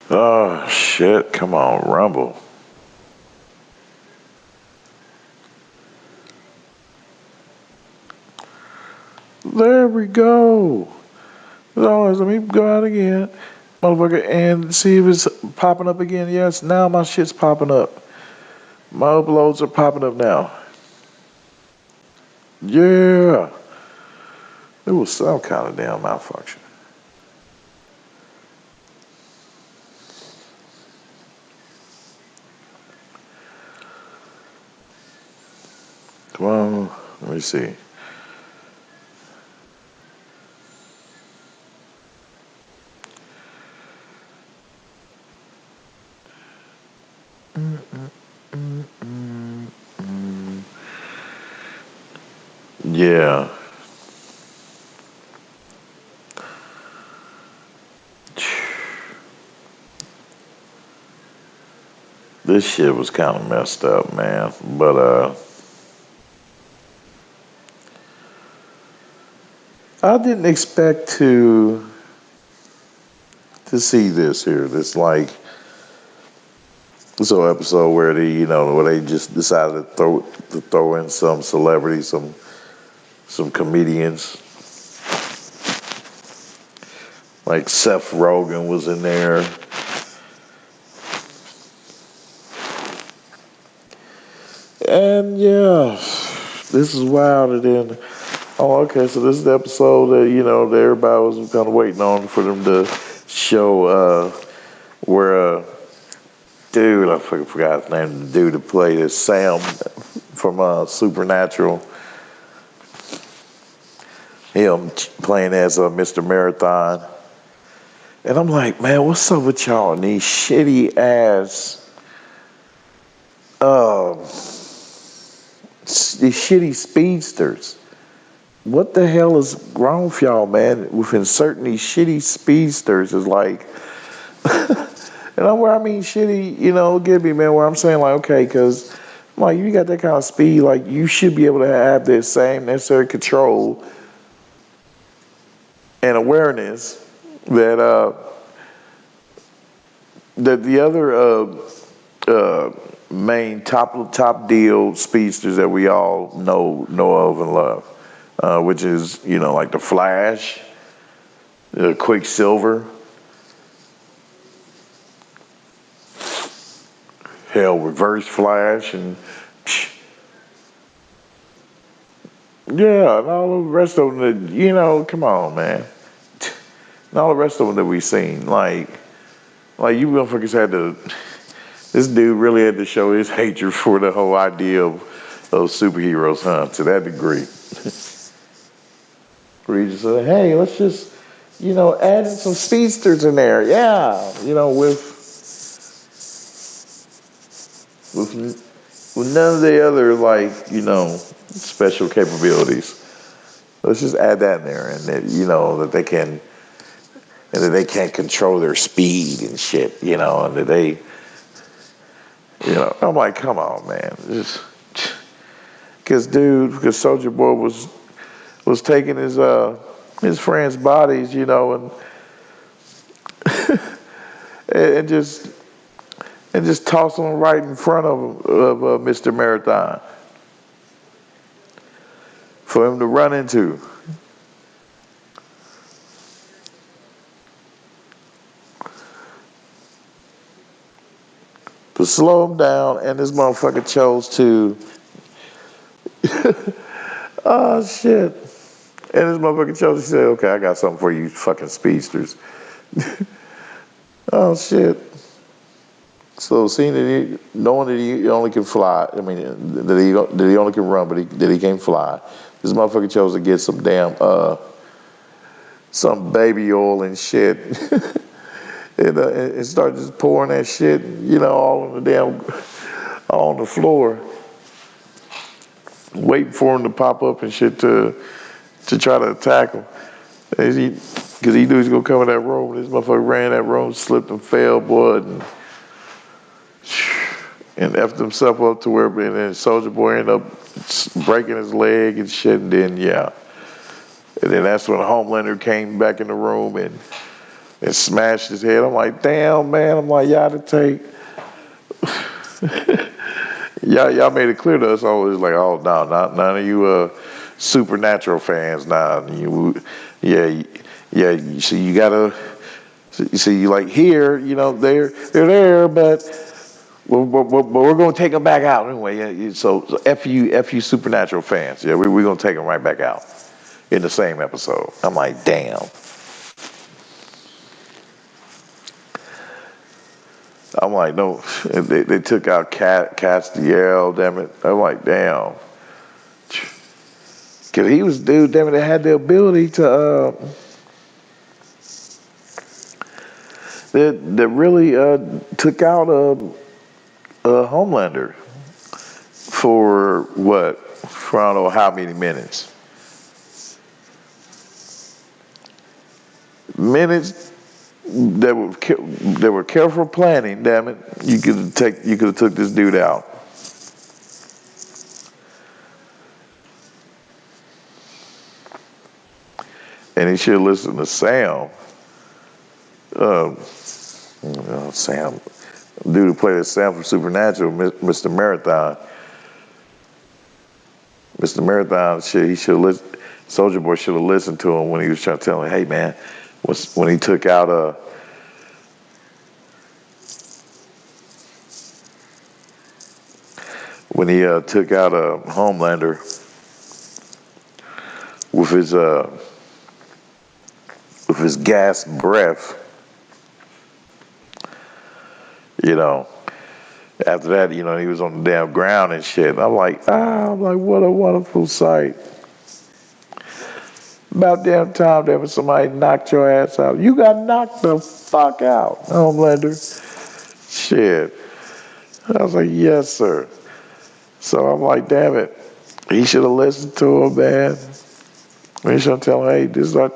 Oh, shit. Come on, Rumble. There we go. As always, let me go out again. Motherfucker, and see if it's popping up again. Yes, now my shit's popping up. My uploads are popping up now. Yeah. It was some kind of damn malfunction. Come on. Let me see. Yeah. This shit was kind of messed up, man. But I didn't expect to see this here. This whole episode where they just decided to throw in some celebrities, some comedians. Like Seth Rogen was in there. And yeah, this is wild. And then, oh, okay, so this is the episode that everybody was kind of waiting on for them to show where dude, I fucking forgot his name, the dude that played as Sam from Supernatural. Him playing as Mr. Marathon. And I'm like, man, what's up with y'all and these shitty ass these shitty speedsters? What the hell is wrong with y'all, man? With inserting these shitty speedsters is like, and where I mean shitty, get me, man. Where I'm saying like, okay, because like you got that kind of speed, like you should be able to have that same necessary control and awareness that the other main top deal speedsters that we all know of and love, which is like the Flash, Quicksilver, hell, Reverse Flash, and yeah, and all the rest of them. That, come on, man, and all the rest of them that we've seen, like you motherfuckers had to. This dude really had to show his hatred for the whole idea of superheroes, huh? To that degree. Where he just said, hey, let's just, add some speedsters in there. Yeah. With none of the other, special capabilities. Let's just add that in there. And that they can, and that they can't control their speed and shit, and that they, I'm like, come on, man. Because Soldier Boy was taking his friends' bodies, and just tossing them right in front of Mr. Marathon for him to run into. To slow him down, and this motherfucker chose to. Oh shit! And this motherfucker chose to say, "Okay, I got something for you, fucking speedsters." Oh shit! So seeing knowing that he only can fly, I mean that he only can run, but that he can't fly. This motherfucker chose to get some damn some baby oil and shit, and start just pouring that shit, all on the floor, waiting for him to pop up and shit to try to attack him. Because he knew he was gonna come in that room. This motherfucker ran in that room, slipped and fell, boy, and effed himself up to where, and then Soldier Boy ended up breaking his leg and shit, and then that's when Homelander came back in the room and and smashed his head. I'm like, damn, man. I'm like, y'all to take. Y'all made it clear to us always like, oh no, none of you supernatural fans. Nah, yeah. You see, you gotta. You see, you like here, they're there, but we're gonna take them back out anyway. Yeah, so f you, supernatural fans. Yeah, we're gonna take them right back out in the same episode. I'm like, damn. I'm like, no, they took out Castiel, damn it. I'm like, damn. Because he was dude, damn it, that had the ability to, that really took out Homelander for what? For I don't know how many minutes. Minutes that were careful planning, damn it. You could have took this dude out. And he should have listened to Sam. Sam, dude who played as Sam from Supernatural, Mr. Marathon. Mr. Marathon, he should have listened. Soldier Boy should have listened to him when he was trying to tell him, hey man, when he took out Homelander with his gas breath, After that, he was on the damn ground and shit. And I'm like, what a wonderful sight. About damn time that somebody knocked your ass out. You got knocked the fuck out, Homelander. Shit. I was like, yes, sir. So I'm like, damn it. He should have listened to him, man. He should have tell him, hey, this is our,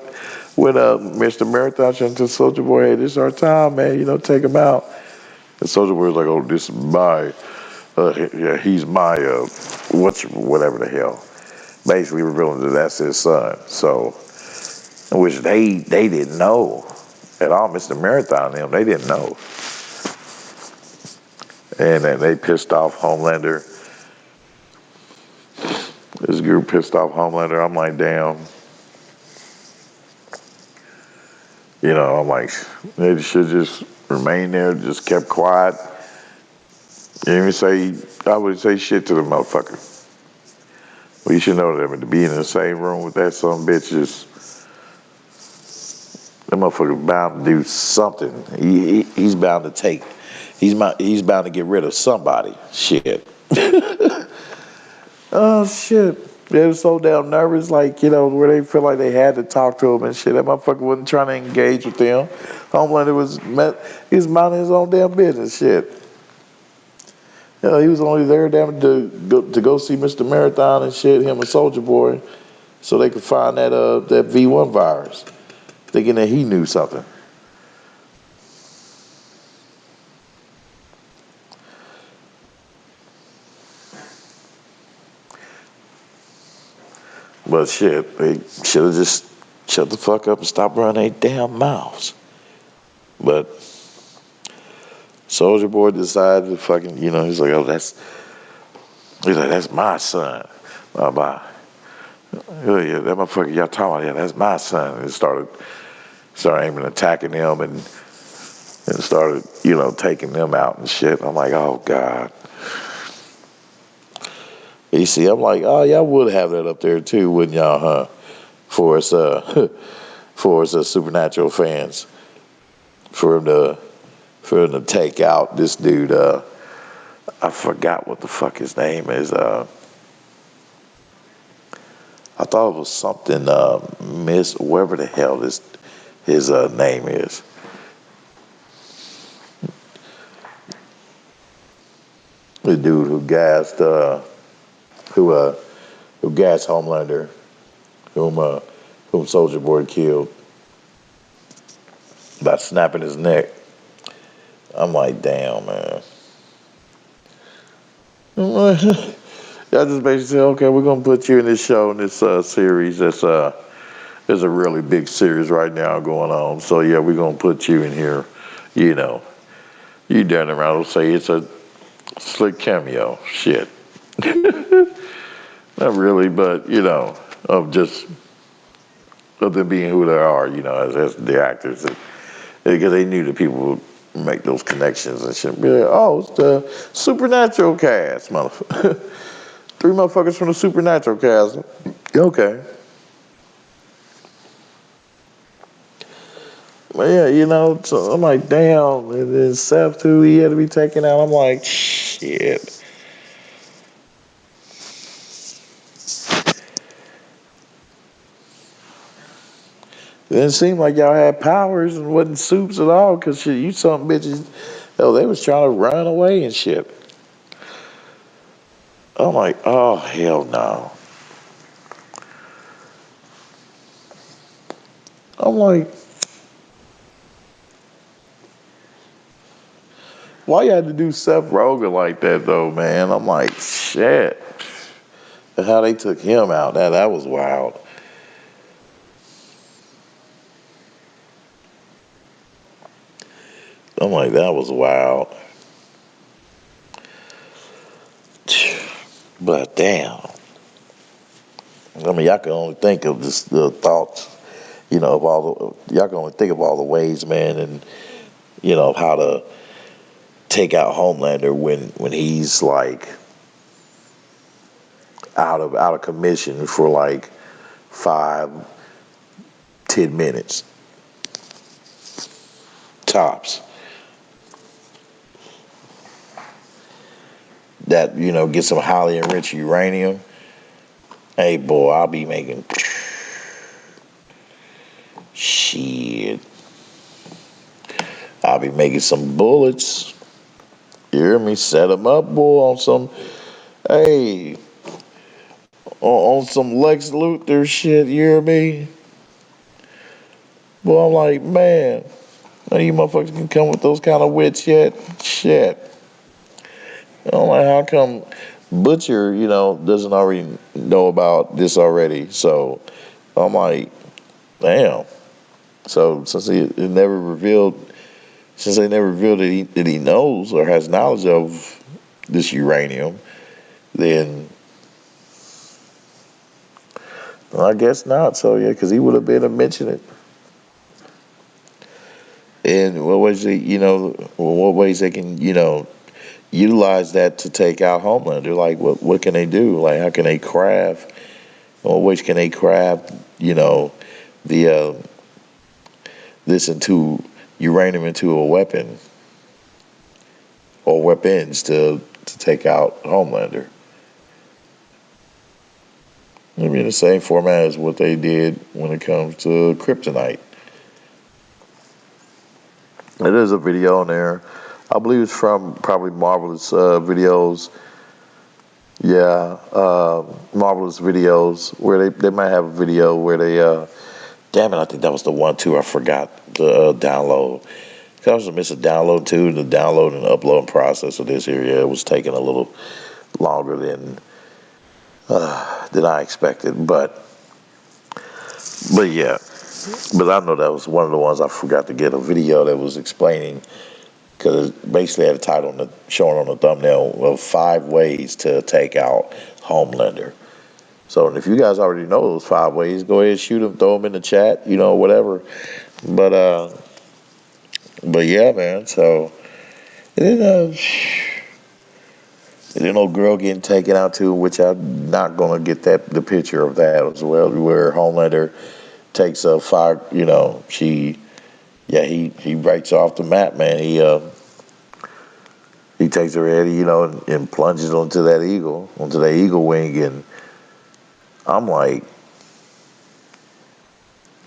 when Mr. Marathon should tell Soldier Boy, hey, this is our time, man. Take him out. And Soldier Boy was like, oh, this is my, he's my, whatever the hell. Basically revealing that that's his son. So, which they didn't know at all. Mr. Marathon and them, they didn't know. And then they pissed off Homelander. This group pissed off Homelander. I'm like, damn. I'm like, they should just remain there, just kept quiet. I would say shit to the motherfucker. Well, you should know that to be in the same room with that son of a bitch that motherfucker's bound to do something. He's bound to take. He's bound to get rid of somebody. Shit. Oh shit. They were so damn nervous, like, where they feel like they had to talk to him and shit. That motherfucker wasn't trying to engage with them. Homelander was minding his own damn business, shit. He was only there damn to go see Mr. Marathon and shit, him and Soldier Boy, so they could find that V1 virus, thinking that he knew something. But shit, they should have just shut the fuck up and stop running their damn mouths. But Soldier Boy decided to fucking, he's like, that's my son. Bye. Oh yeah, that motherfucker y'all talking about, yeah, that's my son. And started aiming, attacking them and started, taking them out and shit. I'm like, oh God. You see, I'm like, oh, y'all would have that up there too, wouldn't y'all, huh? For us supernatural fans. For him to take out this dude, I forgot what the fuck his name is. I thought it was something Miss, whatever the hell his name is. The dude who gassed Homelander, whom Soldier Boy killed by snapping his neck. I'm like, damn, man. Y'all just basically said, okay, we're gonna put you in this show, in this series that's there's a really big series right now going on. So yeah, we're gonna put you in here. You know, you down around will say it's a slick cameo. Shit. Not really, but you know, of just of them being who they are, you know, as the actors, because they knew that people would make those connections and shit. Be like, oh, it's the Supernatural cast, motherfucker. 3 motherfuckers from the Supernatural cast. Okay. But yeah, you know, so I'm like, damn. And then Seth too, he had to be taken out. I'm like, shit. It didn't seem like y'all had powers and wasn't soups at all, cause shit, you some bitches, hell, they was trying to run away and shit. I'm like, oh hell no. I'm like, why you had to do Seth Rogen like that though, man? I'm like, shit. And how they took him out, that was wild. I'm like, that was wild. But damn. I mean, y'all can only think of the thoughts, you know, y'all can only think of all the ways, man, and you know how to take out Homelander when he's like out of commission for like 5-10 minutes tops. That, you know, get some highly enriched uranium. Hey boy, I'll be making shit. I'll be making some bullets. You hear me? Set them up, boy, on some. Hey, on some Lex Luthor shit. You hear me? Boy, I'm like, man, none of you motherfuckers can come with those kind of wits yet. Shit. I'm like, how come Butcher, you know, doesn't already know about this already? So I'm like, damn. So since they never revealed that he knows or has knowledge of this uranium, then well, I guess not. So yeah, because he would have been to mention it. And what ways what ways they can, you know, utilize that to take out Homelander? Like, what can they do? Like, how can they craft? What ways can they craft? You know, the this into uranium into a weapon or weapons to take out Homelander. I mean, the same format as what they did when it comes to Kryptonite. There's a video on there. I believe it's from probably Marvelous Videos. Yeah, Marvelous Videos, where they might have a video where they, damn it, I think that was the one too. I forgot to download. I was missing download too. The download and upload process of this area was taking a little longer than I expected. But yeah. But I know that was one of the ones I forgot to get a video that was explaining, because it basically had a title showing on the thumbnail of 5 ways to take out Homelander. So if you guys already know those 5 ways, go ahead, shoot them, throw them in the chat, you know, whatever. But yeah, man. So and then old girl getting taken out too, which I'm not gonna get the picture of that as well, where Homelander takes a fire, you know, he breaks off the map, man. He takes her head, you know, and plunges onto that eagle wing, and I'm like,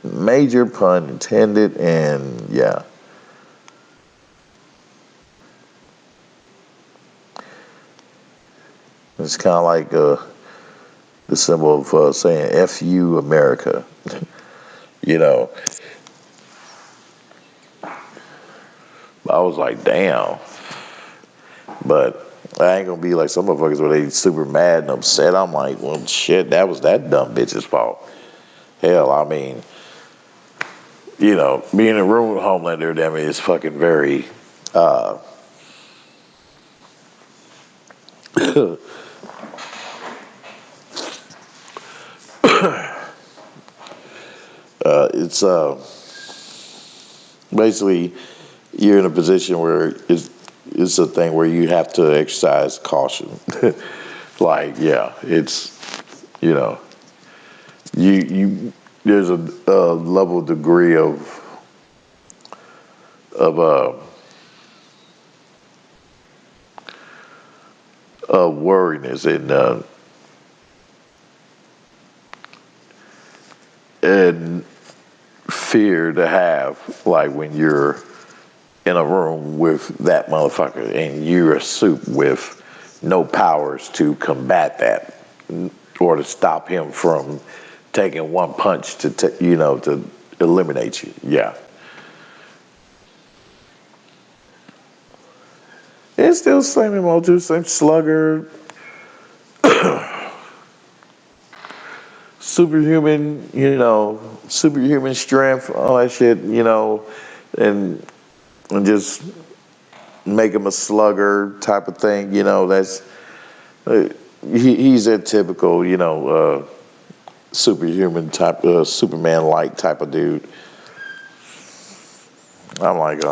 major pun intended, and yeah. It's kind of like the symbol of saying "F you, America," you know. I was like, damn. But I ain't gonna be like some motherfuckers where they super mad and upset. I'm like, well, shit, that was that dumb bitch's fault. Hell, I mean, being in a room with Homelander, I mean, is fucking very. It's basically you're in a position where it's a thing where you have to exercise caution. Like, yeah, it's you know you there's a level degree of worriness and fear to have, like when you're in a room with that motherfucker and you're a suit with no powers to combat that or to stop him from taking one punch to eliminate you. Yeah. It's still same emoji, same slugger, superhuman, superhuman strength, all that shit, and just make him a slugger type of thing. That's he's a typical, superhuman type, Superman-like type of dude. I'm like,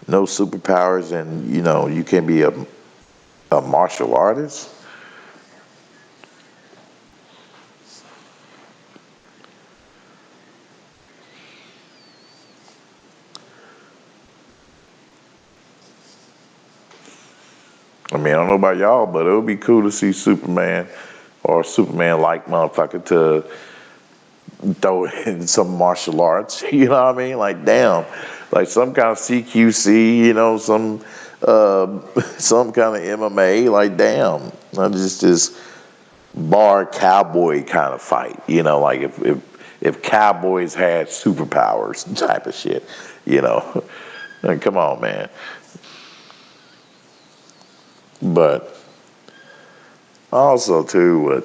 no superpowers, and you can be a martial artist. I mean, I don't know about y'all, but it would be cool to see Superman or Superman-like motherfucker to throw in some martial arts. You know what I mean? Like, damn, like some kind of CQC. Some kind of MMA. Like, damn, not just this bar cowboy kind of fight. Like if cowboys had superpowers type of shit. Like, come on, man. But also too, what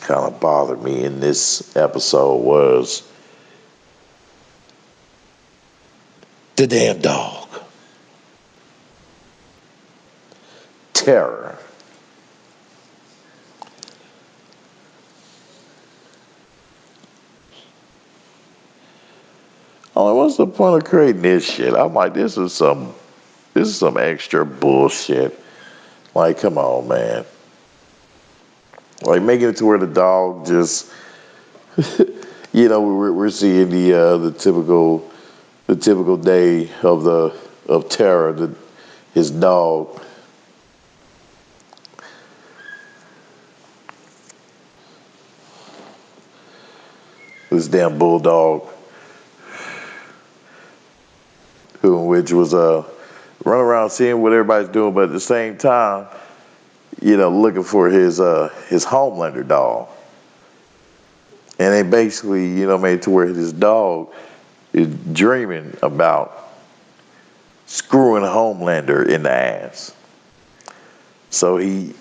kind of bothered me in this episode was the damn dog. Terror. Oh, what's the point of creating this shit? I'm like, this is some extra bullshit. Like, come on, man. Like making it to where the dog just, we're seeing the typical day of terror. His dog. This damn bulldog, which was running around seeing what everybody's doing, but at the same time, looking for his Homelander doll. And they basically, made it to where his dog is dreaming about screwing Homelander in the ass. So he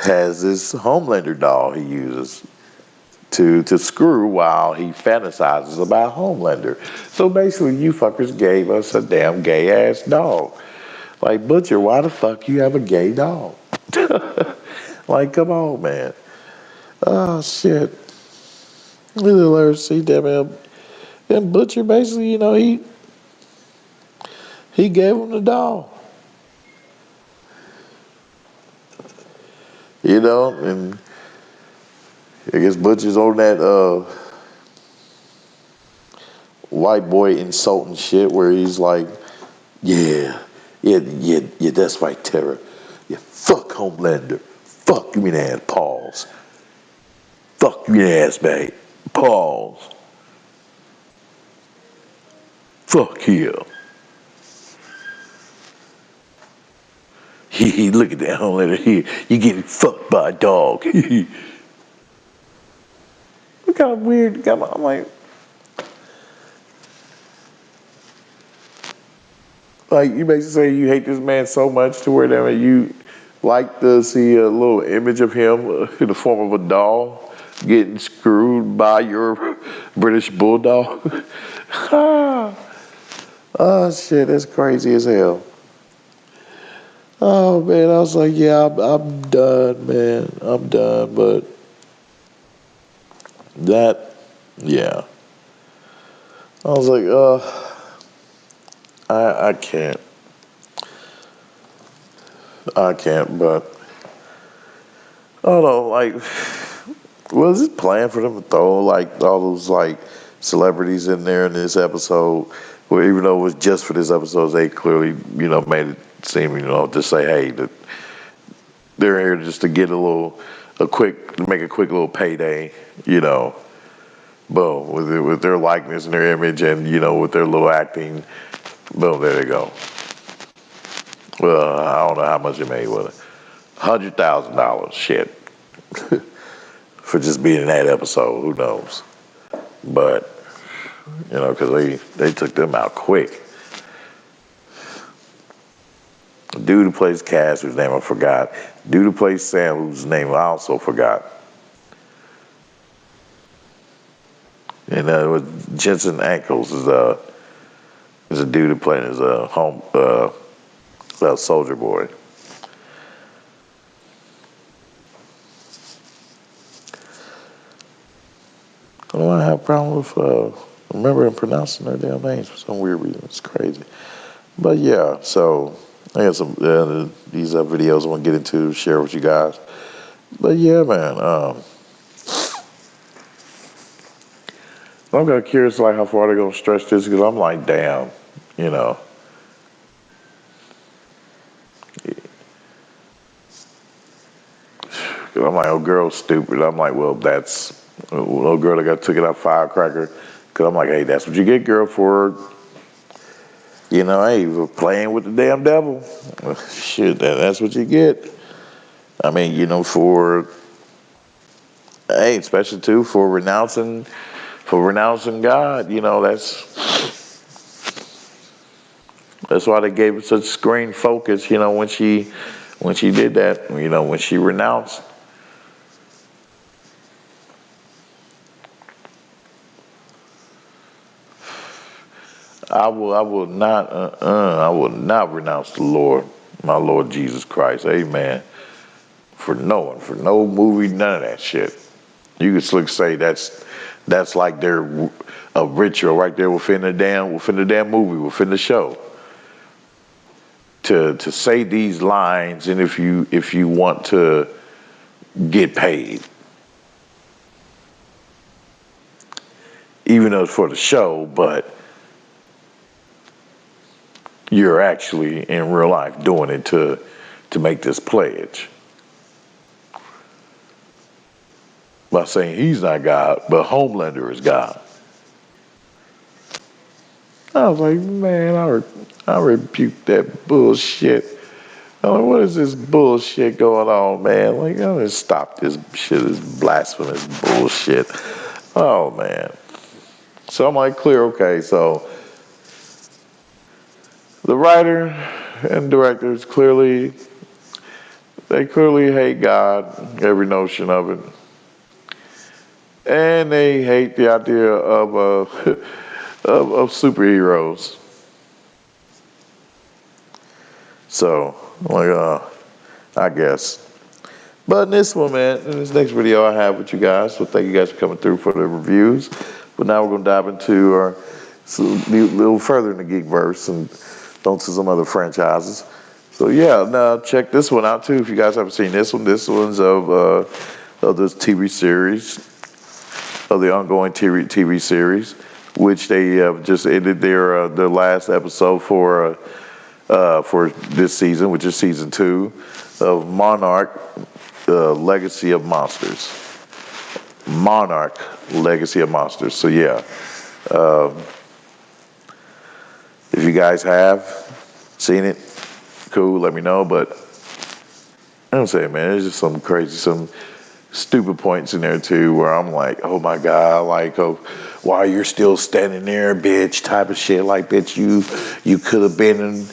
has this Homelander doll he uses to screw while he fantasizes about Homelander. So basically, you fuckers gave us a damn gay ass dog. Like, Butcher, why the fuck you have a gay dog? Like, come on, man. Oh, shit. Let's see, damn him. And Butcher basically, he gave him the dog. And I guess Butcher's on that white boy insulting shit where he's like, yeah, that's right, Terror. Yeah, fuck Homelander. Fuck you in the ass, pause. Fuck you in the ass, mate. Pause. Fuck him. Look at that Homelander here. You getting fucked by a dog. What kind of weird? I'm like you basically say you hate this man so much to where you like to see a little image of him in the form of a doll getting screwed by your British bulldog. Oh shit, that's crazy as hell. Oh man, I was like, yeah, I'm done, man. I'm done, but that, yeah. I was like, I can't. I can't, but I don't know, like, was it planned for them to throw like all those like celebrities in there in this episode? Well, even though it was just for this episode, they clearly, made it seem, to say, hey, that they're here just to get make a quick little payday, boom, with their likeness and their image and, with their little acting, boom, there they go. Well, I don't know how much it made, was it? $100,000, shit, for just being in that episode, who knows? But, because they took them out quick. The dude who plays Cass, whose name I forgot. Dude who plays Sam, whose name I also forgot. And with Jensen Ackles is a dude who played as a soldier boy. I don't have a problem with remembering pronouncing their damn names for some weird reason. It's crazy. But yeah, so I got some these videos I want to get into, share with you guys. But yeah, man, I'm kind of curious like how far they're gonna stretch this because I'm like, damn, you know. Cause I'm like, oh, girl's stupid. I'm like, well, that's little girl that got took it out firecracker. Cause I'm like, hey, that's what you get, girl, for hey, for playing with the damn devil. Shit, that's what you get. I mean, for hey, especially too for renouncing God. That's why they gave it such screen focus. When she did that. When she renounced. I will not renounce the Lord, my Lord Jesus Christ. Amen. For no movie, none of that shit. You could slick say that's like their a ritual right there within the damn movie, within the show. To say these lines, and if you want to get paid, even though it's for the show, but you're actually in real life doing it to make this pledge. By saying he's not God, but Homelander is God. I was like, man, I rebuke that bullshit. I'm like, what is this bullshit going on, man? Like, I'm gonna stop this shit, this blasphemous bullshit. Oh, man. So I'm like, clear, okay, so the writer and directors clearly hate God, every notion of it. And they hate the idea of of superheroes. So, like, I guess. But in this one, man, in this next video I have with you guys, so thank you guys for coming through for the reviews. But now we're going to dive into a little further in the Geekverse and onto some other franchises. So yeah, now check this one out too if you guys haven't seen this one. This one's of this TV series, of the ongoing TV series, which they just ended their last episode for this season, which is season 2 of Monarch, Legacy of Monsters. Monarch, Legacy of Monsters. So yeah, if you guys have seen it, cool, let me know. But I'm saying, man, there's just some stupid points in there too where I'm like, oh my God, like, oh, why you're still standing there, bitch, type of shit. Like, bitch, you could have been in,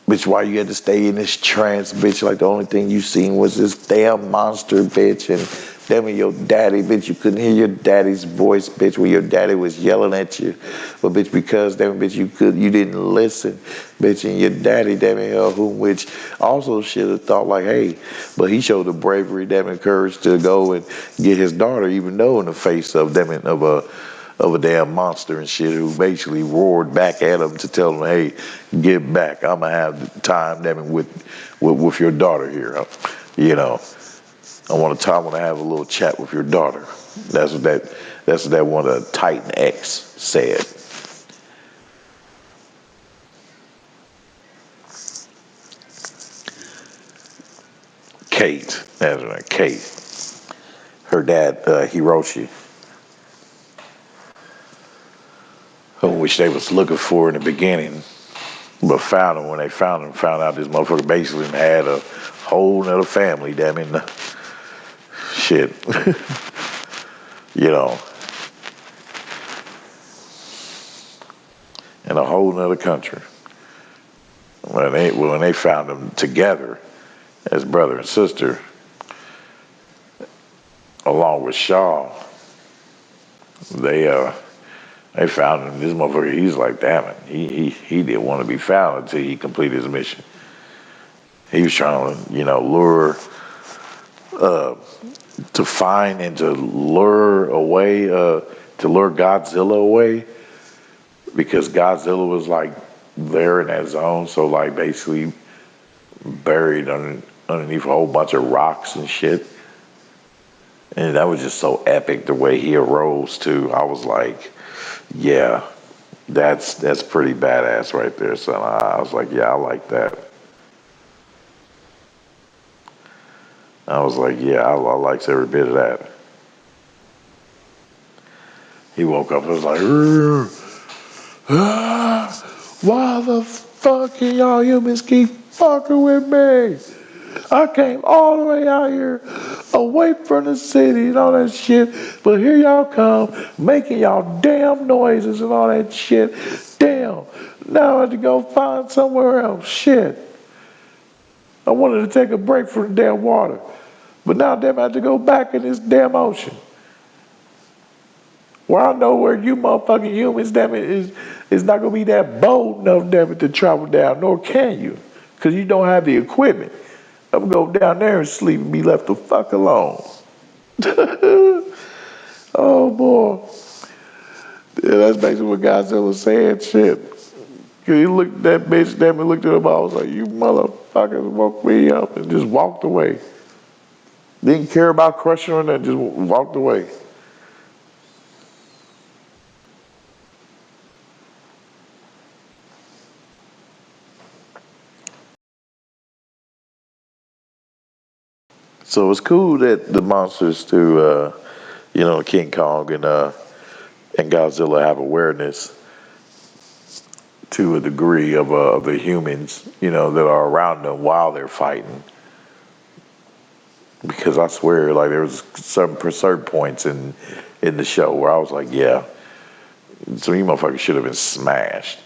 bitch, why you had to stay in this trance, bitch? Like, the only thing you seen was this damn monster, bitch, and Damn it, your daddy, bitch, you couldn't hear your daddy's voice, bitch, when your daddy was yelling at you. But bitch, because damn it, bitch, you didn't listen, bitch, and your daddy, damn it, whom which also should have thought like, hey, but he showed the bravery, damn it, courage to go and get his daughter, even though in the face of damn it, of a damn monster and shit who basically roared back at him to tell him, hey, get back. I'm gonna have time, damn it, with your daughter here. You know, I want to have a little chat with your daughter. That's what that one of the Titan X said. Kate, that's right, Kate. Her dad, Hiroshi, which they was looking for in the beginning, but found him when they found out this motherfucker basically had a whole nother family, damn it. Shit. You know. In a whole nother country. When they found them together as brother and sister, along with Shaw, they found him. This motherfucker, he's like, damn it, he didn't want to be found until he completed his mission. He was trying to, lure, to find and to lure away, to lure Godzilla away, because Godzilla was like there in that zone, so like basically buried underneath a whole bunch of rocks and shit. And that was just so epic the way he arose too. I was like, yeah, that's pretty badass right there, son. I was like, yeah, I like that. I was like, yeah, I likes every bit of that. He woke up and was like, why the fuck can y'all humans keep fucking with me? I came all the way out here, away from the city and all that shit, but here y'all come, making y'all damn noises and all that shit. Damn, now I have to go find somewhere else. Shit. I wanted to take a break from the damn water, but now damn I have to go back in this damn ocean. Well, I know where you motherfucking humans, damn it, is not gonna be that bold enough, damn it, to travel down, nor can you, because you don't have the equipment. I'm gonna go down there and sleep and be left the fuck alone. Oh boy. Yeah, that's basically what Godzilla said, shit. Cause he looked at that bitch, damn it, looked at him, I was like, you motherfuckers woke me up, and just walked away. Didn't care about crushing her, and just walked away. So it's cool that the monsters to, King Kong and Godzilla have awareness to a degree of the humans, that are around them while they're fighting. Because I swear, like there was certain points in the show where I was like, yeah, some of you motherfuckers should have been smashed.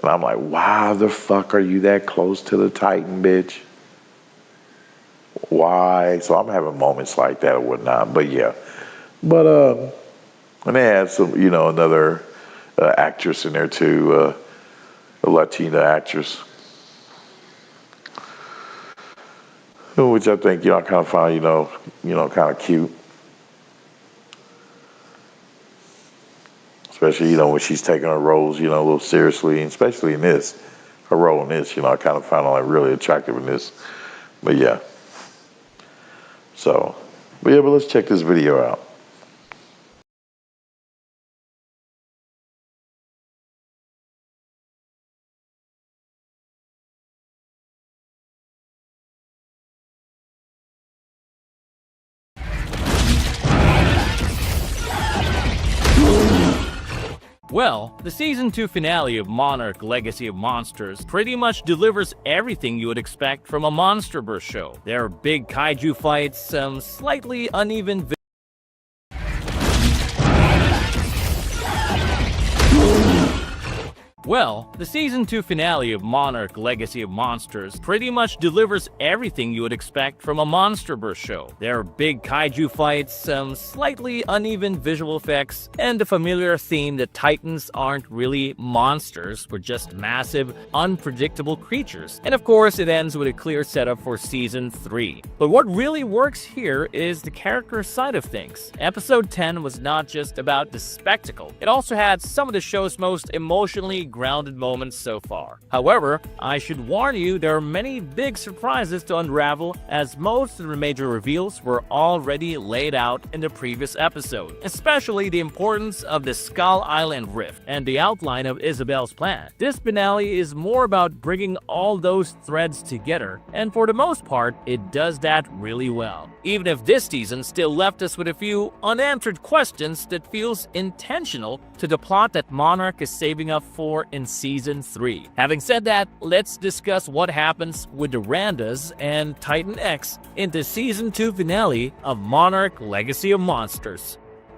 And I'm like, why the fuck are you that close to the Titan, bitch? Why? So I'm having moments like that or whatnot. But yeah. But and they had some, another actress in there too, a Latina actress, which I think I kind of find kind of cute, especially when she's taking her roles a little seriously, and especially in this, her role in this, I kind of found her like really attractive in this. But yeah. So, but let's check this video out. Well, the Season 2 finale of Monarch Legacy of Monsters pretty much delivers everything you would expect from a MonsterVerse show. There are big kaiju fights, some slightly uneven Well, the Season 2 finale of Monarch Legacy of Monsters pretty much delivers everything you would expect from a MonsterVerse show. There are big kaiju fights, some slightly uneven visual effects, and the familiar theme that Titans aren't really monsters, but just massive, unpredictable creatures. And of course, it ends with a clear setup for Season 3. But what really works here is the character side of things. Episode 10 was not just about the spectacle, it also had some of the show's most emotionally grounded moments so far. However, I should warn you, there are many big surprises to unravel, as most of the major reveals were already laid out in the previous episode, especially the importance of the Skull Island rift and the outline of Isabel's plan. This finale is more about bringing all those threads together, and for the most part, it does that really well. Even if this season still left us with a few unanswered questions that feels intentional to the plot that Monarch is saving up for in Season 3. Having said that, let's discuss what happens with the Randas and Titan X in the Season 2 finale of Monarch Legacy of Monsters.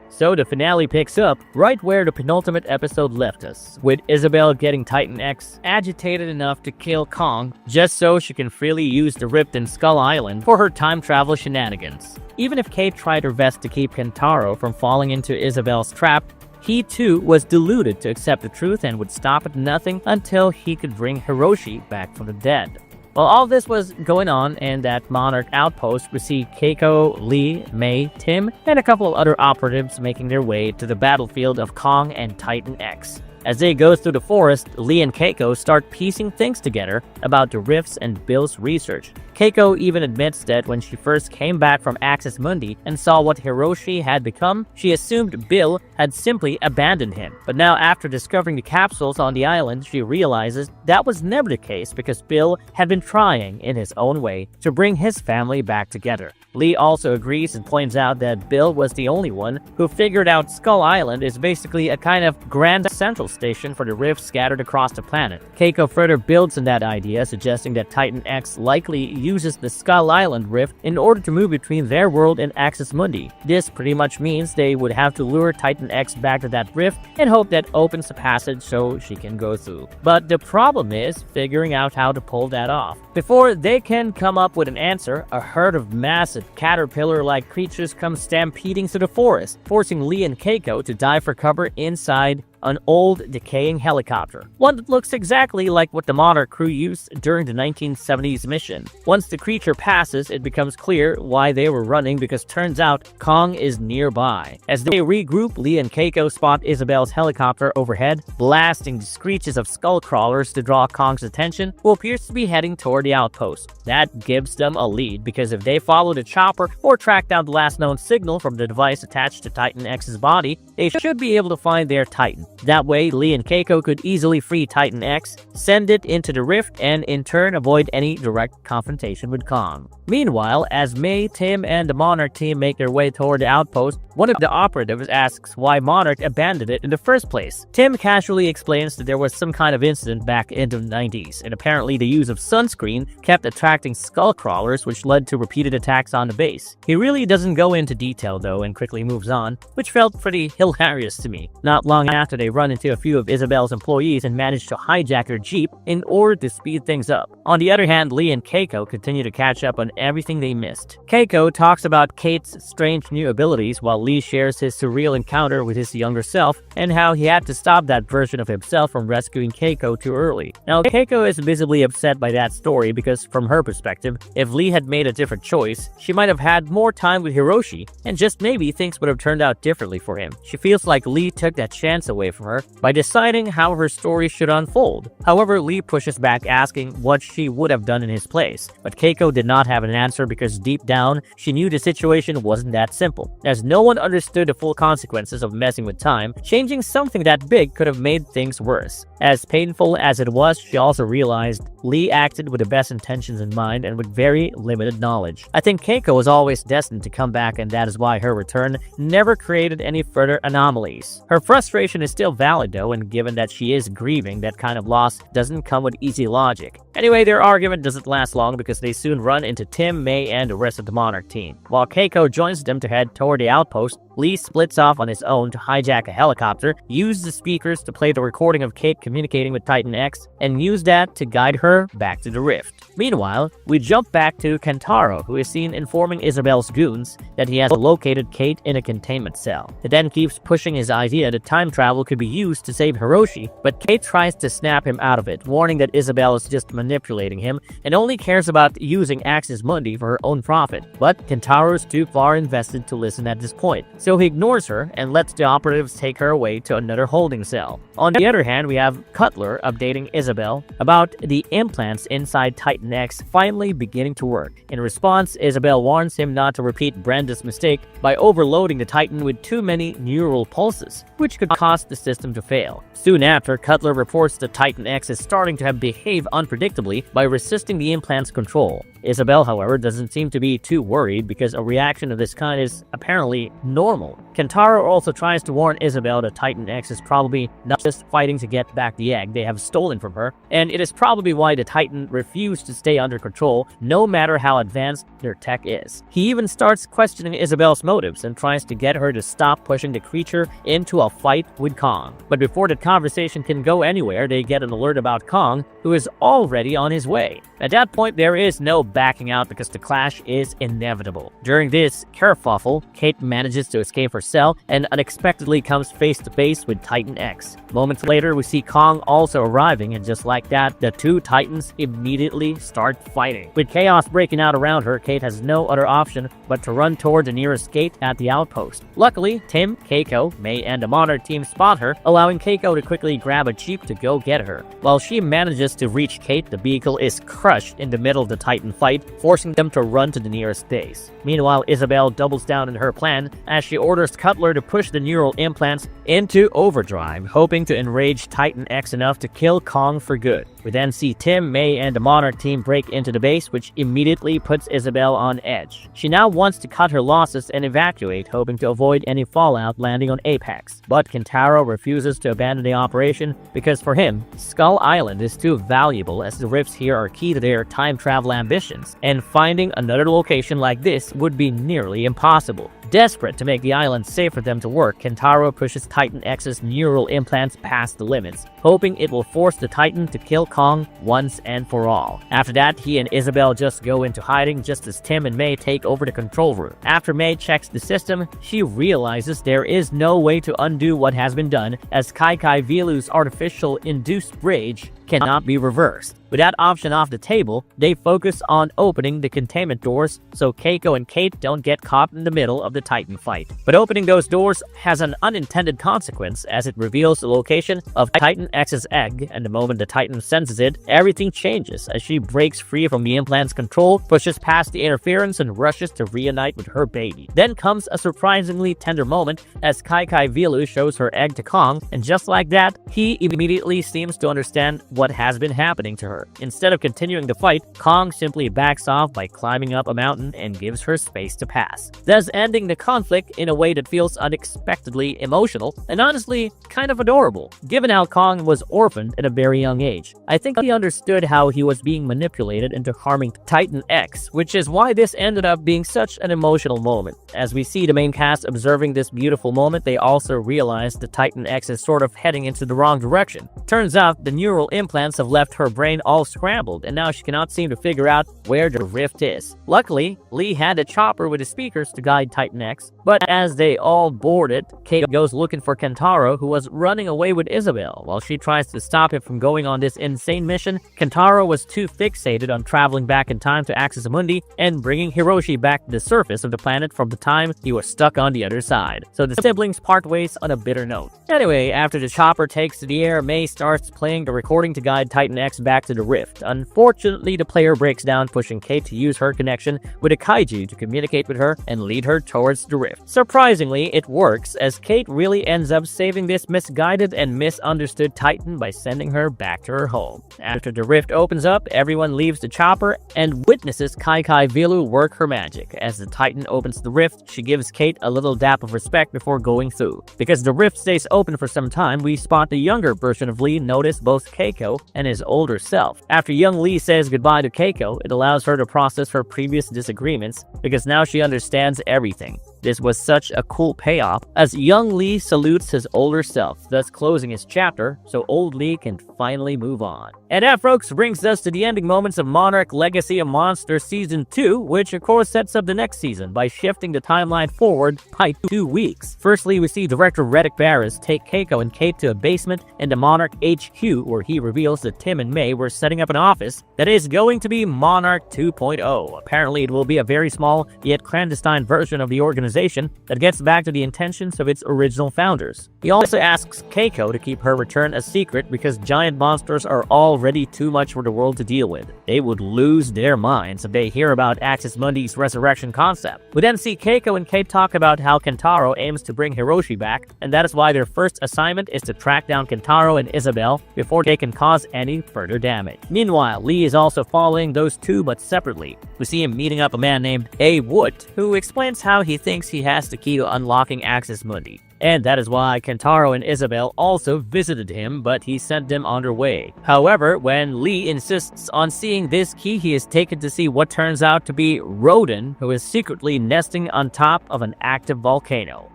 So the finale picks up right where the penultimate episode left us, with Isabel getting Titan X agitated enough to kill Kong just so she can freely use the rift in Skull Island for her time travel shenanigans. Even if Kate tried her best to keep Kentaro from falling into Isabel's trap, he too was deluded to accept the truth and would stop at nothing until he could bring Hiroshi back from the dead. While all this was going on and that Monarch outpost, we see Keiko, Lee, Mei, Tim, and a couple of other operatives making their way to the battlefield of Kong and Titan X. As they go through the forest, Lee and Keiko start piecing things together about the rifts and Bill's research. Keiko even admits that when she first came back from Axis Mundi and saw what Hiroshi had become, she assumed Bill had simply abandoned him. But now, after discovering the capsules on the island, she realizes that was never the case because Bill had been trying, in his own way, to bring his family back together. Lee also agrees and points out that Bill was the only one who figured out Skull Island is basically a kind of grand central station for the rifts scattered across the planet. Keiko further builds on that idea, suggesting that Titan X likely uses the Skull Island rift in order to move between their world and Axis Mundi. This pretty much means they would have to lure Titan X back to that rift and hope that opens a passage so she can go through. But the problem is figuring out how to pull that off. Before they can come up with an answer, a herd of massive caterpillar-like creatures come stampeding through the forest, forcing Lee and Keiko to dive for cover inside an old, decaying helicopter. One that looks exactly like what the Monarch crew used during the 1970s mission. Once the creature passes, it becomes clear why they were running because turns out Kong is nearby. As they regroup, Lee and Keiko spot Isabel's helicopter overhead, blasting the screeches of skull crawlers to draw Kong's attention, who appears to be heading toward the outpost. That gives them a lead because if they follow the chopper or track down the last known signal from the device attached to Titan X's body, they should be able to find their Titan. That way, Lee and Keiko could easily free Titan X, send it into the rift, and in turn avoid any direct confrontation with Kong. Meanwhile, as Mei, Tim, and the Monarch team make their way toward the outpost, one of the operatives asks why Monarch abandoned it in the first place. Tim casually explains that there was some kind of incident back in the 90s, and apparently the use of sunscreen kept attracting skull crawlers, which led to repeated attacks on the base. He really doesn't go into detail though, and quickly moves on, which felt pretty hilarious to me. Not long after, they run into a few of Isabel's employees and manage to hijack her jeep in order to speed things up. On the other hand, Lee and Keiko continue to catch up on everything they missed. Keiko talks about Kate's strange new abilities, while Lee shares his surreal encounter with his younger self and how he had to stop that version of himself from rescuing Keiko too early. Now, Keiko is visibly upset by that story because, from her perspective, if Lee had made a different choice, she might have had more time with Hiroshi, and just maybe things would have turned out differently for him. She feels like Lee took that chance away from her by deciding how her story should unfold. However, Lee pushes back, asking what she would have done in his place, but Keiko did not have an answer because deep down, she knew the situation wasn't that simple. As no one understood the full consequences of messing with time, changing something that big could have made things worse. As painful as it was, she also realized Lee acted with the best intentions in mind and with very limited knowledge. I think Keiko was always destined to come back, and that is why her return never created any further anomalies. Her frustration is still valid though, and given that she is grieving, that kind of loss doesn't come with easy logic. Anyway, their argument doesn't last long because they soon run into Tim, Mei, and the rest of the Monarch team. While Keiko joins them to head toward the outpost, Lee splits off on his own to hijack a helicopter, use the speakers to play the recording of Kate communicating with Titan X, and use that to guide her back to the rift. Meanwhile, we jump back to Kentaro, who is seen informing Isabel's goons that he has located Kate in a containment cell. He then keeps pushing his idea that time travel could be used to save Hiroshi, but Kate tries to snap him out of it, warning that Isabel is just manipulating him and only cares about using Axis Mundi for her own profit. But Kentaro is too far invested to listen at this point, so he ignores her and lets the operatives take her away to another holding cell. On the other hand, we have Cutler updating Isabel about the implants inside Titan X finally beginning to work. In response, Isabel warns him not to repeat Brenda's mistake by overloading the Titan with too many neural pulses, which could cause the system to fail. Soon after, Cutler reports that Titan X is starting to behave unpredictably by resisting the implant's control. Isabel, however, doesn't seem to be too worried because a reaction of this kind is apparently normal. Kentaro also tries to warn Isabel that Titan X is probably not just fighting to get back the egg they have stolen from her, and it is probably why the Titan refused to stay under control no matter how advanced their tech is. He even starts questioning Isabel's motives and tries to get her to stop pushing the creature into a fight with Kong. But before that conversation can go anywhere, they get an alert about Kong, who is already on his way. At that point, there is no backing out because the clash is inevitable. During this kerfuffle, Kate manages to escape her cell and unexpectedly comes face to face with Titan X. Moments later, we see Kong also arriving, and just like that, the two Titans immediately start fighting. With chaos breaking out around her, Kate has no other option but to run toward the nearest gate at the outpost. Luckily, Tim, Keiko, Mei, and the Monarch team spot her, allowing Keiko to quickly grab a jeep to go get her. While she manages to reach Kate, the vehicle is crushed in the middle of the Titan fight, forcing them to run to the nearest base. Meanwhile, Isabel doubles down in her plan as she orders Cutler to push the neural implants into overdrive, hoping to enrage Titan X enough to kill Kong for good. We then see Tim, Mei, and the Monarch team break into the base, which immediately puts Isabel on edge. She now wants to cut her losses and evacuate, hoping to avoid any fallout landing on Apex. But Kentaro refuses to abandon the operation because for him, Skull Island is too valuable as the rifts here are key to their time travel ambitions, and finding another location like this would be nearly impossible. Desperate to make the island safe for them to work, Kentaro pushes Titan X's neural implants past the limits, hoping it will force the Titan to kill Kong once and for all. After that, he and Isabel just go into hiding just as Tim and Mei take over the control room. After Mei checks the system, she realizes there is no way to undo what has been done, as Kai Vilu's artificial induced rage cannot be reversed. With that option off the table, they focus on opening the containment doors so Keiko and Kate don't get caught in the middle of the Titan fight. But opening those doors has an unintended consequence as it reveals the location of Titan X's egg, and the moment the Titan senses it, everything changes as she breaks free from the implant's control, pushes past the interference, and rushes to reunite with her baby. Then comes a surprisingly tender moment as Kai Vilu shows her egg to Kong, and just like that, he immediately seems to understand what has been happening to her. Instead of continuing the fight, Kong simply backs off by climbing up a mountain and gives her space to pass, thus ending the conflict in a way that feels unexpectedly emotional and honestly kind of adorable, given how Kong was orphaned at a very young age. I think he understood how he was being manipulated into harming Titan X, which is why this ended up being such an emotional moment. As we see the main cast observing this beautiful moment, they also realize the Titan X is sort of heading into the wrong direction. Turns out the neural implants have left her brain all scrambled, and now she cannot seem to figure out where the rift is. Luckily, Lee had a chopper with the speakers to guide Titan X, but as they all board it, Kate goes looking for Kentaro, who was running away with Isabel. While she tries to stop him from going on this insane mission, Kentaro was too fixated on traveling back in time to Axis Mundi and bringing Hiroshi back to the surface of the planet from the time he was stuck on the other side. So the siblings part ways on a bitter note. Anyway, after the chopper takes to the air, Mei starts playing the recording to guide Titan X back to the rift. Unfortunately, the player breaks down, pushing Kate to use her connection with a kaiju to communicate with her and lead her towards the rift. Surprisingly, it works, as Kate really ends up saving this misguided and misunderstood Titan by sending her back to her home. After the rift opens up, everyone leaves the chopper and witnesses Kai Vilu work her magic. As the Titan opens the rift, she gives Kate a little dap of respect before going through. Because the rift stays open for some time, we spot the younger version of Lee notice both Keiko and his older self. After young Lee says goodbye to Keiko, it allows her to process her previous disagreements because now she understands everything. This was such a cool payoff, as young Lee salutes his older self, thus closing his chapter, so old Lee can finally move on. And that, folks, brings us to the ending moments of Monarch Legacy of Monsters Season 2, which of course sets up the next season by shifting the timeline forward by 2 weeks. Firstly, we see Director Reddick Barris take Keiko and Kate to a basement in the Monarch HQ, where he reveals that Tim and May were setting up an office that is going to be Monarch 2.0. Apparently, it will be a very small yet clandestine version of the organization that gets back to the intentions of its original founders. He also asks Keiko to keep her return a secret because giant monsters are already too much for the world to deal with. They would lose their minds if they hear about Axis Mundi's resurrection concept. We then see Keiko and Kate talk about how Kentaro aims to bring Hiroshi back, and that is why their first assignment is to track down Kentaro and Isabel before they can cause any further damage. Meanwhile, Lee is also following those two, but separately. We see him meeting up a man named A. Wood, who explains how he thinks he has the key to unlocking Axis Mundi. And that is why Kentaro and Isabel also visited him, but he sent them on their way. However, when Lee insists on seeing this key, he is taken to see what turns out to be Rodan, who is secretly nesting on top of an active volcano.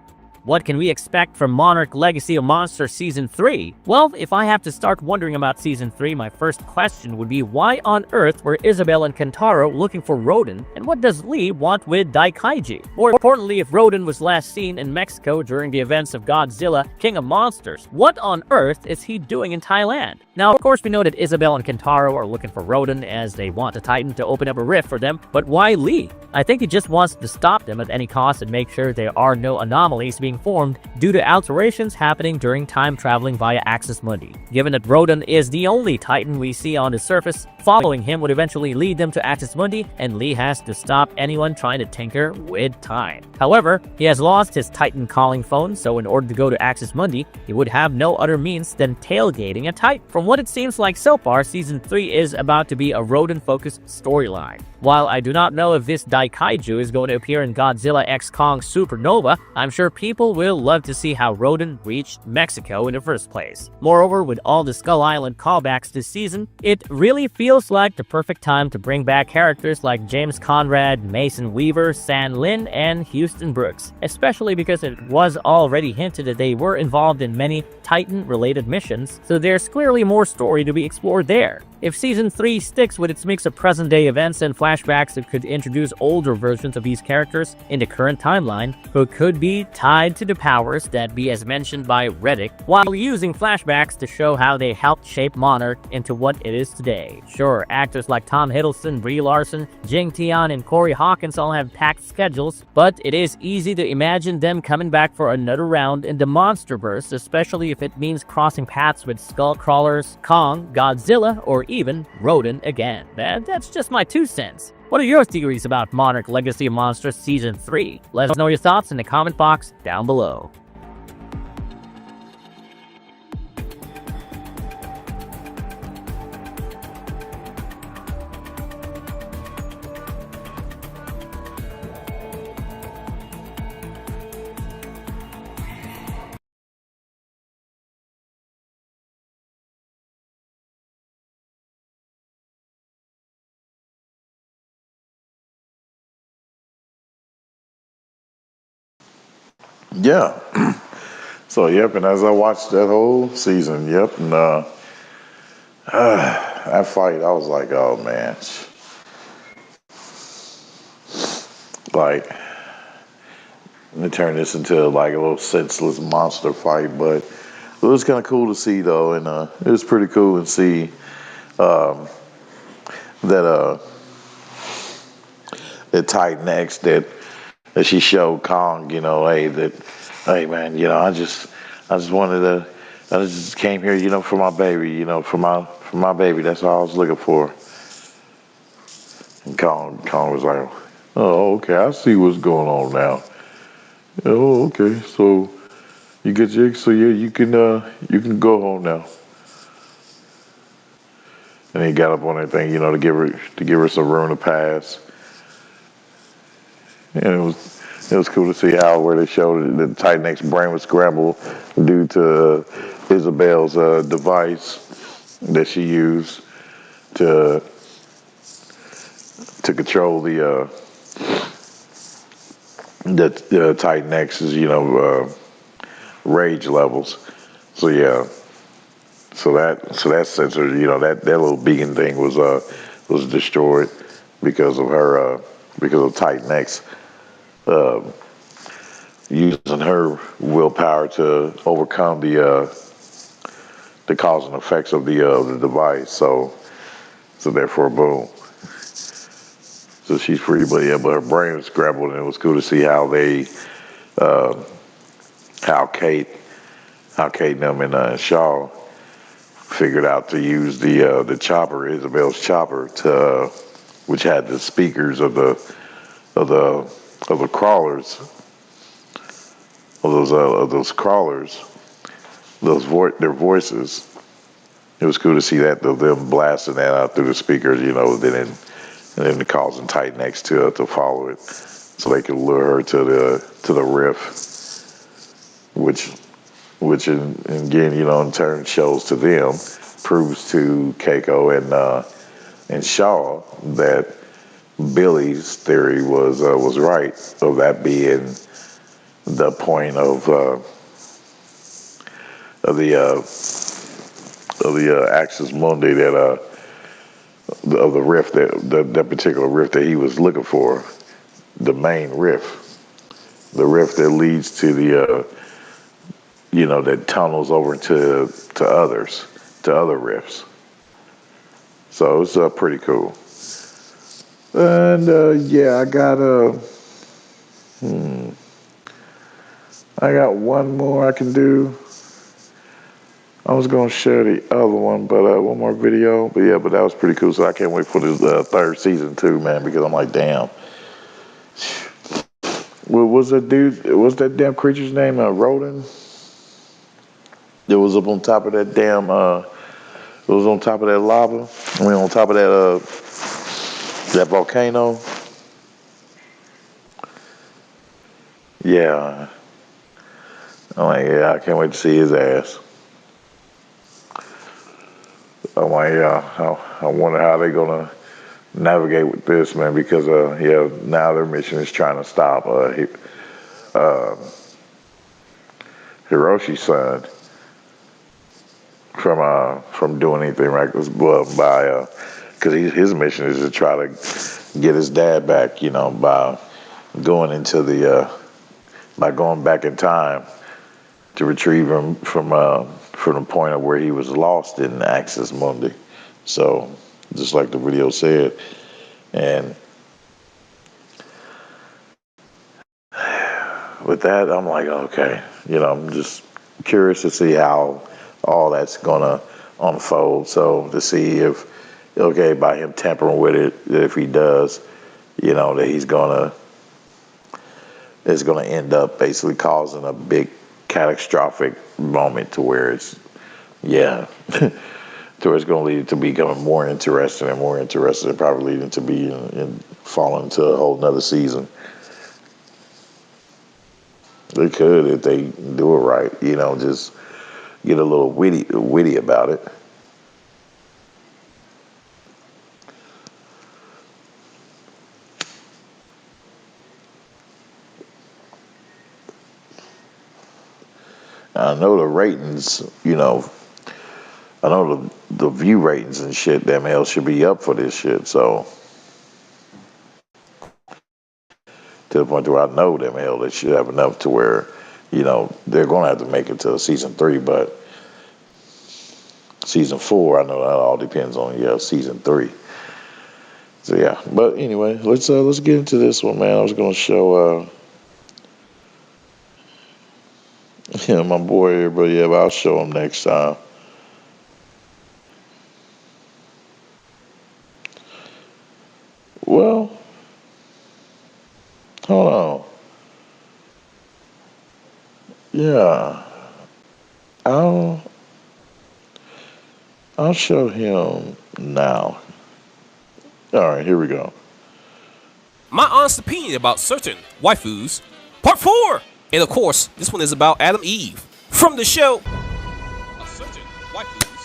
What can we expect from Monarch Legacy of Monsters Season 3? Well, if I have to start wondering about Season 3, my first question would be why on earth were Isabel and Kentaro looking for Rodan, and what does Lee want with Daikaiji? More importantly, if Rodan was last seen in Mexico during the events of Godzilla, King of Monsters, what on earth is he doing in Thailand? Now, of course, we know that Isabel and Kentaro are looking for Rodan as they want the Titan to open up a rift for them, but why Lee? I think he just wants to stop them at any cost and make sure there are no anomalies being formed due to alterations happening during time traveling via Axis Mundi. Given that Rodan is the only Titan we see on the surface, following him would eventually lead them to Axis Mundi, and Lee has to stop anyone trying to tinker with time. However, he has lost his Titan calling phone, so in order to go to Axis Mundi, he would have no other means than tailgating a Titan. From what it seems like so far, Season 3 is about to be a Rodan-focused storyline. While I do not know if this Daikaiju is going to appear in Godzilla x Kong Supernova, I'm sure people will love to see how Rodan reached Mexico in the first place. Moreover, with all the Skull Island callbacks this season, it really feels like the perfect time to bring back characters like James Conrad, Mason Weaver, San Lin, and Houston Brooks, especially because it was already hinted that they were involved in many Titan-related missions, so there's clearly more story to be explored there. If Season 3 sticks with its mix of present-day events and flashbacks, it could introduce older versions of these characters in the current timeline, who could be tied to the powers that be as mentioned by Reddick, while using flashbacks to show how they helped shape Monarch into what it is today. Sure, actors like Tom Hiddleston, Brie Larson, Jing Tian, and Corey Hawkins all have packed schedules, but it is easy to imagine them coming back for another round in the Monsterverse, especially if it means crossing paths with Skullcrawlers, Kong, Godzilla, or even Rodan again. That's just my 2 cents. What are your theories about Monarch Legacy of Monsters Season 3? Let us know your thoughts in the comment box down below. Yeah. So, yep, and as I watched that whole season, yep, and that fight, I was like, oh, man. Like, let me turn this into like a little senseless monster fight, but it was kind of cool to see, though, and it was pretty cool to see that Titan X that she showed Kong, you know, hey man, you know, I just came here, you know, for my baby, you know, for my baby. That's all I was looking for. And Kong was like, oh, okay, I see what's going on now. Oh, okay, so you get you can go home now. And he got up on that thing, you know, to give her some room to pass. And it was cool to see how where they showed that the Titan X brain was scrambled due to Isabel's device that she used to control the the Titan X's, rage levels. So yeah, so that sensor, that little beacon thing was destroyed because of her because of Titan X using her willpower to overcome the cause and effects of the device. So therefore, boom. So she's free, but her brain was scrambled, and it was cool to see how they, how Kate and them and Shaw figured out to use the chopper, Isabel's chopper, to which had the speakers of the crawlers, of those crawlers, their voices. It was cool to see that, them blasting that out through the speakers, and then causing Titan X to follow it, so they could lure her to the rift, which again, in turn shows to them, proves to Keiko and Shaw that Billy's theory was right, of that being the point of the Axis Mundi, that of the rift, that particular rift that he was looking for, the main rift, the rift that leads to the that tunnels over to other rifts. So it's pretty cool. And I got one more I can do. I was gonna share the other one, but one more video. But that was pretty cool. So I can't wait for the third season too, man, because I'm like, damn. What was that dude? What's that damn creature's name? Rodin. It was up on top of that damn. It was on top of that lava. On top of that volcano. Yeah. I'm like, yeah, I can't wait to see his ass. I'm like, yeah, I wonder how they're gonna navigate with this, man, because now their mission is trying to stop Hiroshi's son from doing anything reckless, because his mission is to try to get his dad back, by going back in time to retrieve him from the point of where he was lost in Axis Mundi. So, just like the video said, and with that, I'm like, okay, I'm just curious to see how all that's gonna unfold. So to see if, okay, by him tampering with it, if he does, that it's gonna end up basically causing a big catastrophic moment to where it's, to where it's going to lead to becoming more interesting, and probably leading to be in falling into a whole nother season. They could, if they do it right, just get a little witty about it. I know the ratings, I know the view ratings and shit, damn hell, should be up for this shit. So to the point where I know damn hell they should have enough to where, they're going to have to make it to season 3, but season 4, I know that all depends on season 3. So yeah, but anyway, let's get into this one, man. I was going to show my boy here, but I'll show him next time. Well, hold on. Yeah, I'll show him now. All right, here we go. My honest opinion about certain waifus, part 4. And of course, this one is about Adam Eve from the show.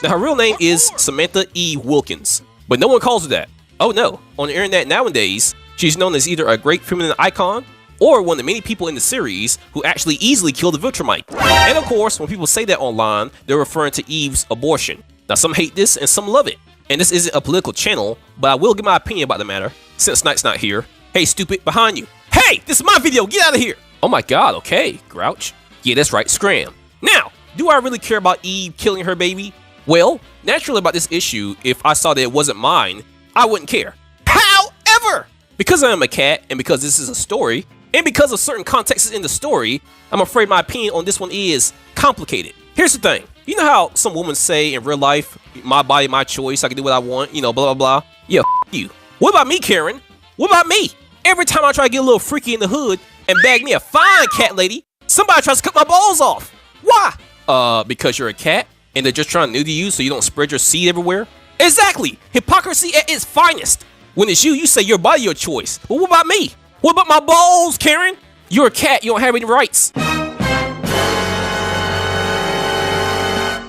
Now, her real name is Samantha E. Wilkins, but no one calls her that. Oh no, on the internet nowadays, she's known as either a great feminine icon or one of the many people in the series who actually easily killed the Viltrumite. And of course, when people say that online, they're referring to Eve's abortion. Now some hate this and some love it. And this isn't a political channel, but I will give my opinion about the matter, since Knight's not here. Hey stupid, behind you. Hey, this is my video, get out of here! Oh my god, okay, Grouch. Yeah, that's right, scram. Now, do I really care about Eve killing her baby? Well, naturally about this issue, if I saw that it wasn't mine, I wouldn't care. However, because I am a cat, and because this is a story, and because of certain contexts in the story, I'm afraid my opinion on this one is complicated. Here's the thing. You know how some women say in real life, my body, my choice, I can do what I want, you know, blah, blah, blah. Yeah, you. What about me, Karen? What about me? Every time I try to get a little freaky in the hood and bag me a fine cat lady, somebody tries to cut my balls off. Why? Because you're a cat and they're just trying to neuter you so you don't spread your seed everywhere? Exactly. Hypocrisy at its finest. When it's you say your body, your choice. But what about me? What about my balls, Karen? You're a cat, you don't have any rights.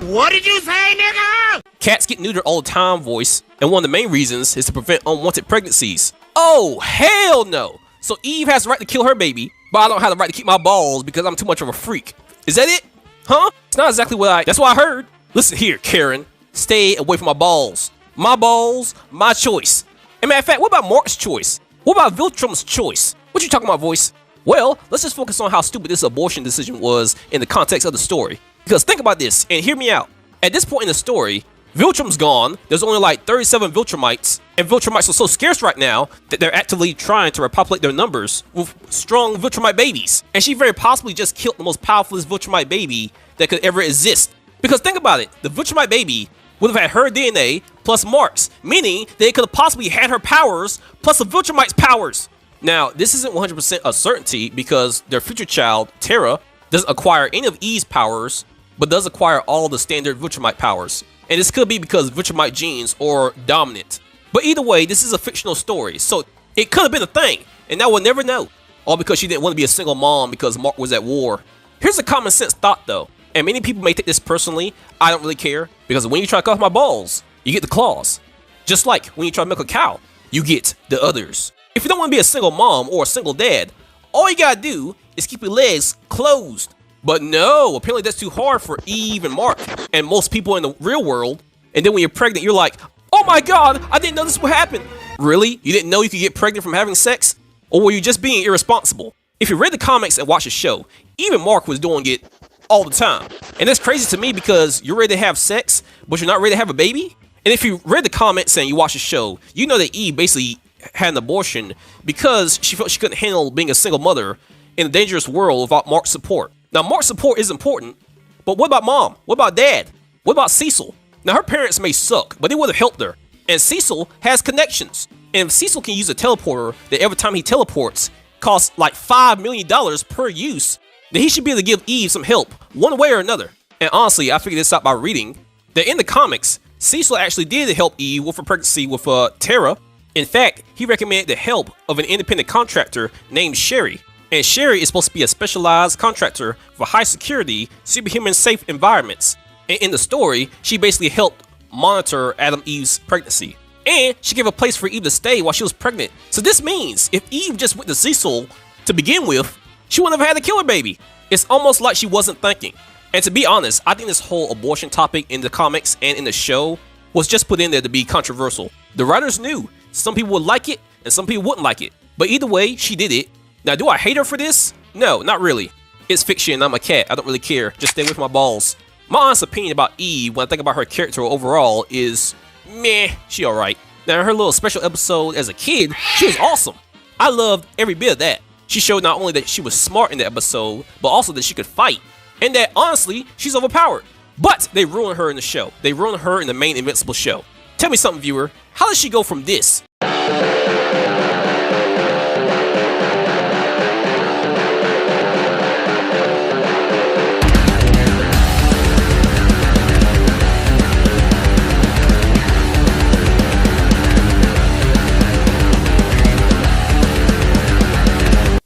What did you say, nigga? Cats get neutered all the time, voice, and one of the main reasons is to prevent unwanted pregnancies. Oh, hell no! So Eve has the right to kill her baby, but I don't have the right to keep my balls because I'm too much of a freak. Is that it? Huh? It's not exactly that's what I heard. Listen here, Karen. Stay away from my balls. My balls, my choice. And matter of fact, what about Mark's choice? What about Viltrum's choice? What you talking about, voice? Well, let's just focus on how stupid this abortion decision was in the context of the story. Because think about this, and hear me out. At this point in the story, Viltrum's gone, there's only like 37 Viltrumites, and Viltrumites are so scarce right now that they're actively trying to repopulate their numbers with strong Viltrumite babies. And she very possibly just killed the most powerfulest Viltrumite baby that could ever exist. Because think about it, the Viltrumite baby would have had her DNA plus Mark's, meaning they could have possibly had her powers plus the Viltrumite's powers. Now, this isn't 100% a certainty because their future child, Terra, doesn't acquire any of Eve's powers, but does acquire all the standard Viltrumite powers. And this could be because Viltrumite genes are dominant. But either way, this is a fictional story, so it could have been a thing, and now we'll never know. All because she didn't want to be a single mom because Mark was at war. Here's a common sense thought though, and many people may take this personally. I don't really care, because when you try to cut off my balls, you get the claws. Just like when you try to milk a cow, you get the others. If you don't want to be a single mom or a single dad, all you gotta do is keep your legs closed. But no, apparently that's too hard for Eve and Mark and most people in the real world. And then when you're pregnant, you're like, oh my god, I didn't know this would happen. Really? You didn't know you could get pregnant from having sex? Or were you just being irresponsible? If you read the comics and watched the show, even Mark was doing it all the time. And that's crazy to me because you're ready to have sex, but you're not ready to have a baby? And if you read the comments and you watch the show, you know that Eve basically had an abortion because she felt she couldn't handle being a single mother in a dangerous world without Mark's support. Now, Mark's support is important, but what about mom? What about dad? What about Cecil? Now, her parents may suck, but they would have helped her. And Cecil has connections. And if Cecil can use a teleporter that every time he teleports costs like $5 million per use, then he should be able to give Eve some help, one way or another. And honestly, I figured this out by reading that in the comics, Cecil actually did help Eve with her pregnancy with Terra. In fact, he recommended the help of an independent contractor named Sherry. And Sherry is supposed to be a specialized contractor for high security, superhuman safe environments. And in the story, she basically helped monitor Adam Eve's pregnancy. And she gave a place for Eve to stay while she was pregnant. So this means if Eve just went to Cecil to begin with, she wouldn't have had to kill her baby. It's almost like she wasn't thinking. And to be honest, I think this whole abortion topic in the comics and in the show was just put in there to be controversial. The writers knew some people would like it and some people wouldn't like it. But either way, she did it. Now, do I hate her for this? No, not really. It's fiction, I'm a cat, I don't really care. Just stay away from my balls. My honest opinion about Eve, when I think about her character overall, is meh, she alright. Now, in her little special episode as a kid, she was awesome. I loved every bit of that. She showed not only that she was smart in the episode, but also that she could fight. And that, honestly, she's overpowered. But they ruined her in the show. They ruined her in the main Invincible show. Tell me something, viewer. How does she go from this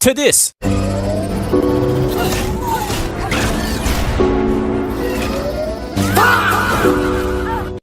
to this?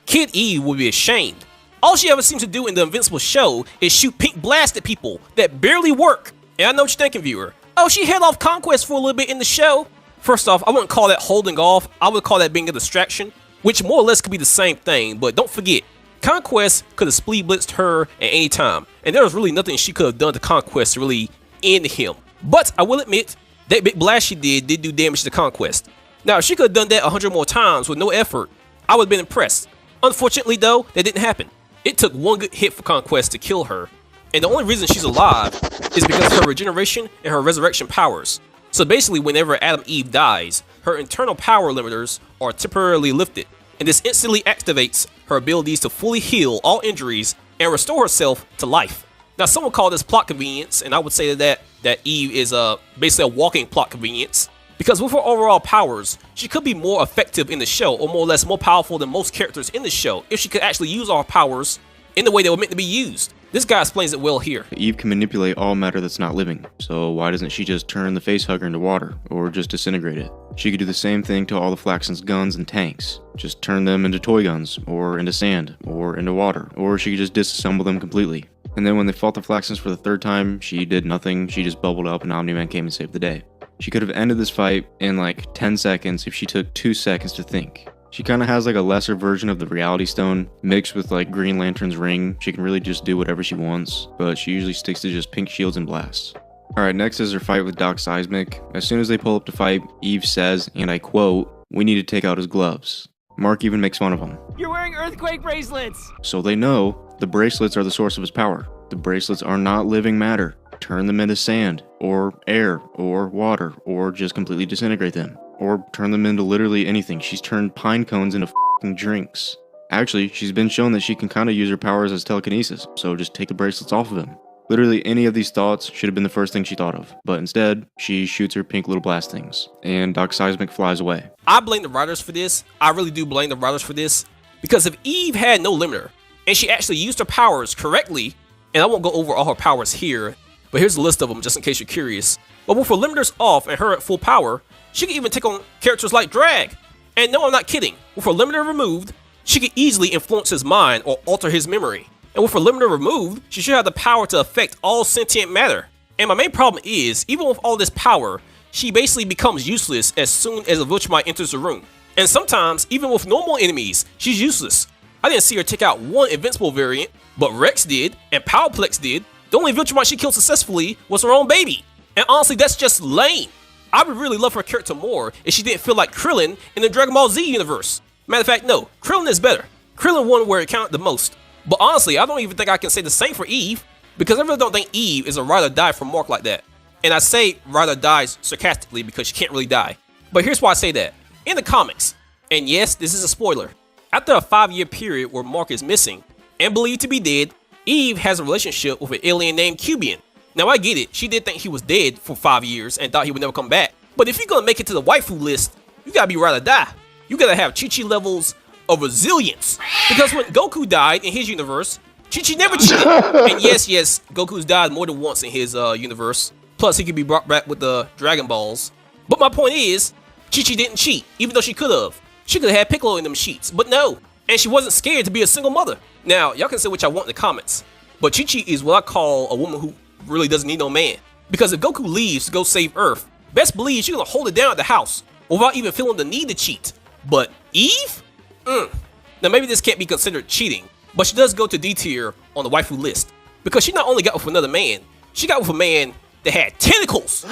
Kid Eve would be ashamed. All she ever seems to do in the Invincible show is shoot pink blast at people that barely work. And I know what you're thinking, viewer. Oh, she held off Conquest for a little bit in the show. First off, I wouldn't call that holding off. I would call that being a distraction, which more or less could be the same thing. But don't forget, Conquest could have speed blitzed her at any time, and there was really nothing she could have done to Conquest to really end him. But I will admit, that big blast she did do damage to Conquest. Now, if she could have done that 100 more times with no effort, I would have been impressed. Unfortunately, though, that didn't happen. It took one good hit for Conquest to kill her, and the only reason she's alive is because of her regeneration and her resurrection powers. So basically, whenever Adam Eve dies, her internal power limiters are temporarily lifted, and this instantly activates her abilities to fully heal all injuries and restore herself to life. Now, some would call this plot convenience, and I would say that Eve is basically a walking plot convenience, because with her overall powers, she could be more effective in the show, or more or less more powerful than most characters in the show, if she could actually use all her powers in the way they were meant to be used. This guy explains it well here. Eve can manipulate all matter that's not living, so why doesn't she just turn the facehugger into water, or just disintegrate it? She could do the same thing to all the Flaxen's guns and tanks. Just turn them into toy guns, or into sand, or into water, or she could just disassemble them completely. And then when they fought the Flaxens for the third time, she did nothing, she just bubbled up and Omni-Man came and saved the day. She could have ended this fight in like 10 seconds if she took 2 seconds to think. She kind of has like a lesser version of the Reality Stone, mixed with like Green Lantern's ring. She can really just do whatever she wants, but she usually sticks to just pink shields and blasts. Alright, next is her fight with Doc Seismic. As soon as they pull up to fight, Eve says, and I quote, "We need to take out his gloves." Mark even makes fun of him. You're wearing earthquake bracelets! So they know the bracelets are the source of his power. The bracelets are not living matter. Turn them into sand, or air, or water, or just completely disintegrate them. Or turn them into literally anything. She's turned pine cones into f***ing drinks. Actually, she's been shown that she can kind of use her powers as telekinesis, so just take the bracelets off of him. Literally any of these thoughts should have been the first thing she thought of, but instead, she shoots her pink little blast things, and Doc Seismic flies away. I blame the writers for this. I really do blame the writers for this, because if Eve had no limiter, and she actually used her powers correctly, and I won't go over all her powers here, but here's a list of them just in case you're curious. But with her limiters off and her at full power, she can even take on characters like Drag. And no, I'm not kidding. With her limiter removed, she can easily influence his mind or alter his memory. And with her limiter removed, she should have the power to affect all sentient matter. And my main problem is, even with all this power, she basically becomes useless as soon as a Viltrumite enters the room. And sometimes, even with normal enemies, she's useless. I didn't see her take out one Invincible variant, but Rex did, and Powerplex did. The only Viltrumite she killed successfully was her own baby. And honestly, that's just lame. I would really love her character more if she didn't feel like Krillin in the Dragon Ball Z universe. Matter of fact, no, Krillin is better. Krillin won where it counted the most. But honestly, I don't even think I can say the same for Eve, because I really don't think Eve is a ride or die for Mark like that. And I say ride or dies sarcastically because she can't really die. But here's why I say that. In the comics, and yes, this is a spoiler, after a 5-year period where Mark is missing and believed to be dead, Eve has a relationship with an alien named Cubian. Now I get it, she did think he was dead for 5 years and thought he would never come back. But if you're gonna make it to the waifu list, you gotta be ride or die. You gotta have Chi-Chi levels of resilience. Because when Goku died in his universe, Chi-Chi never cheated. And yes, Goku's died more than once in his universe. Plus, he could be brought back with the Dragon Balls. But my point is, Chi-Chi didn't cheat, even though she could have. She could have had Piccolo in them sheets, but no. And she wasn't scared to be a single mother. Now, y'all can say what y'all want in the comments, but Chi-Chi is what I call a woman who really doesn't need no man. Because if Goku leaves to go save Earth, best believe she's gonna hold it down at the house without even feeling the need to cheat. But Eve? Now maybe this can't be considered cheating, but she does go to D tier on the waifu list. Because she not only got with another man, she got with a man that had tentacles.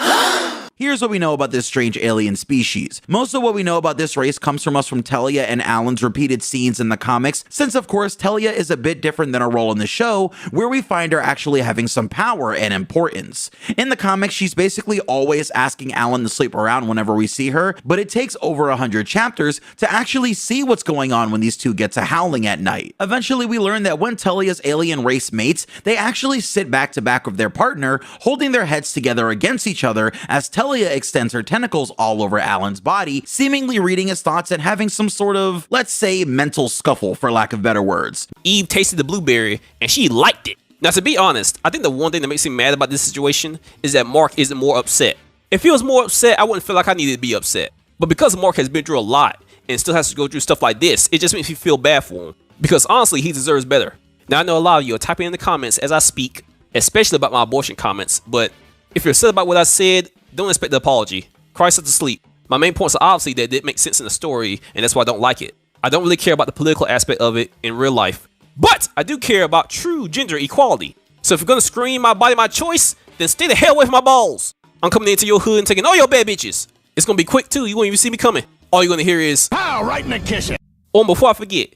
Here's what we know about this strange alien species. Most of what we know about this race comes from us from Telia and Alan's repeated scenes in the comics, since of course Telia is a bit different than her role in the show, where we find her actually having some power and importance. In the comics, she's basically always asking Alan to sleep around whenever we see her, but it takes over 100 chapters to actually see what's going on when these two get to howling at night. Eventually, we learn that when Telia's alien race mates, they actually sit back to back with their partner, holding their heads together against each other as Telia extends her tentacles all over Alan's body, seemingly reading his thoughts and having some sort of, let's say, mental scuffle, for lack of better words. Eve tasted the blueberry, and she liked it. Now, to be honest, I think the one thing that makes me mad about this situation is that Mark isn't more upset. If he was more upset, I wouldn't feel like I needed to be upset. But because Mark has been through a lot, and still has to go through stuff like this, it just makes me feel bad for him. Because honestly, he deserves better. Now, I know a lot of you are typing in the comments as I speak, especially about my abortion comments, but If you're upset about what I said, don't expect the apology. Cry yourself to sleep. My main points are obviously that it didn't make sense in the story, and that's why I don't like it. I don't really care about the political aspect of it in real life, but I do care about true gender equality. So if you're gonna scream my body, my choice, then stay the hell away from my balls. I'm coming into your hood and taking all your bad bitches. It's gonna be quick too, you won't even see me coming. All you're gonna hear is pow, right in the kitchen. Oh, and before I forget,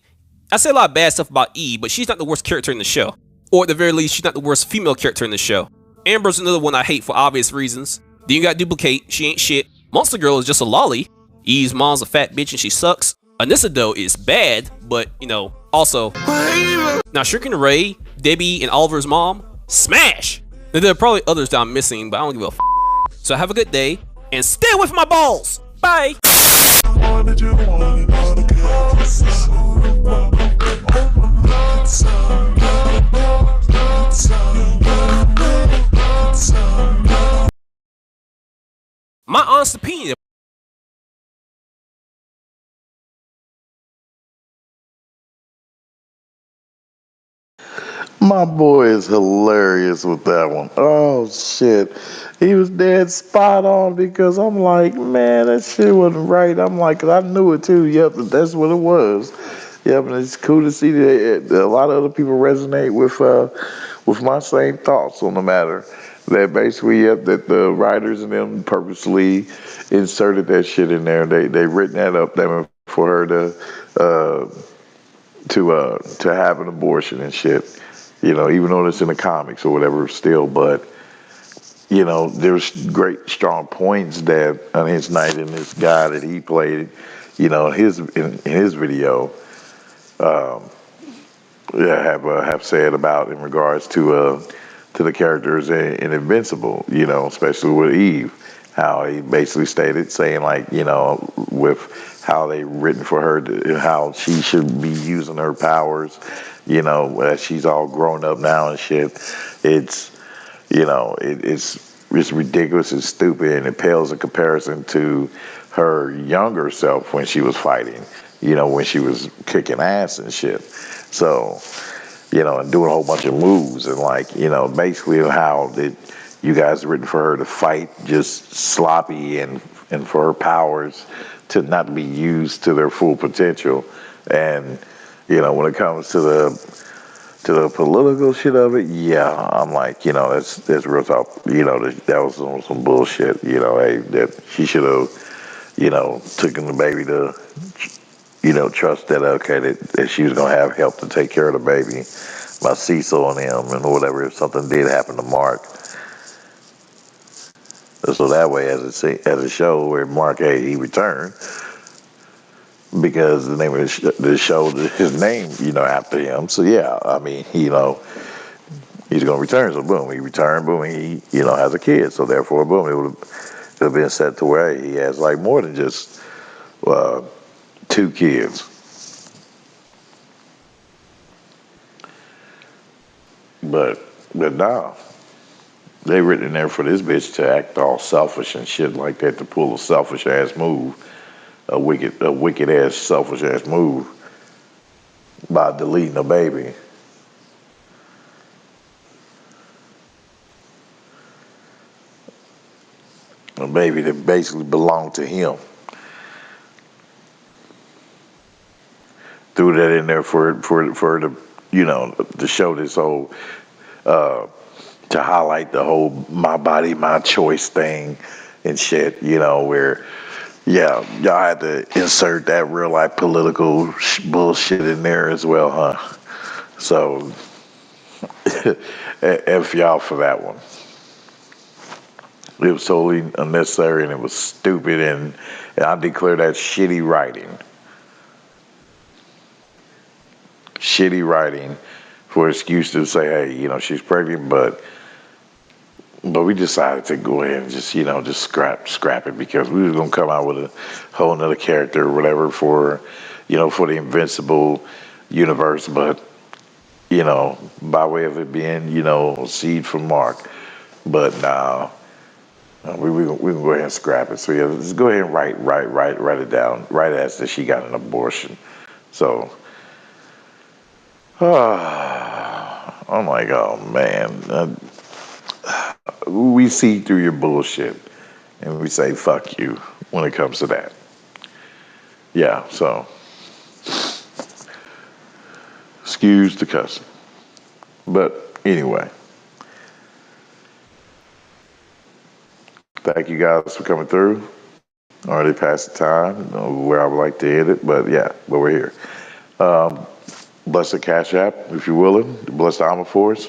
I said a lot of bad stuff about Eve, but she's not the worst character in the show. Or at the very least, she's not the worst female character in the show. Amber's another one I hate for obvious reasons. Then you got Duplicate, she ain't shit. Monster Girl is just a lolly. Eve's mom's a fat bitch and she sucks. Anissa though is bad, but you know, also. Now Shrinking Ray, Debbie, and Oliver's mom, smash! Now, there are probably others that I'm missing, but I don't give a f. So have a good day, and stay away from my balls! Bye! My honest opinion. My boy is hilarious with that one. Oh shit. He was dead spot on because I'm like, man, that shit wasn't right. I'm like, 'cause I knew it too. Yep, that's what it was. Yep, and it's cool to see that a lot of other people resonate with my same thoughts on the matter. That basically, yep, that the writers and them purposely inserted that shit in there. They written that up there for her to have an abortion and shit. You know, even though it's in the comics or whatever, still, but you know, there's great strong points that on his night and this guy that he played, you know, in his video, have said about in regards to the characters in Invincible, you know, especially with Eve, how he basically stated saying like, you know, with how they written for her, how she should be using her powers, you know, as she's all grown up now and shit. It's, you know, it's ridiculous and stupid, and it pales in comparison to her younger self when she was fighting, you know, when she was kicking ass and shit. So, you know, and doing a whole bunch of moves and like, you know, basically how you guys written for her to fight just sloppy and for her powers to not be used to their full potential. And, you know, when it comes to the political shit of it, yeah, I'm like, you know, that's real talk. You know, that was some bullshit. You know, hey, that she should have, you know, taken the baby to, you know, trust that okay that she was gonna have help to take care of the baby by Cecil and him and whatever if something did happen to Mark. So that way, as a show where Mark, hey, he returned because the name of the show, his name, you know, after him. So yeah, I mean, you know, he's gonna return. So boom, he returned. Boom, he, you know, has a kid. So therefore, boom, it would have been set to where he has like more than just 2 kids. But nah, they written in there for this bitch to act all selfish and shit like that, to pull a selfish ass move, a wicked ass selfish ass move by deleting a baby. A baby that basically belonged to him. Threw that in there for the, you know, to show this whole to highlight the whole my body, my choice thing and shit, you know, where, yeah, y'all had to insert that real life political bullshit in there as well, huh? So, F y'all for that one. It was totally unnecessary and it was stupid, and I declare that shitty writing. Shitty writing for excuse to say, hey, you know, she's pregnant, but we decided to go ahead and just, you know, just scrap it because we was gonna come out with a whole nother character or whatever for, you know, for the Invincible universe, but, you know, by way of it being, you know, seed from Mark. But nah, we can go ahead and scrap it. So yeah, let's go ahead and write it down. Right as that she got an abortion. So, I'm like, oh man. we see through your bullshit, and we say fuck you when it comes to that. Yeah, so excuse the cussing. But anyway, thank you guys for coming through. Already past the time where I would like to end it, but we're here. Bless the Cash App, if you're willing. Bless the Armor Force,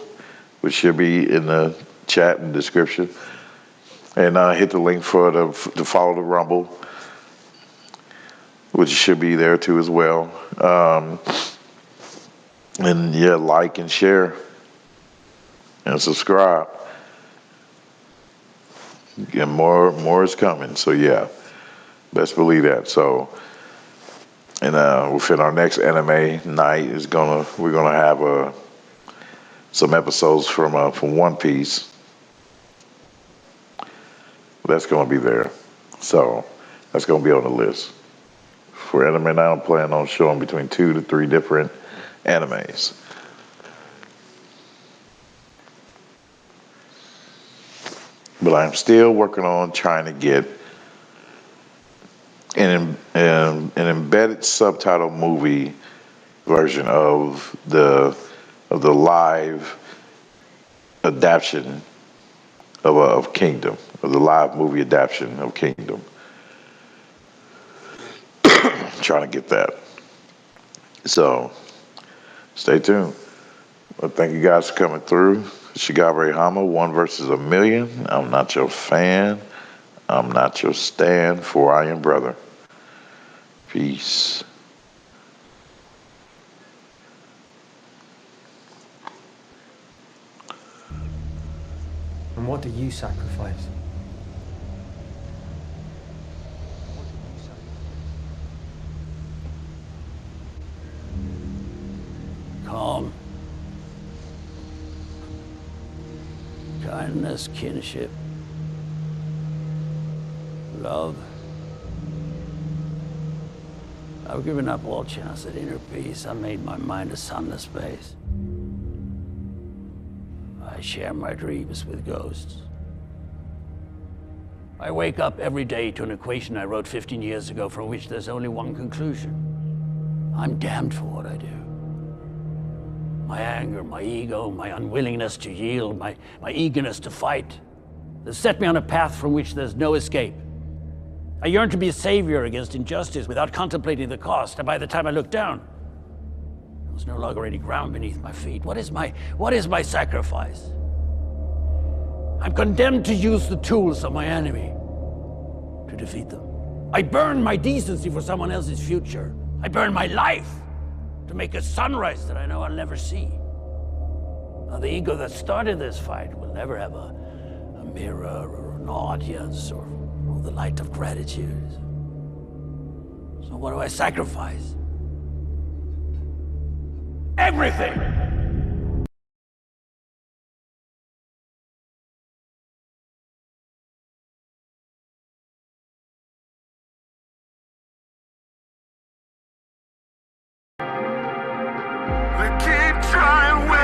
which should be in the chat and description. And hit the link to follow the Rumble, which should be there too as well. And like and share and subscribe. And more is coming. So best believe that. So, and within our next anime night we're gonna have some episodes from One Piece. That's gonna be there. So that's gonna be on the list. For anime night, I'm planning on showing between 2 to 3 different animes. But I'm still working on trying to get an embedded subtitle movie version of the live adaptation of Kingdom, of the live movie adaptation of Kingdom. Trying to get that. So stay tuned. Well, thank you guys for coming through. Shigabre Hama, 1 versus a million. I'm not your fan. I'm not your stand, for I am brother. Peace. And what do you sacrifice? Calm. Kindness, kinship. Love. I've given up all chance at inner peace. I made my mind a sunless space. I share my dreams with ghosts. I wake up every day to an equation I wrote 15 years ago from which there's only one conclusion. I'm damned for what I do. My anger, my ego, my unwillingness to yield, my eagerness to fight, they set me on a path from which there's no escape. I yearn to be a savior against injustice without contemplating the cost, and by the time I look down, there was no longer any ground beneath my feet. What is my sacrifice? I'm condemned to use the tools of my enemy to defeat them. I burn my decency for someone else's future. I burn my life to make a sunrise that I know I'll never see. Now, the ego that started this fight will never have a mirror or an audience or the light of gratitude. So what do I sacrifice? Everything! They keep trying.